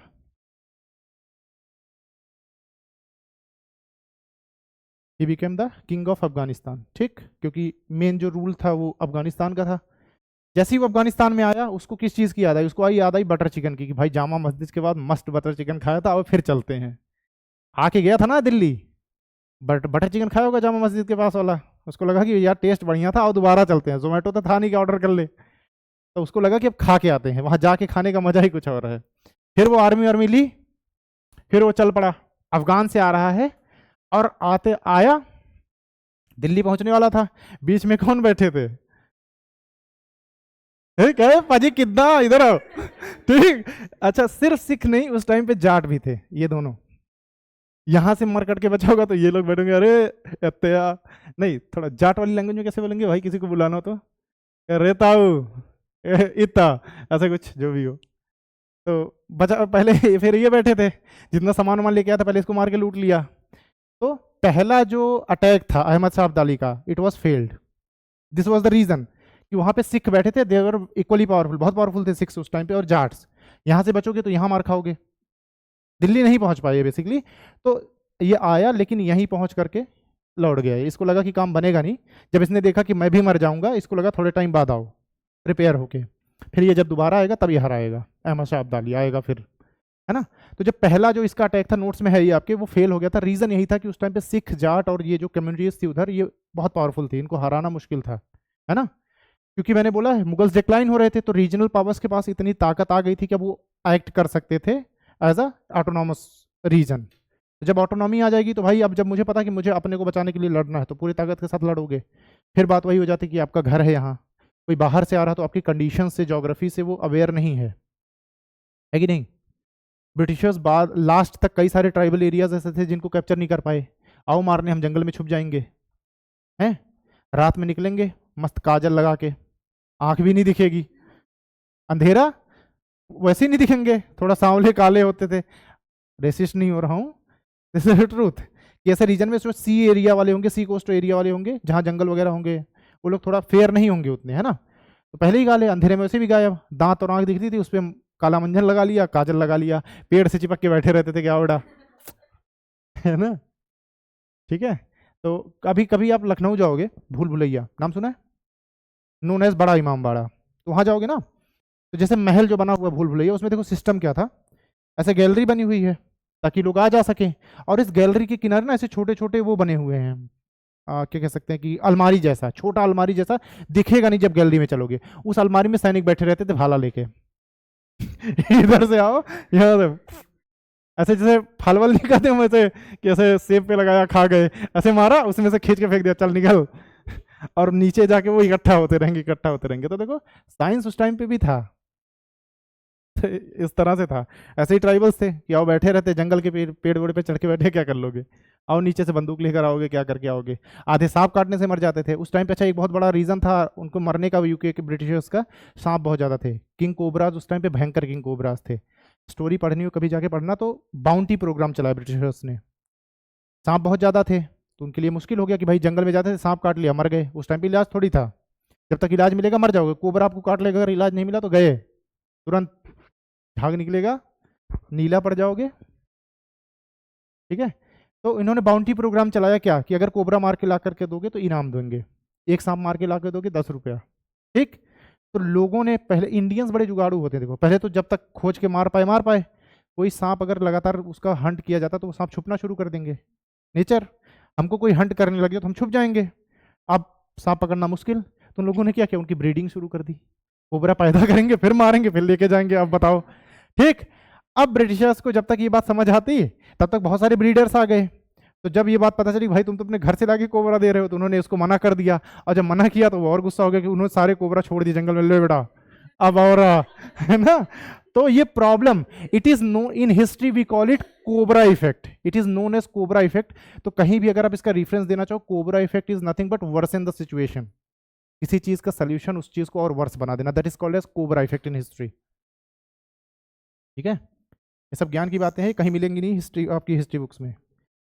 He became the king of Afghanistan, ठीक, क्योंकि मेन जो रूल था वो अफगानिस्तान का था। जैसे ही वो अफगानिस्तान में आया, उसको किस चीज़ की याद आई? उसको याद आई बटर चिकन की, कि भाई जामा मस्जिद के बाद मस्त बटर चिकन खाया था, और फिर चलते हैं। आके गया था ना दिल्ली, बट बटर चिकन खाया होगा जामा मस्जिद के पास वाला, उसको लगा कि यार टेस्ट बढ़िया था और दोबारा चलते हैं। जोमेटो तो था नहीं कि ऑर्डर कर ले, तो उसको लगा कि अब खा के आते हैं, वहाँ जाके खाने का मजा ही कुछ और है। फिर वो आर्मी ली, फिर वो चल पड़ा, अफगान से आ रहा है, और आते आया दिल्ली पहुंचने वाला था। बीच में कौन बैठे थे? कहे पाजी कितना इधर आओ। ठीक, अच्छा, सिर्फ सिख नहीं, उस टाइम पे जाट भी थे, ये दोनों। यहां से मर कट के बचा होगा तो ये लोग बैठेंगे, अरे अत्या, नहीं, थोड़ा जाट वाली लैंग्वेज में कैसे बोलेंगे भाई किसी को बुलाना हो तो? अरे ताऊ, इतना, ऐसा कुछ जो भी हो। तो बचा पहले फिर ये बैठे थे, जितना सामान वामान लेके आया था पहले इसको मार के लूट लिया। तो पहला जो अटैक था अहमद शाह अब्दाली का, it was failed. This was the reason कि वहां पे सिख बैठे थे, दे वर इक्वली पावरफुल, बहुत पावरफुल थे सिख्स उस टाइम पे, और जाट्स। यहाँ से बचोगे तो यहाँ मार खाओगे, दिल्ली नहीं पहुंच पाए बेसिकली। तो ये आया, लेकिन यहीं पहुंच करके लौट गया। इसको लगा कि काम बनेगा नहीं, जब इसने देखा कि मैं भी मर जाऊंगा, इसको लगा थोड़े टाइम बाद आओ प्रिपेयर होके, फिर ये जब दोबारा आएगा तब ये हराएगा, अहमद शाह अब्दाली आएगा फिर, है ना। तो जब पहला जो इसका अटैक था, नोट्स में है ये आपके, वो फेल हो गया था। रीजन यही था कि उस टाइम पे सिख, जाट और ये जो कम्युनिटीज थी उधर, ये बहुत पावरफुल थी, इनको हराना मुश्किल था, है ना। क्योंकि मैंने बोला मुगल्स डिक्लाइन हो रहे थे, तो रीजनल पावर्स के पास इतनी ताकत आ गई थी कि अब वो एक्ट कर सकते थे एज अ ऑटोनॉमस रीजन। जब ऑटोनॉमी आ जाएगी तो भाई, अब जब मुझे पता कि मुझे अपने को बचाने के लिए लड़ना है, तो पूरी ताकत के साथ लड़ोगे। फिर बात वही हो जाती कि आपका घर है यहाँ, कोई बाहर से आ रहा तो आपकी कंडीशन से, जोग्राफी से वो अवेयर नहीं है कि नहीं। ब्रिटिशर्स बाद लास्ट तक कई सारे ट्राइबल एरियाज ऐसे थे जिनको कैप्चर नहीं कर पाए। आओ मारने, हम जंगल में छुप जाएंगे, हैं, रात में निकलेंगे मस्त काजल लगा के, आंख भी नहीं दिखेगी, अंधेरा, वैसे ही नहीं दिखेंगे, थोड़ा सांवले काले होते थे। रेसिस्ट नहीं हो रहा हूँ, दिस इज द ट्रूथ। कि ऐसे रीजन में सी एरिया वाले होंगे, सी कोस्ट एरिया वाले होंगे, जहाँ जंगल वगैरह होंगे, वो लोग थोड़ा फेयर नहीं होंगे उतने, है ना। तो पहले ही गाले, अंधेरे में वैसे भी गायब, दांत और आंख दिखती थी, उस पर काला मंजन लगा लिया, काजल लगा लिया, पेड़ से चिपक के बैठे रहते थे, क्या उड़ा, है ना। ठीक है। तो कभी कभी आप लखनऊ जाओगे, भूल भुलैया नाम सुना है, नोन एज बड़ा इमाम बाड़ा, तो वहाँ जाओगे ना, तो जैसे महल जो बना हुआ है भूल भुलैया, उसमें देखो सिस्टम क्या था, ऐसे गैलरी बनी हुई है ताकि लोग आ जा सकें, और इस गैलरी के किनारे ना ऐसे छोटे छोटे वो बने हुए हैं, क्या कह सकते हैं कि अलमारी जैसा, छोटा अलमारी जैसा, दिखेगा नहीं जब गैलरी में चलोगे। उस अलमारी में सैनिक बैठे रहते थे भाला लेके। इधर से आओ, यहाँ से ऐसे जैसे फल वल नहीं खाते हम, ऐसे कि ऐसे सेब पे लगाया खा गए, ऐसे मारा, उसमें से खींच के फेंक दिया, चल निकल। और नीचे जाके वो इकट्ठा होते रहेंगे, इकट्ठा होते रहेंगे। तो देखो साइंस उस टाइम पे भी था, तो इस तरह से था। ऐसे ही ट्राइबल्स थे कि आओ बैठे रहते जंगल के पेड़ वेड़ पे चढ़ के बैठे, क्या कर लोगे, आओ नीचे से बंदूक लेकर आओगे, क्या करके आओगे। आधे सांप काटने से मर जाते थे उस टाइम पे। अच्छा, एक बहुत बड़ा रीजन था उनको मरने का यूके के ब्रिटिशर्स का, सांप बहुत ज़्यादा थे, किंग कोबराज उस टाइम पे भयंकर किंग कोबराज थे। स्टोरी पढ़नी हो कभी जाके पढ़ना, तो बाउंटी प्रोग्राम चलाया ब्रिटिशर्स ने, सांप बहुत ज़्यादा थे, तो उनके लिए मुश्किल हो गया कि भाई जंगल में जाते थे, सांप काट लिया, मर गए। उस टाइम पे इलाज थोड़ी था, जब तक इलाज मिलेगा मर जाओगे, कोबरा आपको काट लेगा, अगर इलाज नहीं मिला तो गए, तुरंत झाग निकलेगा, नीला पड़ जाओगे। ठीक है। तो इन्होंने बाउंटी प्रोग्राम चलाया क्या, कि अगर कोबरा मार के ला करके दोगे तो इनाम देंगे, एक सांप मार के ला कर दोगे 10 रुपया। ठीक। तो लोगों ने पहले, इंडियंस बड़े जुगाड़ू होते हैं, देखो पहले तो जब तक खोज के मार पाए, कोई सांप अगर लगातार उसका हंट किया जाता तो वो सांप छुपना शुरू कर देंगे, नेचर। हमको कोई हंट करने लगे तो हम छुप जाएंगे, अब सांप पकड़ना मुश्किल। तो लोगों ने क्या किया, उनकी ब्रीडिंग शुरू कर दी, कोबरा पैदा करेंगे, फिर मारेंगे, फिर लेके जाएंगे, अब बताओ। ठीक। अब ब्रिटिशर्स को जब तक ये बात समझ आती, तब तक बहुत सारे ब्रीडर्स आ गए। तो जब ये बात पता चली भाई तुम तो अपने घर से लाके कोबरा दे रहे हो, तो उन्होंने इसको मना कर दिया। और जब मना किया तो वो और गुस्सा हो गया कि उन्होंने सारे कोबरा छोड़ दिए जंगल में, ले बेटा अब और, है ना। तो ये problem, it is no in history we call it cobra effect, it is known as cobra effect. तो कहीं भी अगर आप इसका रेफरेंस देना चाहो, cobra effect is nothing but worse in the situation, किसी चीज का सोल्यूशन उस चीज को और वर्स बना देना, that is called as cobra effect in history. ठीक है। ये सब ज्ञान की बातें हैं, कहीं मिलेंगी नहीं हिस्ट्री, आपकी हिस्ट्री बुक्स में।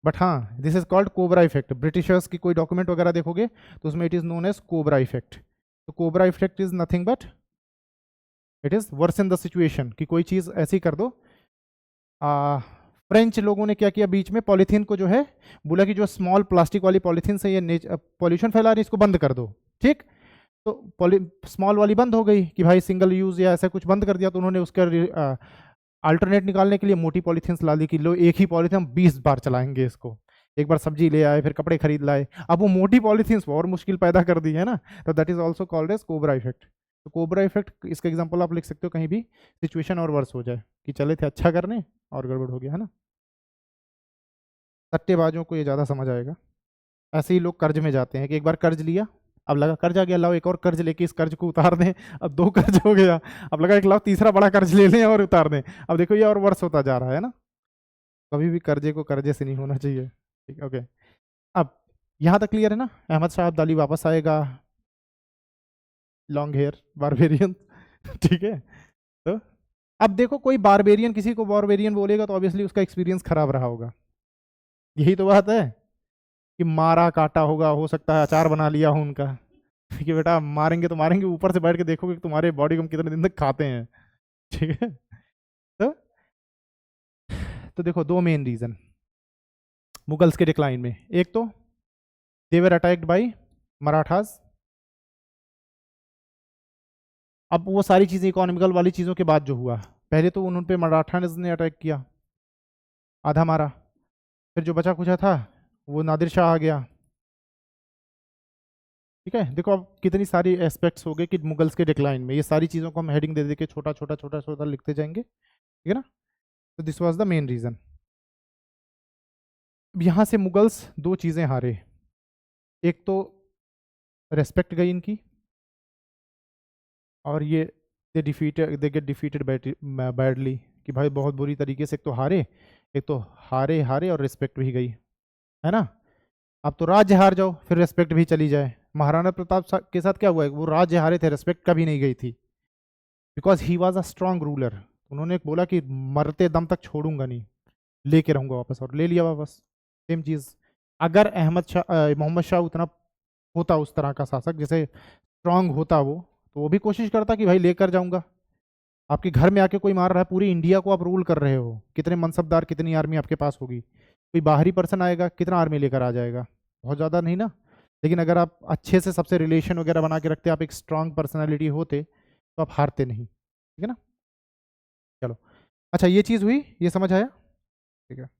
बट हाँ, this is called cobra effect. Britishers की कोई डॉक्यूमेंट वगैरह देखोगे तो उसमें it is known as cobra effect. तो cobra effect is nothing but it is worse in the situation, कि कोई चीज़ ऐसी कर दो फ्रेंच लोगों ने क्या किया, बीच में पॉलीथीन को जो है बोला कि जो स्मॉल प्लास्टिक वाली पॉलीथीन से ये पॉल्यूशन फैला रही है, इसको बंद कर दो। ठीक, तो स्मॉल वाली बंद हो गई कि भाई सिंगल यूज या ऐसा कुछ बंद कर दिया, तो उन्होंने उसका अल्टरनेट निकालने के लिए मोटी पॉलीथीन ला दी कि लो एक ही पॉलीथीन हम 20 बार चलाएंगे इसको। एक बार सब्जी ले आए, फिर कपड़े खरीद लाए, अब वो मोटी पॉलीथीन और मुश्किल पैदा कर दी है ना। तो that is also called as cobra effect. तो कोबरा इफेक्ट इसका एग्जांपल आप लिख सकते हो, कहीं भी सिचुएशन और वर्स हो जाए कि चले थे अच्छा करने और गड़बड़ हो गया, है ना। सट्टेबाजों को ये ज़्यादा समझ आएगा। ऐसे ही लोग कर्ज में जाते हैं कि एक बार कर्ज लिया, अब लगा कर्ज आ गया, लाओ एक और कर्ज लेके इस कर्ज को उतार दें, अब 2 कर्ज हो गया, अब लगा एक लाओ तीसरा बड़ा कर्ज ले लें और उतार दें, अब देखो ये और वर्ष होता जा रहा है ना। कभी भी कर्जे को कर्जे से नहीं होना चाहिए। ठीक, ओके। अब यहाँ तक क्लियर है ना। अहमद शाह अब्दाली वापस आएगा, लॉन्ग हेयर बारबेरियन। ठीक है, तो अब देखो कोई बारबेरियन किसी को बारबेरियन बोलेगा तो ऑब्वियसली उसका एक्सपीरियंस खराब रहा होगा, यही तो बात है कि मारा काटा होगा, हो सकता है अचार बना लिया हो उनका कि बेटा मारेंगे तो मारेंगे, ऊपर से बैठ के देखोगे कि तुम्हारे बॉडी को हम कितने दिन तक खाते हैं। ठीक है, तो देखो 2 मेन रीजन मुगल्स के डिक्लाइन में। एक तो they were attacked by Marathas. अब वो सारी चीज़ें इकोनॉमिकल वाली चीज़ों के बाद जो हुआ, पहले तो उन पे मराठास ने अटैक किया, आधा मारा, फिर जो बचा कुचा था वो नादिर शाह आ गया। ठीक है, देखो अब कितनी सारी एस्पेक्ट्स हो गए कि मुगल्स के डिक्लाइन में, ये सारी चीज़ों को हम हेडिंग दे दे के छोटा छोटा छोटा छोटा लिखते जाएंगे। ठीक है ना, तो this was the main reason. यहाँ से मुगल्स 2 चीज़ें हारे, एक तो रेस्पेक्ट गई इनकी, और ये दे गेट डिफीटेड बैडली कि भाई बहुत बुरी तरीके से, एक तो हारे, एक तो हारे हारे और रिस्पेक्ट भी गई, है ना। अब तो राज्य हार जाओ फिर रिस्पेक्ट भी चली जाए। महाराणा प्रताप के साथ क्या हुआ है, वो राज्य हारे थे, रिस्पेक्ट कभी नहीं गई थी, because he was a strong ruler. उन्होंने बोला कि मरते दम तक छोड़ूंगा नहीं, लेके रहूंगा वापस, और ले लिया वापस। सेम चीज़ अगर मोहम्मद शाह उतना होता उस तरह का शासक, जैसे स्ट्रांग होता वो, तो वो भी कोशिश करता कि भाई लेकर जाऊंगा। आपके घर में आके कोई मार रहा है, पूरी इंडिया को आप रूल कर रहे हो, कितने मनसबदार, कितनी आर्मी आपके पास होगी, कोई बाहरी पर्सन आएगा कितना आर्मी लेकर आ जाएगा, बहुत ज़्यादा नहीं ना। लेकिन अगर आप अच्छे से सबसे रिलेशन वगैरह बना के रखते, आप एक स्ट्रांग पर्सनैलिटी होते, तो आप हारते नहीं। ठीक है ना, चलो अच्छा ये चीज़ हुई, ये समझ आया। ठीक है,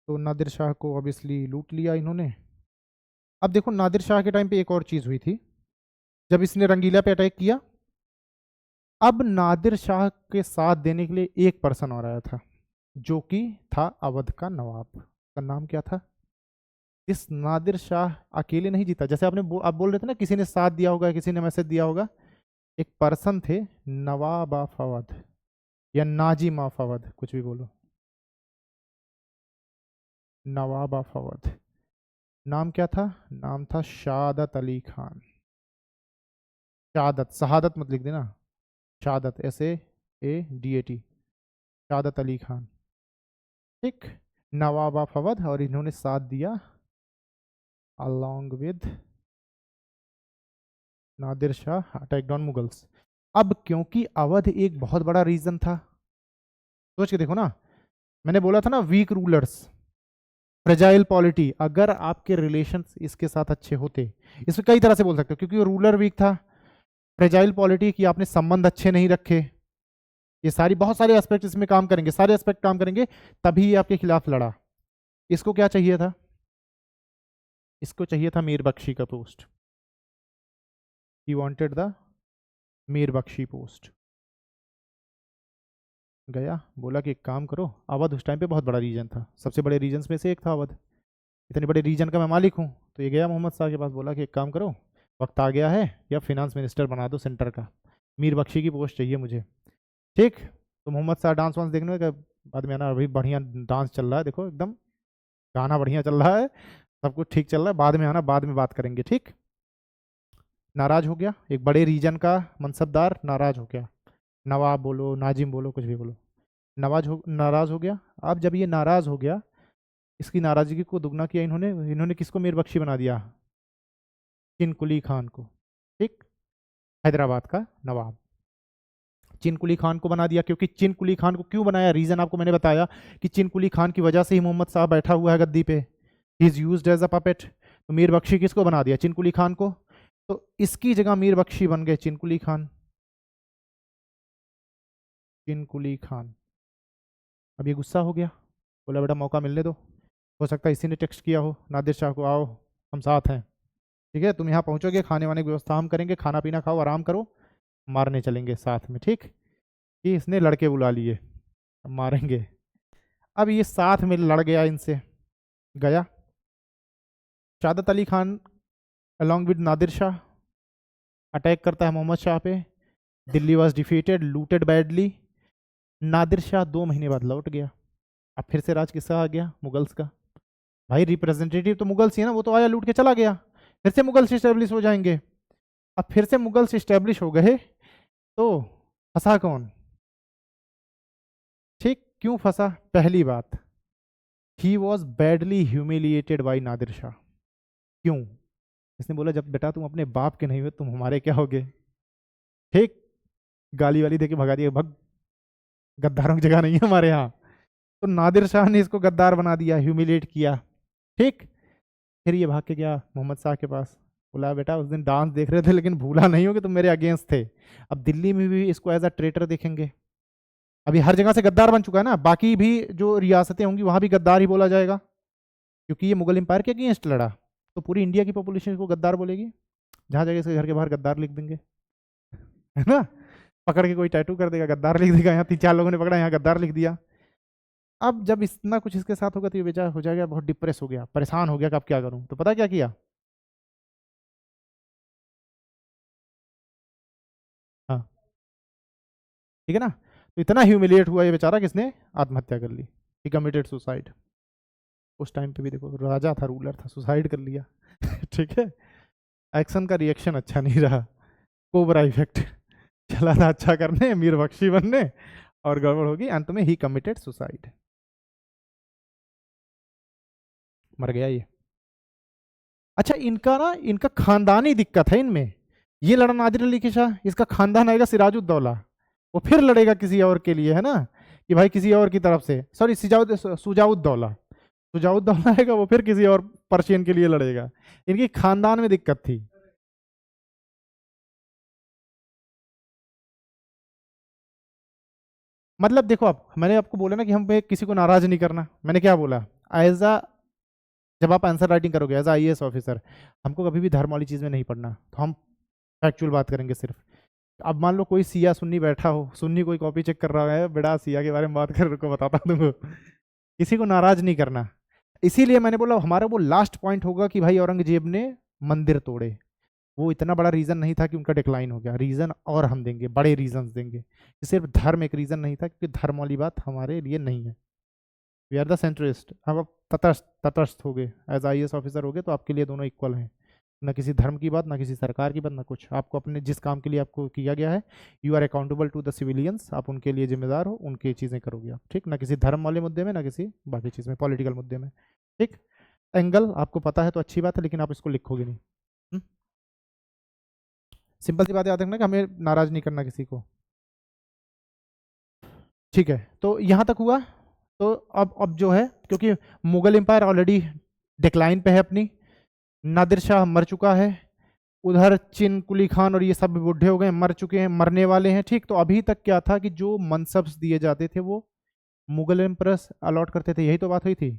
तो नादिर शाह को ऑब्वियसली लूट लिया इन्होंने। अब देखो नादिर शाह के टाइम पे एक और चीज़ हुई थी, जब इसने रंगीला पे अटैक किया, अब नादिर शाह के साथ देने के लिए एक पर्सन और आया था, जो कि था अवध का नवाब, का नाम क्या था। इस नादिर शाह अकेले नहीं जीता, जैसे आप बोल रहे थे ना किसी ने साथ दिया होगा, किसी ने मैसेज दिया होगा, एक पर्सन थे नवाब ऑफ अवध या नाजिम ऑफ अवध, कुछ भी बोलो, नवाब ऑफ अवध। नाम क्या था, नाम था शहादत अली खान। शहादत, शहादत मत लिख देना, शहादत, SAADAT, शहादत अली खान। ठीक, नवाब ऑफ अवध, और इन्होंने साथ दिया along with Nadir Shah attacked on Mughals. अब क्योंकि अवध एक बहुत बड़ा रीजन था, सोच के देखो ना, मैंने बोला था ना वीक रूलर्स, फ्रेजाइल पॉलिटी, अगर आपके रिलेशंस इसके साथ अच्छे होते, इसमें कई तरह से बोल सकते हो, क्योंकि रूलर वीक था, फ्रेजाइल पॉलिटी कि आपने संबंध अच्छे नहीं रखे, ये सारी बहुत सारे एस्पेक्ट इसमें काम करेंगे, सारे एस्पेक्ट काम करेंगे, तभी ये आपके खिलाफ लड़ा। इसको क्या चाहिए था, इसको चाहिए था मीर बख्शी का post, he wanted the Mir Bakshi post. गया, बोला कि एक काम करो, अवध उस टाइम पे बहुत बड़ा रीजन था, सबसे बड़े रीजन्स में से एक था अवध, इतने बड़े रीजन का मैं मालिक हूँ। तो ये गया मोहम्मद शाह के पास, बोला कि एक काम करो, वक्त आ गया है, या फिनांस मिनिस्टर बना दो सेंटर का, मीर बख्शी की पोस्ट चाहिए मुझे। ठीक, तो मोहम्मद शाह डांस वांस देखने का बाद में आना, अभी बढ़िया डांस चल रहा है, देखो एकदम गाना बढ़िया चल रहा है, सब कुछ ठीक चल रहा है, बाद में आना, बाद में बात करेंगे। ठीक, नाराज हो गया, एक बड़े रीजन का मनसबदार नाराज हो गया, नवाब बोलो नाजिम बोलो कुछ भी बोलो, नाराज हो गया। अब जब ये नाराज हो गया, इसकी नाराजगी को दुगना किया इन्होंने, किसको मीर बख्शी बना दिया, किन कुली खान को। ठीक, हैदराबाद का नवाब। चिन कुली खान को बना दिया, क्योंकि चिन कुली खान को क्यों बनाया, रीजन आपको मैंने बताया कि चिन कुली खान की वजह से ही मोहम्मद शाह बैठा हुआ है गद्दी पे, he is used as a puppet. तो मीर बख्शी किसको बना दिया, चिन कुली खान को, तो इसकी जगह मीर बख्शी बन गए चिन कुली खान, चिन कुली खान। अब ये गुस्सा हो गया, बोला बेटा मौका मिलने दो, हो सकता है इसी ने टेक्स्ट किया हो नादिर शाह को, आओ हम साथ हैं, ठीक है, तुम यहाँ पहुंचोगे, खाने वाने की व्यवस्था हम करेंगे, खाना पीना खाओ, आराम करो, मारने चलेंगे साथ में, ठीक, कि इसने लड़के बुला लिए, अब मारेंगे। अब ये साथ में लड़ गया इनसे, गया शहादत Ali Khan along with Nadir Shah attack करता है मोहम्मद शाह पे, Delhi was defeated, looted badly. Nadir Shah 2 महीने बाद लौट गया। अब फिर से राज किसका आ गया, मुगल्स का। भाई रिप्रेजेंटेटिव तो मुगल्स ही है ना, वो तो आया लूट के चला गया, फिर से मुगल्स इस्टेब्लिश हो जाएंगे। अब फिर से मुगल्स इस्टेब्लिश हो गए तो फंसा कौन, ठीक, क्यों फंसा, पहली बात, he was badly humiliated by Nadir Shah. क्यों, इसने बोला जब बेटा तुम अपने बाप के नहीं हो तुम हमारे क्या होगे, ठीक, गाली वाली देके भगा दिया, भग, गद्दारों की जगह नहीं है हमारे यहाँ। तो नादिर शाह ने इसको गद्दार बना दिया, ह्यूमिलेट किया, ठीक। फिर ये भाग के गया मोहम्मद शाह के पास, बोला बेटा उस दिन डांस देख रहे थे लेकिन भूला नहीं हो कि तुम मेरे अगेंस्ट थे। अब दिल्ली में भी इसको एज अ ट्रेटर देखेंगे, अभी हर जगह से गद्दार बन चुका है ना, बाकी भी जो रियासतें होंगी वहां भी गद्दार ही बोला जाएगा, क्योंकि ये मुगल एम्पायर के अगेंस्ट लड़ा, तो पूरी इंडिया की पॉपुलेशन को गद्दार बोलेगी, जहां जगह इसके घर के बाहर गद्दार लिख देंगे, है ना, पकड़ के कोई टैटू कर देगा, गद्दार लिख देगा, यहाँ 3-4 लोगों ने पकड़ा, यहाँ गद्दार लिख दिया। अब जब इतना कुछ इसके साथ होगा तो ये बेचारा हो जाएगा, बहुत डिप्रेस हो गया, परेशान हो गया कि अब क्या करूं, तो पता क्या किया, हाँ, ठीक है ना, तो इतना ह्यूमिलिएट हुआ ये बेचारा, किसने आत्महत्या कर ली, ही कमिटेड सुसाइड। उस टाइम पे भी देखो राजा था, रूलर था, सुसाइड कर लिया ठीक है, एक्शन का रिएक्शन अच्छा नहीं रहा, कोबरा इफेक्ट चला था अच्छा करने, मीर बख्शी बनने, और गड़बड़ होगी, अंत में ही कमिटेड सुसाइड, मर गया ये। अच्छा इनका ना, इनका खानदानी दिक्कत है इनमें, ये लड़ा नादिर अली के शाह, इसका खानदान आएगा सिराजुद्दौला, वो फिर लड़ेगा किसी और के लिए, है ना, कि भाई किसी और की तरफ से, सॉरी सुजाउद्दौला, सुजाउद्दौला आएगा, वो फिर किसी और पर्शियन के लिए लड़ेगा, इनकी खानदान में दिक्कत थी। मतलब देखो, आप, मैंने आपको बोला ना कि हम किसी को नाराज नहीं करना, मैंने क्या बोला, एज अ, जब आप आंसर राइटिंग करोगे एज आई ऑफिसर, हमको कभी भी धर्म वाली चीज़ में नहीं पढ़ना, तो हम फैक्चुअल बात करेंगे सिर्फ। अब मान लो कोई सिया सुन्नी बैठा हो, सुन्नी कोई कॉपी चेक कर रहा है, बेटा सिया के बारे में बात कर, रुको बताता हूँ तुमको, किसी को नाराज नहीं करना। इसीलिए मैंने बोला हमारा वो लास्ट पॉइंट होगा कि भाई औरंगजेब ने मंदिर तोड़े, वो इतना बड़ा रीजन नहीं था कि उनका डिक्लाइन हो गया, रीजन और हम देंगे, बड़े रीजन देंगे, सिर्फ धर्म एक रीजन नहीं था, क्योंकि धर्म वाली बात हमारे लिए नहीं है, वी आर द सेंट्रिस्ट। अब आप तटस्थ तटस्थ हो गए, एज आई ऑफिसर हो गए तो आपके लिए दोनों इक्वल हैं, ना किसी धर्म की बात, ना किसी सरकार की बात, ना कुछ, आपको अपने जिस काम के लिए आपको किया गया है, you are accountable to the civilians, आप उनके लिए जिम्मेदार हो, उनकी चीज़ें करोगे आप, ठीक, ना किसी धर्म वाले मुद्दे में, ना किसी बाकी चीज़ में, पॉलिटिकल मुद्दे में, ठीक। एंगल आपको पता है तो अच्छी बात है, लेकिन आप इसको लिखोगे नहीं, सिंपल सी बात याद रखना कि हमें नाराज नहीं करना किसी को, ठीक है। तो यहाँ तक हुआ, तो अब जो है, क्योंकि मुगल एम्पायर ऑलरेडी डिक्लाइन पे है अपनी, नादिर शाह मर चुका है, उधर चिन कुली खान और ये सब बूढ़े हो गए, मर चुके हैं, मरने वाले हैं, ठीक। तो अभी तक क्या था कि जो मनसब दिए जाते थे वो मुगल एम्प्रेस अलॉट करते थे, यही तो बात हुई थी,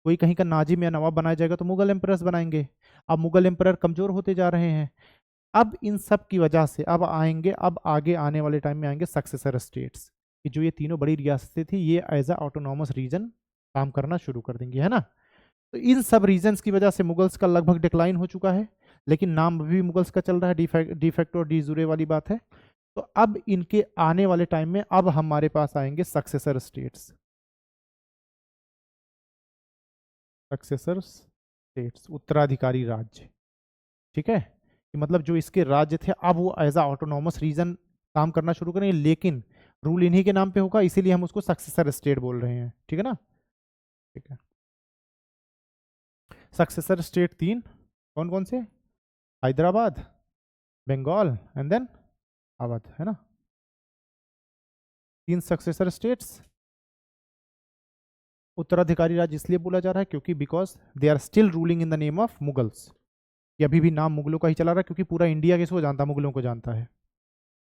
कोई कहीं का नाजिम या नवाब बनाया जाएगा तो मुगल एम्प्रेस बनाएंगे। अब मुगल एम्पर कमजोर होते जा रहे हैं, अब इन सब की वजह से अब आएंगे, अब आगे आने वाले टाइम में आएंगे सक्सेसर स्टेट्स, कि जो ये तीनों बड़ी रियासतें थी ये एज अ ऑटोनॉमस रीजन काम करना शुरू कर देंगे, है ना। तो इन सब रीजन्स की वजह से मुगल्स का लगभग डिक्लाइन हो चुका है, लेकिन नाम भी मुगल्स का चल रहा है, डिफेक्ट और डी वाली बात है। तो अब इनके आने वाले टाइम में अब हमारे पास आएंगे सक्सेसर स्टेट्स, सक्सेसर स्टेट्स, उत्तराधिकारी राज्य, ठीक है, कि मतलब जो इसके राज्य थे अब वो एज अ ऑटोनॉमस रीजन काम करना शुरू करेंगे, लेकिन रूल इन्हीं के नाम पे होगा, इसीलिए हम उसको सक्सेसर स्टेट बोल रहे हैं, ठीक है ना, ठीक है। सक्सेसर स्टेट 3 कौन कौन से, हैदराबाद, बंगाल एंड देन अवध, है ना। 3 सक्सेसर स्टेट्स। उत्तराधिकारी राज्य इसलिए बोला जा रहा है क्योंकि because they are still ruling in the name of Mughals. ये अभी भी नाम मुगलों का ही चला रहा है, क्योंकि पूरा इंडिया किसको जानता है? मुगलों को जानता है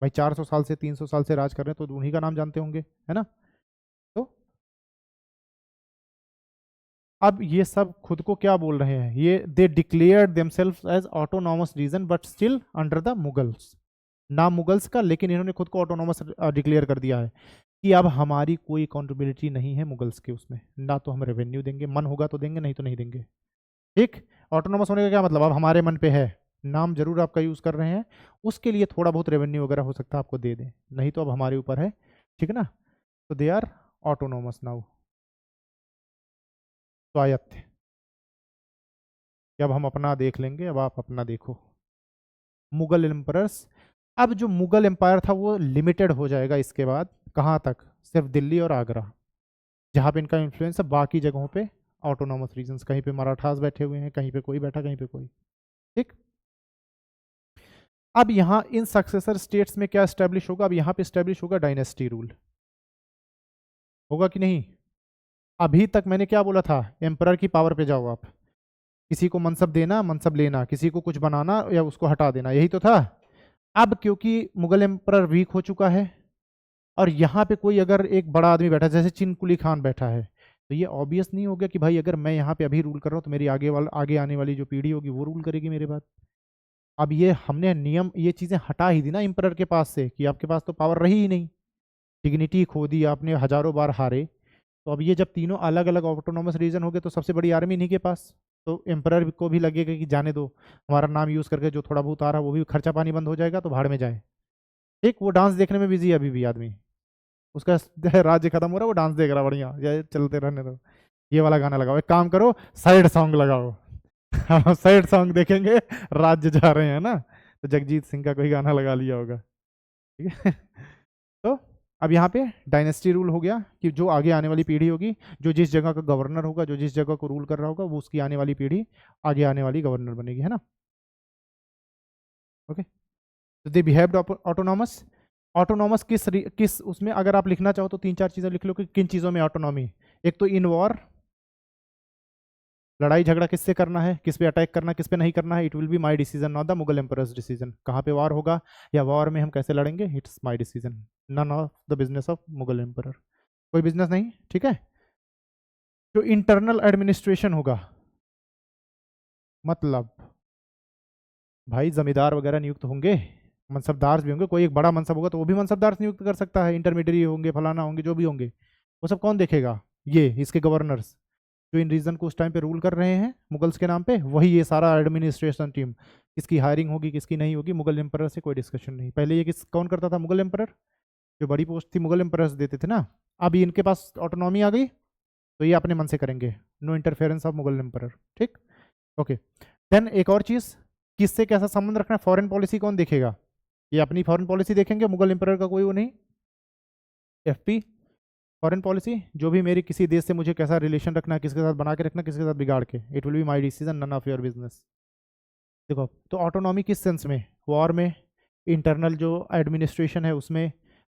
भाई। 400 साल से 300 साल से राज कर रहे हैं, तो उन्हीं का नाम जानते होंगे, है ना। तो अब ये सब खुद को क्या बोल रहे हैं? ये they declared themselves as autonomous region but still under the Mughals. नाम मुगल्स का, लेकिन इन्होंने खुद को ऑटोनॉमस डिक्लेयर कर दिया है कि अब हमारी कोई अकाउंटेबिलिटी नहीं है मुगल्स के उसमें। ना तो हम रेवेन्यू देंगे, मन होगा तो देंगे, नहीं तो नहीं देंगे। ठीक। ऑटोनॉमस होने का क्या मतलब? अब हमारे मन पे है, नाम जरूर आपका यूज कर रहे हैं, उसके लिए थोड़ा बहुत रेवेन्यू वगैरह हो सकता है आपको दे दें, नहीं तो अब हमारे ऊपर है। ठीक है ना। तो दे आर ऑटोनॉमस नाउ, स्वायत्त। अब हम अपना देख लेंगे, अब आप अपना देखो। मुगल एम्परर्स। अब जो मुगल एम्पायर था वो लिमिटेड हो जाएगा इसके बाद, कहाँ तक? सिर्फ दिल्ली और आगरा, जहाँ पे इनका इन्फ्लुएंस है। बाकी जगहों पे ऑटोनॉमस रीजन्स, कहीं पे मराठास बैठे हुए हैं, कहीं पे कोई बैठा, कहीं पे कोई। ठीक। अब यहाँ इन सक्सेसर स्टेट्स में क्या स्टैब्लिश होगा? अब यहाँ पे स्टैब्लिश होगा डायनेस्टी रूल, होगा कि नहीं? अभी तक मैंने क्या बोला था? एम्परर की पावर पे जाओ आप, किसी को मनसब देना, मनसब लेना, किसी को कुछ बनाना या उसको हटा देना, यही तो था। अब क्योंकि मुगल एम्परर वीक हो चुका है, और यहाँ पे कोई अगर एक बड़ा आदमी बैठा है, जैसे चिन कुली खान बैठा है, तो ये ऑब्वियस नहीं हो गया कि भाई अगर मैं यहाँ पे अभी रूल कर रहा हूँ तो मेरी आगे आने वाली जो पीढ़ी होगी वो रूल करेगी मेरे बाद। अब ये हमने नियम, ये चीज़ें हटा ही दी ना एम्परर के पास से, कि आपके पास तो पावर रही ही नहीं, डिग्निटी खो दी आपने, हजारों बार हारे। तो अब ये जब तीनों अलग अलग ऑटोनॉमस रीजन हो गए, तो सबसे बड़ी आर्मी इन्हीं के पास, तो एम्परर को भी लगेगा कि जाने दो, हमारा नाम यूज़ करके जो थोड़ा बहुत आ रहा है वो भी खर्चा पानी बंद हो जाएगा, तो भाड़ में जाए। ठीक। वो डांस देखने में बिजी है अभी भी आदमी, उसका राज्य खत्म हो रहा है, वो डांस देख रहा है, बढ़िया, ये चलते रहने दो। ये वाला गाना लगाओ, एक काम करो, साइड सॉन्ग लगाओ। हम साइड सॉन्ग देखेंगे, राज्य जा रहे हैं ना, तो जगजीत सिंह का कोई गाना लगा लिया होगा। ठीक है। तो अब यहाँ पे डायनेस्टी रूल हो गया कि जो आगे आने वाली पीढ़ी होगी, जो जिस जगह का गवर्नर होगा, जो जिस जगह को रूल कर रहा होगा, वो उसकी आने वाली पीढ़ी आगे आने वाली गवर्नर बनेगी, है ना। ओके। तो दे बिहेव्ड ऑटोनॉमस। ऑटोनॉमस किस उसमें अगर आप लिखना चाहो तो 3-4 चीजें लिख लो कि किन चीजों में ऑटोनॉमी। एक तो इन वॉर, लड़ाई झगड़ा किससे करना है, किस पे अटैक करना, किस पे नहीं करना है, it will be my decision, not the Mughal emperors decision. कहाँ पे वॉर होगा या वॉर में हम कैसे लड़ेंगे, it's my decision, none of the business of Mughal emperor. कोई बिजनेस नहीं। ठीक है। जो इंटरनल एडमिनिस्ट्रेशन होगा, मतलब भाई जमींदार वगैरह नियुक्त होंगे, मनसबदार भी होंगे, कोई एक बड़ा मनसब होगा तो वो भी मनसबदार नियुक्त कर सकता है, इंटरमीडिएट होंगे, फलाना होंगे, जो भी होंगे, वो सब कौन देखेगा? ये इसके गवर्नर्स, जो इन रीजन को उस टाइम पे रूल कर रहे हैं मुगल्स के नाम पे, वही ये सारा एडमिनिस्ट्रेशन टीम। किसकी हायरिंग होगी, किसकी नहीं होगी, मुगल एम्परर से कोई डिस्कशन नहीं। पहले ये कौन करता था? मुगल एम्परर, जो बड़ी पोस्ट थी मुगल एम्परर्स देते थे ना। अब इनके पास ऑटोनॉमी आ गई, तो ये अपने मन से करेंगे, no interference of Mughal emperor. ठीक। ओके। देन एक और चीज, किससे कैसा संबंध रखना है? फॉरेन पॉलिसी कौन देखेगा? ये अपनी फॉरेन पॉलिसी देखेंगे, मुगल एम्परर का कोई वो नहीं। एफपी, फॉरेन पॉलिसी, जो भी मेरी किसी देश से मुझे कैसा रिलेशन रखना है, किसके साथ बना के रखना, किसके साथ बिगाड़ के, it will be my decision, none of your business. देखो, तो ऑटोनॉमी किस सेंस में? वॉर में, इंटरनल जो एडमिनिस्ट्रेशन है उसमें,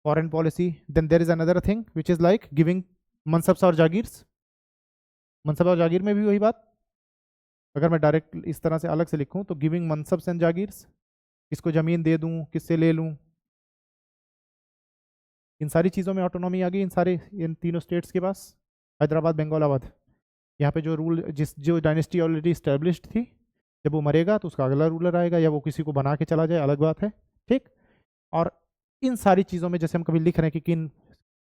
foreign policy. Then there is another thing which is like giving mansabs और जागीर्स। मनसब और जागीर में भी वही बात, अगर मैं डायरेक्ट इस तरह से अलग से लिखूं तो गिविंग मनसब्स एंड जागीर्स, किसको जमीन दे दूं, किससे ले लूं, इन सारी चीज़ों में ऑटोनॉमी आ गई इन तीनों स्टेट्स के पास। हैदराबाद, बंगालाबाद, यहाँ पे जो रूल, जो डायनेस्टी ऑलरेडी स्टैब्लिश्ड थी, जब वो मरेगा तो उसका अगला रूलर आएगा, या वो किसी को बना के चला जाए, अलग बात है। ठीक। और इन सारी चीज़ों में जैसे हम कभी लिख रहे हैं कि किन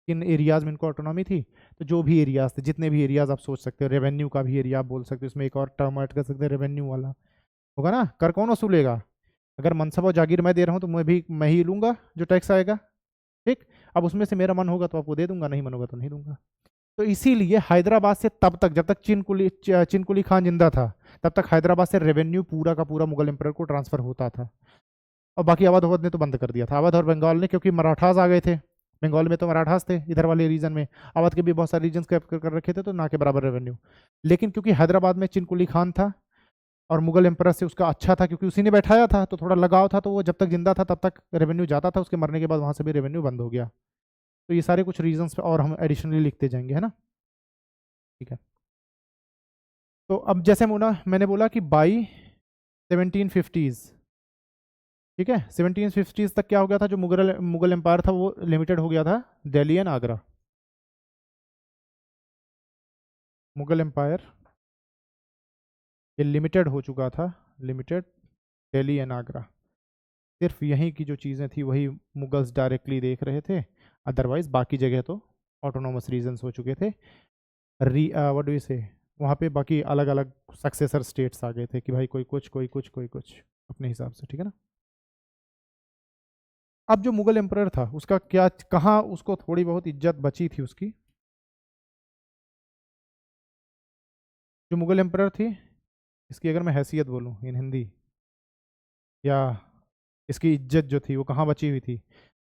किन एरियाज में इनको ऑटोनॉमी थी, तो जो भी एरियाज थे, जितने भी एरियाज आप सोच सकते हो, रेवेन्यू का भी एरिया आप बोल सकते हो, इसमें एक और टर्म ऐड कर सकते हैं, रेवेन्यू वाला होगा ना। कर कौन वसूलेगा? अगर मनसब और जागीर मैं दे रहा हूँ तो मैं ही लूंगा जो टैक्स आएगा। ठीक। अब उसमें से मेरा मन होगा तो आपको दे दूंगा, नहीं मन होगा तो नहीं दूंगा। तो इसीलिए हैदराबाद से तब तक, जब तक चिनकुली खान जिंदा था, तब तक हैदराबाद से रेवेन्यू पूरा का पूरा मुगल एम्परर को ट्रांसफर होता था। और बाकी अवध ने तो बंद कर दिया था, अवध और बंगाल ने, क्योंकि मराठास आ गए थे। बंगाल में तो मराठास थे, इधर वाले रीजन में अवध के भी बहुत सारे रीजन कैप्चर कर रखे थे, तो ना के बराबर रेवेन्यू। लेकिन क्योंकि हैदराबाद में चिनकुली खान था और मुगल एम्परर से उसका अच्छा था, क्योंकि उसी ने बैठाया था, तो थोड़ा लगाव था, तो वो जब तक जिंदा था तब तक रेवेन्यू जाता था, उसके मरने के बाद वहां से भी रेवेन्यू बंद हो गया। तो ये सारे कुछ रीजंस पे और हम एडिशनली लिखते जाएंगे, है ना। ठीक है, तो अब जैसे मैंने बोला कि बाई 1750s, ठीक है, 1750s तक क्या हो गया था, जो मुगल एम्पायर था वो लिमिटेड हो गया था दिल्ली एंड आगरा। मुगल एम्पायर ये लिमिटेड हो चुका था, लिमिटेड दिल्ली एंड आगरा। सिर्फ यहीं की जो चीज़ें थी वही मुगल्स डायरेक्टली देख रहे थे, अदरवाइज बाकी जगह तो ऑटोनोमस रीजन्स हो चुके थे। व्हाट डू यू से, वहाँ पे बाकी अलग अलग सक्सेसर स्टेट्स आ गए थे कि भाई कोई कुछ कोई कुछ कोई कुछ अपने हिसाब से, ठीक है ना। अब जो मुगल एम्परर था उसका क्या, कहाँ उसको थोड़ी बहुत इज्जत बची थी उसकी, जो मुगल एम्परर थी, इसकी अगर मैं हैसियत बोलूँ इन हिंदी, या इसकी इज्जत जो थी वो कहाँ बची हुई थी,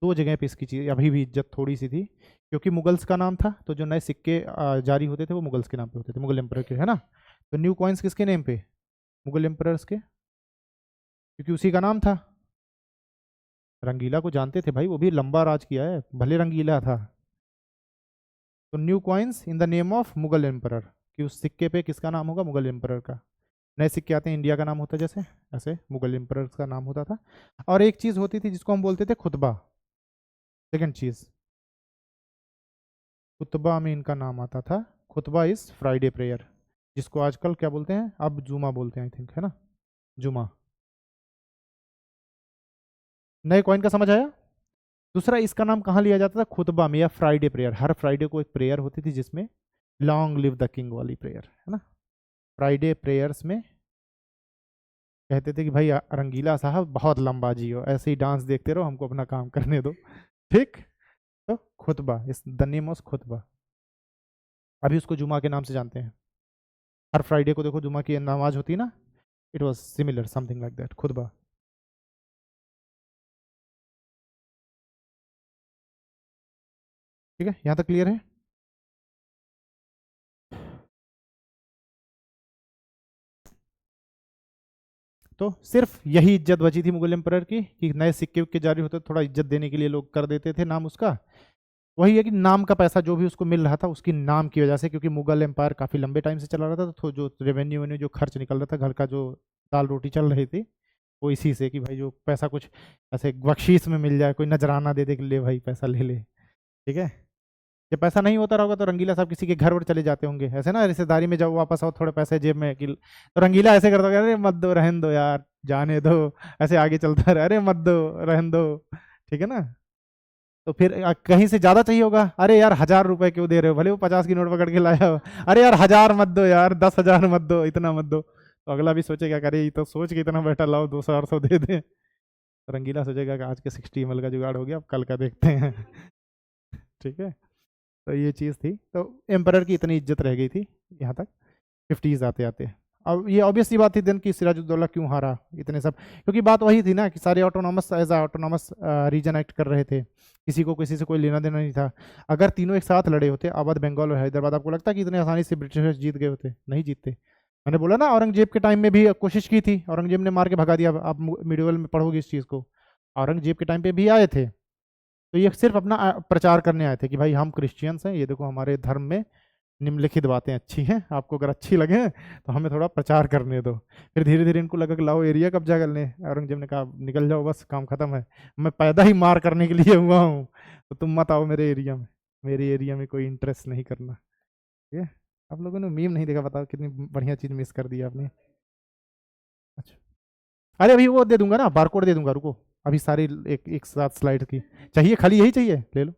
दो जगह पे इसकी चीज़ अभी भी इज्जत थोड़ी सी थी, क्योंकि मुगल्स का नाम था, तो जो नए सिक्के जारी होते थे वो मुगल्स के नाम पे होते थे, मुगल एम्परर के, है ना। तो न्यू कॉइन्स किसके नेम पे, मुगल एम्परर्स के, क्योंकि उसी का नाम था। रंगीला को जानते थे भाई, वो भी लंबा राज किया है, भले रंगीला था। तो new coins in the name of Mughal emperor, कि उस सिक्के पे किसका नाम होगा, मुगल एम्परर का। नए सिक्के आते हैं इंडिया का नाम होता है, जैसे ऐसे मुगल एम्परर का नाम होता था। और एक चीज़ होती थी जिसको हम बोलते थे खुतबा, सेकंड चीज़, खुतबा में इनका नाम आता था, खुतबा इज फ्राइडे प्रेयर, जिसको आजकल क्या बोलते हैं, अब जुमा बोलते हैं आई थिंक, है ना, जुमा। नए कॉइन का समझ आया। दूसरा, इसका नाम कहाँ लिया जाता था, खुतबा में या फ्राइडे प्रेयर, हर फ्राइडे को एक प्रेयर होती थी जिसमें लॉन्ग लिव द किंग वाली प्रेयर, है ना। फ्राइडे प्रेयर्स में कहते थे कि भाई रंगीला साहब बहुत लंबा जियो, ऐसे ही डांस देखते रहो, हमको अपना काम करने दो, ठीक। तो खुतबा इस द नेम ऑफ खुतबा, अभी उसको जुमा के नाम से जानते हैं। हर फ्राइडे को देखो जुमा की नमाज होती है ना, it was similar something like that, khutba. ठीक है, यहाँ तक क्लियर है। तो सिर्फ यही इज्जत बची थी मुगल एम्परर की, कि नए सिक्के विक्के जारी होते थोड़ा इज्जत देने के लिए लोग कर देते थे नाम उसका। वही है कि नाम का पैसा जो भी उसको मिल रहा था उसकी नाम की वजह से, क्योंकि मुगल एम्पायर काफ़ी लंबे टाइम से चला रहा था, तो जो रेवेन्यू वेन्यू जो खर्च निकल रहा था, घर का जो दाल रोटी चल रही थी, वो इसी से, कि भाई जो पैसा कुछ ऐसे बख्शीश में मिल जाए, कोई नजराना दे दे कि ले भाई पैसा ले ले, ठीक है। जब पैसा नहीं होता होगा तो रंगीला साहब किसी के घर पर चले जाते होंगे, ऐसे ना रिश्तेदारी में, जब वापस आओ थोड़े पैसे जेब में, कि तो रंगीला ऐसे करता होगा, अरे मत दो, रहन दो यार, जाने दो, ऐसे आगे चलता रहे, अरे मत दो, रहन दो, ठीक है ना। तो फिर कहीं से ज्यादा चाहिए होगा, अरे यार 1000 रुपए क्यों दे रहे हो, भले वो 50 की नोट पकड़ के लाया हो, अरे यार 1000 मत दो यार, 10,000 मत दो, इतना मत दो। तो अगला भी सोचेगा कि अरे ये तो सोच के इतना बेटा लाओ, 200 दे दे। तो रंगीला सोचेगा कि आज के 60 ml का जुगाड़ हो गया, अब कल का देखते हैं। ठीक है, तो ये चीज़ थी, तो एम्परर की इतनी इज्जत रह गई थी यहाँ तक 50s आते आते। अब ये ऑब्वियस सी बात थी देन कि सिराजुद्दौला क्यों हारा, इतने सब, क्योंकि बात वही थी ना कि सारे autonomous as autonomous region act कर रहे थे, किसी को किसी से कोई लेना देना नहीं था। अगर तीनों एक साथ लड़े होते, अवध, बंगाल और हैदराबाद, आपको लगता है कि इतने आसानी से ब्रिटिशर्स जीत गए होते? नहीं जीतते। मैंने बोला ना, औरंगजेब के टाइम में भी कोशिश की थी, औरंगजेब ने मार के भगा दिया, आप मिडिवल में पढ़ोगे इस चीज़ को, औरंगजेब के टाइम पे भी आए थे, तो ये सिर्फ अपना प्रचार करने आए थे कि भाई हम क्रिश्चियंस हैं, ये देखो हमारे धर्म में निम्नलिखित बातें अच्छी हैं, आपको अगर अच्छी लगे तो हमें थोड़ा प्रचार करने दो। फिर धीरे धीरे इनको लगा कि लाओ एरिया कब्जा कर लें, औरंगजेब ने कहा निकल जाओ, बस काम खत्म है, मैं पैदा ही मार करने के लिए हुआ हूँ, तो तुम मत आओ मेरे एरिया में, मेरे एरिया में कोई इंटरेस्ट नहीं करना। ठीक है, आप लोगों ने मीम नहीं देखा, बताओ कितनी बढ़िया चीज़ मिस कर दी आपने। अच्छा, अरे अभी वो दे दूंगा ना, बारकोड दे दूंगा, रुको, अभी सारी एक एक साथ स्लाइड की चाहिए, खाली यही चाहिए, ले लो।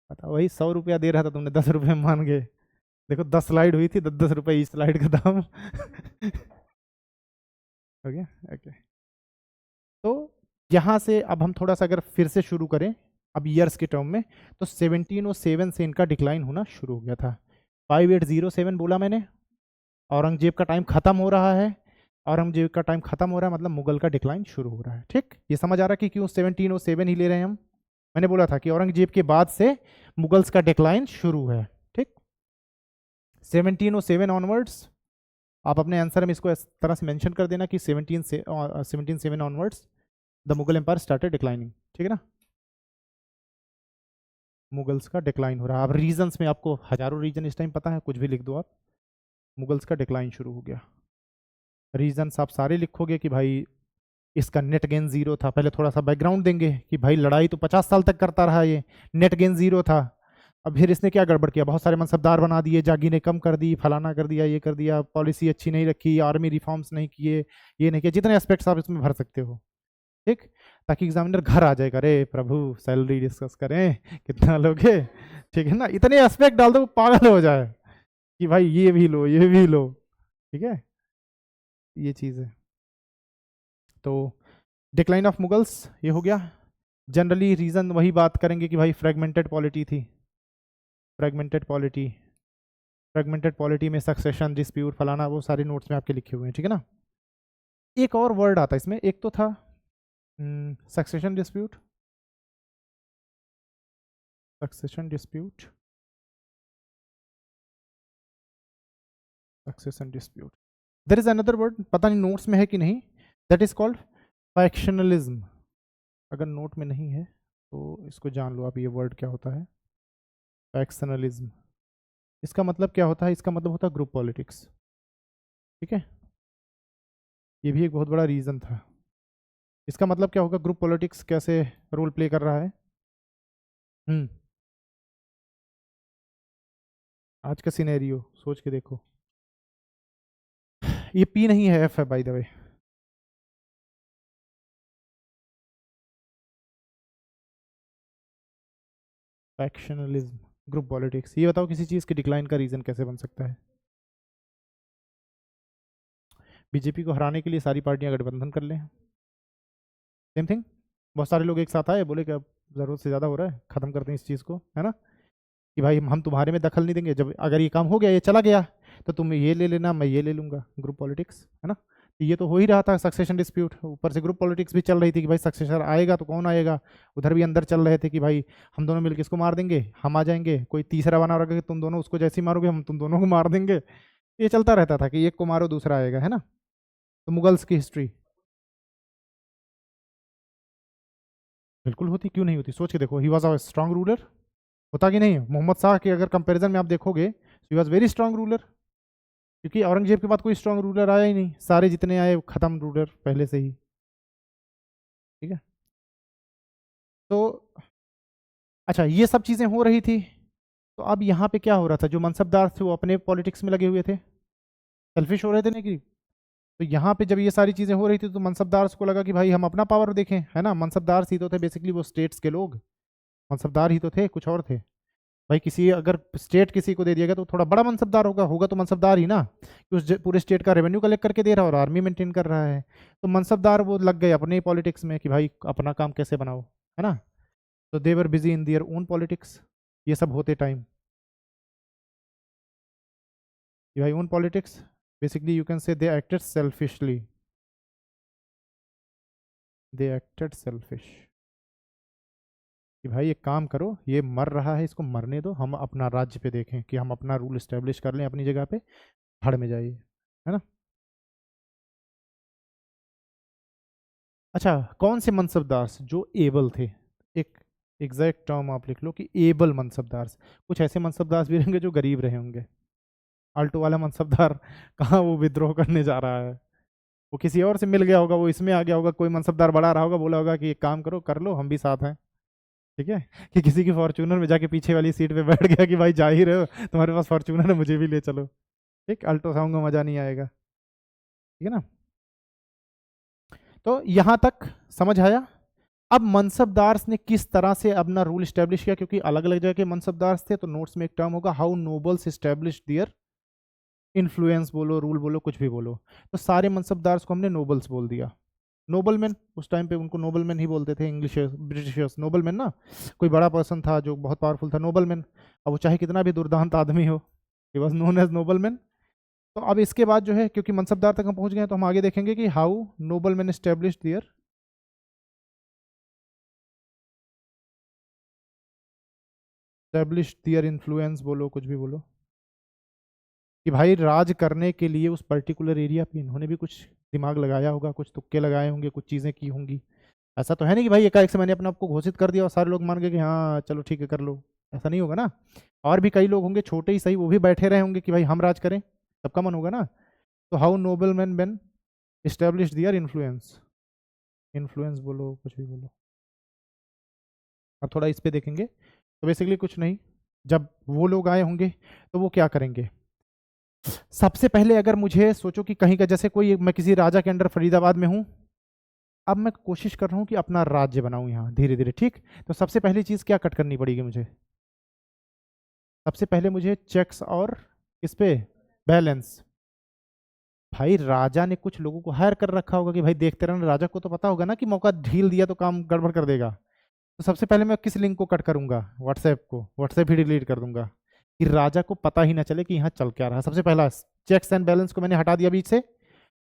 बताओ, वही 100 रुपया दे रहा था, तुमने 10 रुपये मान गए। देखो 10 स्लाइड हुई थी, 10 10 रुपये इस स्लाइड का दाम। हो गया, ओके। तो यहाँ से अब हम थोड़ा सा अगर फिर से शुरू करें अब ईयर्स के टर्म में, तो 1707 से इनका डिक्लाइन होना शुरू हो गया था। 5807 बोला मैंने, औरंगजेब का टाइम खत्म हो रहा है, औरंगजेब का टाइम खत्म हो रहा है मतलब मुगल का डिक्लाइन शुरू हो रहा है। ठीक, ये समझ आ रहा है कि क्यों 1707 ही ले रहे हैं हम। मैंने बोला था कि औरंगजेब के बाद से मुगल्स का डिक्लाइन शुरू है। ठीक, 1707 ऑनवर्ड्स, आप अपने आंसर में इसको इस तरह से मेंशन कर देना कि 17 से 1707 onwards the Mughal empire started declining, ठीक है ना, मुगल्स का डिक्लाइन हो रहा है। अब रीजंस में आपको हजारों रीजन इस टाइम पता है, कुछ भी लिख दो आप, मुगल्स का डिक्लाइन शुरू हो गया। रीजंस आप सारे लिखोगे कि भाई इसका नेट गेन जीरो था। पहले थोड़ा सा बैकग्राउंड देंगे कि भाई लड़ाई तो 50 साल तक करता रहा, ये नेट गेन जीरो था। अब फिर इसने क्या गड़बड़ किया, बहुत सारे मनसबदार बना दिए, जागीरें कम कर दी, फलाना कर दिया, ये कर दिया, पॉलिसी अच्छी नहीं रखी, आर्मी रिफॉर्म्स नहीं किए, ये नहीं किया, जितने एस्पेक्ट्स आप इसमें भर सकते हो, ठीक, ताकि एग्जामिनर घर आ जाएगा, अरे प्रभु सैलरी डिस्कस करें कितना लोगे, ठीक है ना, इतने एस्पेक्ट डाल दो वो पागल हो जाए कि भाई ये भी लो ये भी लो, ठीक है, ये चीज़ है। तो डिक्लाइन ऑफ मुगल्स ये हो गया। जनरली रीजन वही बात करेंगे कि भाई फ्रेगमेंटेड पॉलिटी थी, फ्रेगमेंटेड पॉलिटी, फ्रेगमेंटेड पॉलिटी में सक्सेशन डिस्प्यूट फलाना, वो सारे नोट्स में आपके लिखे हुए हैं, ठीक है ना। एक और वर्ड आता है इसमें, एक तो था succession dispute, succession dispute, succession dispute, there is another word, पता नहीं नोट्स में है कि नहीं, दैट इज कॉल्ड फैक्शनलिज्म। अगर नोट में नहीं है तो इसको जान लो आप, ये वर्ड क्या होता है, फैक्शनलिज्म। इसका मतलब क्या होता है, इसका मतलब होता है ग्रुप पॉलिटिक्स, ठीक है, ये भी एक बहुत बड़ा रीजन था। इसका मतलब क्या होगा, ग्रुप पॉलिटिक्स कैसे रोल प्ले कर रहा है। हम्म, आज का सिनेरियो सोच के देखो, ये पी नहीं है, एफ है bye the way. Factionalism, group politics, ये बताओ किसी चीज के डिक्लाइन का रीजन कैसे बन सकता है। बीजेपी को हराने के लिए सारी पार्टियां गठबंधन कर लें, सेम थिंग, बहुत सारे लोग एक साथ आए, बोले कि अब जरूरत से ज्यादा हो रहा है, खत्म करते हैं इस चीज को, है ना, कि भाई हम तुम्हारे में दखल नहीं देंगे, जब अगर ये काम हो गया, ये चला गया, तो तुम ये ले लेना, मैं ये ले लूंगा, ग्रुप पॉलिटिक्स, है ना। तो ये तो हो ही रहा था सक्सेशन डिस्प्यूट, ऊपर से ग्रुप पॉलिटिक्स भी चल रही थी कि भाई सक्सेसर आएगा तो कौन आएगा, उधर भी अंदर चल रहे थे कि भाई हम दोनों मिलकर इसको मार देंगे, हम आ जाएंगे, कोई तीसरा बना रखा कि तुम दोनों उसको जैसे ही मारोगे हम तुम दोनों को मार देंगे, ये चलता रहता था कि एक को मारो दूसरा आएगा, है ना। तो मुगल्स की हिस्ट्री बिल्कुल होती, क्यों नहीं होती, सोच के देखो, ही वॉज अ स्ट्रांग रूलर, होता कि नहीं, मोहम्मद शाह के अगर कंपैरिजन में आप देखोगे, he was very strong ruler, क्योंकि औरंगजेब के बाद कोई स्ट्रांग रूलर आया ही नहीं, सारे जितने आए खत्म रूलर पहले से ही, ठीक है। तो अच्छा, ये सब चीज़ें हो रही थी, तो अब यहाँ पे क्या हो रहा था, जो मनसबदार थे वो अपने पॉलिटिक्स में लगे हुए थे, सेल्फिश हो रहे थे, नहीं कि, तो यहाँ पे जब ये सारी चीज़ें हो रही थी तो मनसबदार को लगा कि भाई हम अपना पावर देखें, है ना, मनसबदार ही तो थे बेसिकली, वो स्टेट्स के लोग मनसबदार ही तो थे, कुछ और थे, भाई किसी अगर स्टेट किसी को दे दिया गया तो थोड़ा बड़ा मनसबदार होगा, होगा तो मनसबदार ही ना, कि उस पूरे स्टेट का रेवेन्यू कलेक्ट करके दे रहा है और आर्मी मेंटेन कर रहा है, तो मनसबदार वो लग गए अपने पॉलिटिक्स में कि भाई अपना काम कैसे बनाओ, है ना। तो they were busy in their own politics, ये सब होते टाइम कि भाई own politics, basically you can say they acted selfishly, they acted selfish, कि भाई एक काम करो, ये मर रहा है इसको मरने दो, हम अपना राज्य पे देखें कि हम अपना रूल इस्टेब्लिश कर लें अपनी जगह पे, हड़ में जाइए, है ना। अच्छा, कौन से मनसबदार जो एबल थे, एक एग्जैक्ट टर्म आप लिख लो कि एबल मनसबदार, कुछ ऐसे मनसबदार भी रहेंगे जो गरीब रहे होंगे, आल्टो वाला मनसबदार कहाँ वो विद्रोह करने जा रहा है, वो किसी और से मिल गया होगा, वो इसमें आ गया होगा, कोई मनसबदार बड़ा रहा होगा, बोला होगा कि एक काम करो कर लो हम भी साथ हैं, ठीक है, कि किसी की फॉर्च्यूनर में जाके पीछे वाली सीट पे बैठ गया कि भाई जा ही रहे हो, तुम्हारे पास फॉर्च्यूनर है मुझे भी ले चलो, ठीक, अल्टो साउंड मजा नहीं आएगा, ठीक है ना। तो यहां तक समझ आया। अब मनसबदार ने किस तरह से अपना रूल स्टैब्लिश किया, क्योंकि अलग अलग जगह के मनसबदार थे, तो नोट्स में एक टर्म होगा how nobles establish their influence, बोलो रूल बोलो कुछ भी बोलो, तो सारे मनसबदार को हमने नोबल्स बोल दिया, नोबलमैन, उस टाइम पे उनको नोबलमैन ही बोलते थे, इंग्लिश ब्रिटिशर्स, नोबलमैन ना, कोई बड़ा पर्सन था जो बहुत पावरफुल था, नोबलमैन, अब वो चाहे कितना भी दुर्दांत आदमी हो, he was known as nobleman. तो अब इसके बाद जो है, क्योंकि मनसबदार तक हम पहुंच गए हैं, तो हम आगे देखेंगे कि how nobleman establish their, establish their influence, बोलो कुछ भी बोलो, कि भाई राज करने के लिए उस पर्टिकुलर एरिया पे इन्होंने भी कुछ दिमाग लगाया होगा, कुछ तुक्के लगाए होंगे, कुछ चीज़ें की होंगी, ऐसा तो है नहीं कि भाई एकाएक से मैंने अपने आप को घोषित कर दिया और सारे लोग मान गए कि हाँ चलो ठीक है कर लो, ऐसा नहीं होगा ना। और भी कई लोग होंगे छोटे ही सही, वो भी बैठे रहे होंगे कि भाई हम राज करें, सबका मन होगा ना। तो how noble man been establish their influence, influence बोलो कुछ भी बोलो। अब थोड़ा इस पे देखेंगे तो बेसिकली कुछ नहीं, जब वो लोग आए होंगे तो वो क्या करेंगे। सबसे पहले अगर मुझे सोचो कि कहीं का जैसे कोई मैं किसी राजा के अंडर फरीदाबाद में हूं, अब मैं कोशिश कर रहा हूं कि अपना राज्य बनाऊं यहाँ धीरे धीरे, ठीक। तो सबसे पहली चीज क्या कट करनी पड़ेगी मुझे, सबसे पहले मुझे चेक्स और किस पे, बैलेंस। भाई राजा ने कुछ लोगों को हायर कर रखा होगा कि भाई देखते रहना, राजा को तो पता होगा ना कि मौका ढील दिया तो काम गड़बड़ कर देगा। तो सबसे पहले मैं किस लिंक को कट करूंगा, व्हाट्सएप को, व्हाट्सएप ही डिलीट कर दूंगा कि राजा को पता ही ना चले कि यहाँ चल क्या रहा है। सबसे पहला चेक्स एंड बैलेंस को मैंने हटा दिया बीच से।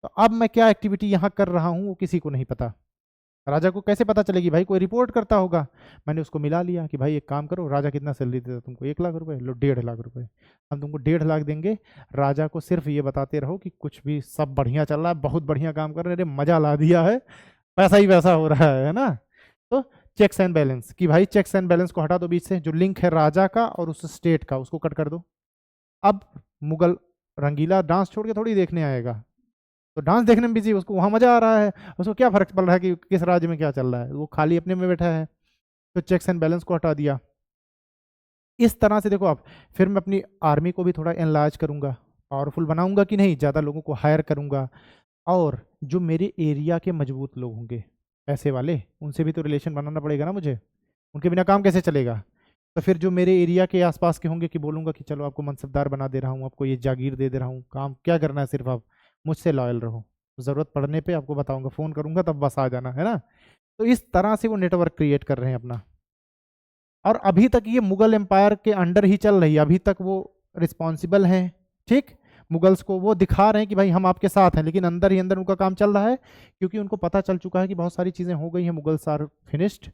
तो अब मैं क्या एक्टिविटी यहाँ कर रहा हूँ वो किसी को नहीं पता। राजा को कैसे पता चलेगी, भाई कोई रिपोर्ट करता होगा, मैंने उसको मिला लिया कि भाई एक काम करो, राजा कितना सैलरी देता है तुमको, 1 लाख रुपए लो, 1.5 लाख रुपए, हम तुमको 1.5 लाख देंगे। राजा को सिर्फ ये बताते रहो कि कुछ भी सब बढ़िया चल रहा है, बहुत बढ़िया काम कर रहे हैं, मजा ला दिया है, पैसा ही पैसा हो रहा है ना। तो चेक्स एंड बैलेंस कि भाई चेक्स एंड बैलेंस को हटा दो बीच से, जो लिंक है राजा का और उस स्टेट का उसको कट कर दो। अब मुगल रंगीला डांस छोड़ के थोड़ी देखने आएगा, तो डांस देखने में बिजी, उसको वहां मजा आ रहा है, उसको क्या फर्क पड़ रहा है कि किस राज्य में क्या चल रहा है, वो खाली अपने में बैठा है। तो चेक्स एंड बैलेंस को हटा दिया। इस तरह से देखो आप, फिर मैं अपनी आर्मी को भी थोड़ा एनलार्ज करूंगा, पावरफुल बनाऊंगा कि नहीं, ज़्यादा लोगों को हायर करूंगा। और जो मेरे एरिया के मजबूत लोग होंगे पैसे वाले, उनसे भी तो रिलेशन बनाना पड़ेगा ना मुझे, उनके बिना काम कैसे चलेगा। तो फिर जो मेरे एरिया के आसपास के होंगे कि बोलूंगा कि चलो आपको मनसबदार बना दे रहा हूँ, आपको ये जागीर दे रहा हूँ, काम क्या करना है, सिर्फ आप मुझसे लॉयल रहो, ज़रूरत पड़ने पे आपको बताऊंगा, फ़ोन करूंगा तब बस आ जाना, है ना। तो इस तरह से वो नेटवर्क क्रिएट कर रहे हैं अपना। और अभी तक ये मुगल एम्पायर के अंडर ही चल रही है, अभी तक वो रिस्पॉन्सिबल हैं, ठीक। मुगल्स को वो दिखा रहे हैं कि भाई हम आपके साथ हैं, लेकिन अंदर ही अंदर उनका काम चल रहा है, क्योंकि उनको पता चल चुका है कि बहुत सारी चीज़ें हो गई हैं, मुगल्स आर फिनिश्ड।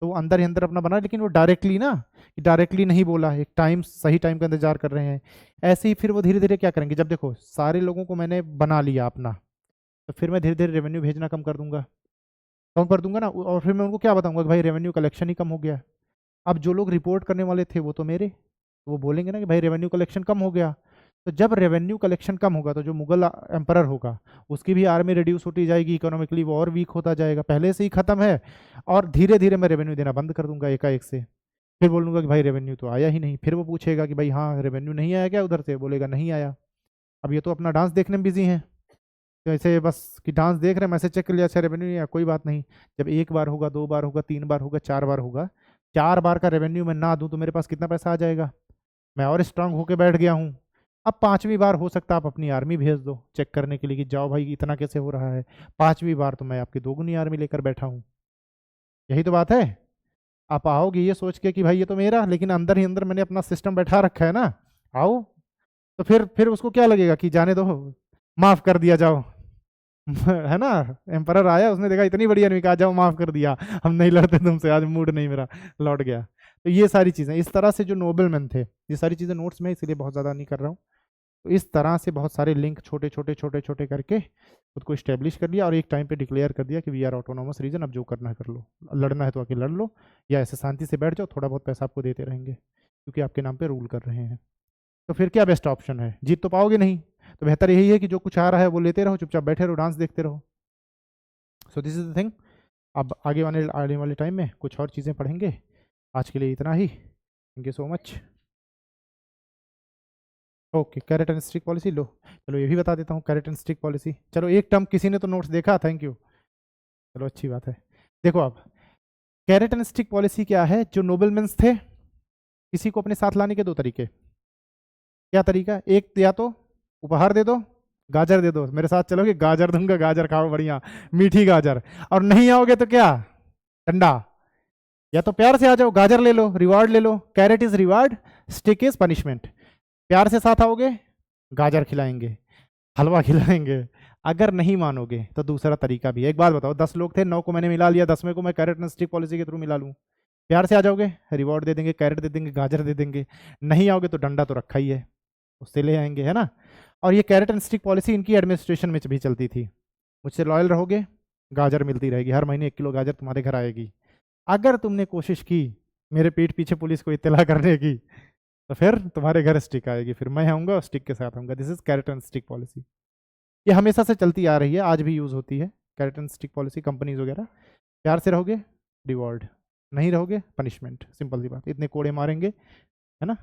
तो वो अंदर ही अंदर अपना बना, लेकिन वो डायरेक्टली ना, डायरेक्टली नहीं बोला, एक टाइम सही टाइम का इंतजार कर रहे हैं। ऐसे ही फिर वो धीरे धीरे क्या करेंगे, जब देखो सारे लोगों को मैंने बना लिया अपना, तो फिर मैं धीरे धीरे रेवेन्यू भेजना कम कर दूंगा, कम कर दूंगा ना। और फिर मैं उनको क्या बताऊंगा कि भाई रेवेन्यू कलेक्शन ही कम हो गया। अब जो लोग रिपोर्ट करने वाले थे वो तो मेरे, तो वो बोलेंगे ना कि भाई रेवेन्यू कलेक्शन कम हो गया। तो जब रेवेन्यू कलेक्शन कम होगा तो जो मुगल एम्परर होगा उसकी भी आर्मी रिड्यूस होती जाएगी, इकोनॉमिकली वो और वीक होता जाएगा, पहले से ही खत्म है। और धीरे धीरे मैं रेवेन्यू देना बंद कर दूंगा एकाएक से। फिर बोलूंगा कि भाई रेवेन्यू तो आया ही नहीं, फिर वो पूछेगा कि भाई हाँ रेवेन्यू नहीं आया क्या उधर से, बोलेगा नहीं आया। अब ये तो अपना डांस देखने में बिजी हैं, तो ऐसे बस कि डांस देख रहे हैं, मैसेज चेक कर लिया, अच्छा रेवेन्यू नहीं आया, कोई बात नहीं। जब एक बार होगा, 2 बार होगा, 3 बार होगा, 4 बार होगा, 4 बार का रेवेन्यू मैं ना दूं तो मेरे पास कितना पैसा आ जाएगा, मैं और स्ट्रांग होके बैठ गया हूँ। अब 5वीं बार हो सकता है आप अपनी आर्मी भेज दो चेक करने के लिए कि जाओ भाई इतना कैसे हो रहा है। 5वीं बार तो मैं आपकी 2 गुनी आर्मी लेकर बैठा हूँ, यही तो बात है। आप आओगे ये सोच के कि भाई ये तो मेरा, लेकिन अंदर ही अंदर मैंने अपना सिस्टम बैठा रखा है ना। आओ, तो फिर उसको क्या लगेगा कि जाने दो, माफ कर दिया जाओ। है ना, एम्परर आया, उसने देखा इतनी बड़ी आर्मी, कहा जाओ माफ कर दिया, हम नहीं लड़ते तुमसे, आज मूड नहीं मेरा, लौट गया। तो ये सारी चीज़ें इस तरह से जो नोबल मैन थे, ये सारी चीज़ें नोट्स में इसलिए बहुत ज़्यादा नहीं कर रहा हूँ। तो इस तरह से बहुत सारे लिंक छोटे छोटे छोटे छोटे करके खुद को इस्टेब्लिश कर लिया, और एक टाइम पे डिक्लेयर कर दिया कि वी आर ऑटोनोमस रीजन, अब जो करना है कर लो, लड़ना है तो आके लड़ लो, या ऐसे शांति से बैठ जाओ, थोड़ा बहुत पैसा आपको देते रहेंगे क्योंकि आपके नाम पे रूल कर रहे हैं। तो फिर क्या बेस्ट ऑप्शन है, जीत तो पाओगे नहीं, तो बेहतर यही है कि जो कुछ आ रहा है वो लेते रहो, चुपचाप बैठे रहो, डांस देखते रहो। सो दिस इज द थिंग। अब आने वाले टाइम में कुछ और चीज़ें पढ़ेंगे, आज के लिए इतना ही, thank you so much. Okay, carrot and stick policy लो, चलो ये भी बता देता हूँ, कैरेट एंड स्टिक पॉलिसी, चलो एक टर्म किसी ने तो नोट्स देखा, थैंक यू, चलो अच्छी बात है। देखो अब कैरेट एंड स्टिक पॉलिसी क्या है, जो नोबलमेंस थे, किसी को अपने साथ लाने के 2 तरीके। क्या तरीका, एक या तो उपहार दे दो, गाजर दे दो, मेरे साथ चलोगे गाजर दूंगा, गाजर खाओ बढ़िया मीठी गाजर, और नहीं आओगे तो क्या, डंडा। या तो प्यार से आ जाओ, गाजर ले लो, रिवार्ड ले लो, carrot is reward, stick is punishment. प्यार से साथ आओगे, गाजर खिलाएंगे, हलवा खिलाएंगे। अगर नहीं मानोगे तो दूसरा तरीका भी है। एक बात बताओ, 10 लोग थे, 9 को मैंने मिला लिया, 10वें को मैं कैरेट एंड स्टिक पॉलिसी के थ्रू मिला लूँ। प्यार से आ जाओगे, रिवॉर्ड दे देंगे, कैरेट दे देंगे, गाजर दे देंगे। नहीं आओगे तो डंडा तो रखा ही है, उससे ले आएंगे, है ना। और ये कैरेट एंड स्टिक पॉलिसी इनकी एडमिनिस्ट्रेशन में भी चलती थी, मुझसे लॉयल रहोगे गाजर मिलती रहेगी, हर महीने 1 किलो गाजर तुम्हारे घर आएगी। अगर तुमने कोशिश की मेरे पीठ पीछे पुलिस को इत्तला करने की, तो फिर तुम्हारे घर स्टिक आएगी, फिर मैं आऊँगा और स्टिक के साथ आऊँगा। This is carat and stick policy. ये हमेशा से चलती आ रही है, आज भी यूज़ होती है carat and stick policy. Companies वगैरह, प्यार से रहोगे रिवॉर्ड, नहीं रहोगे पनिशमेंट, सिंपल सी बात। इतने कोड़े मारेंगे, है ना,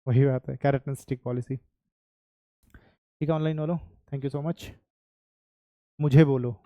वही बात है कैरेट एंड स्टिक पॉलिसी। ठीक है ऑनलाइन वालों, थैंक यू सो मच। मुझे बोलो।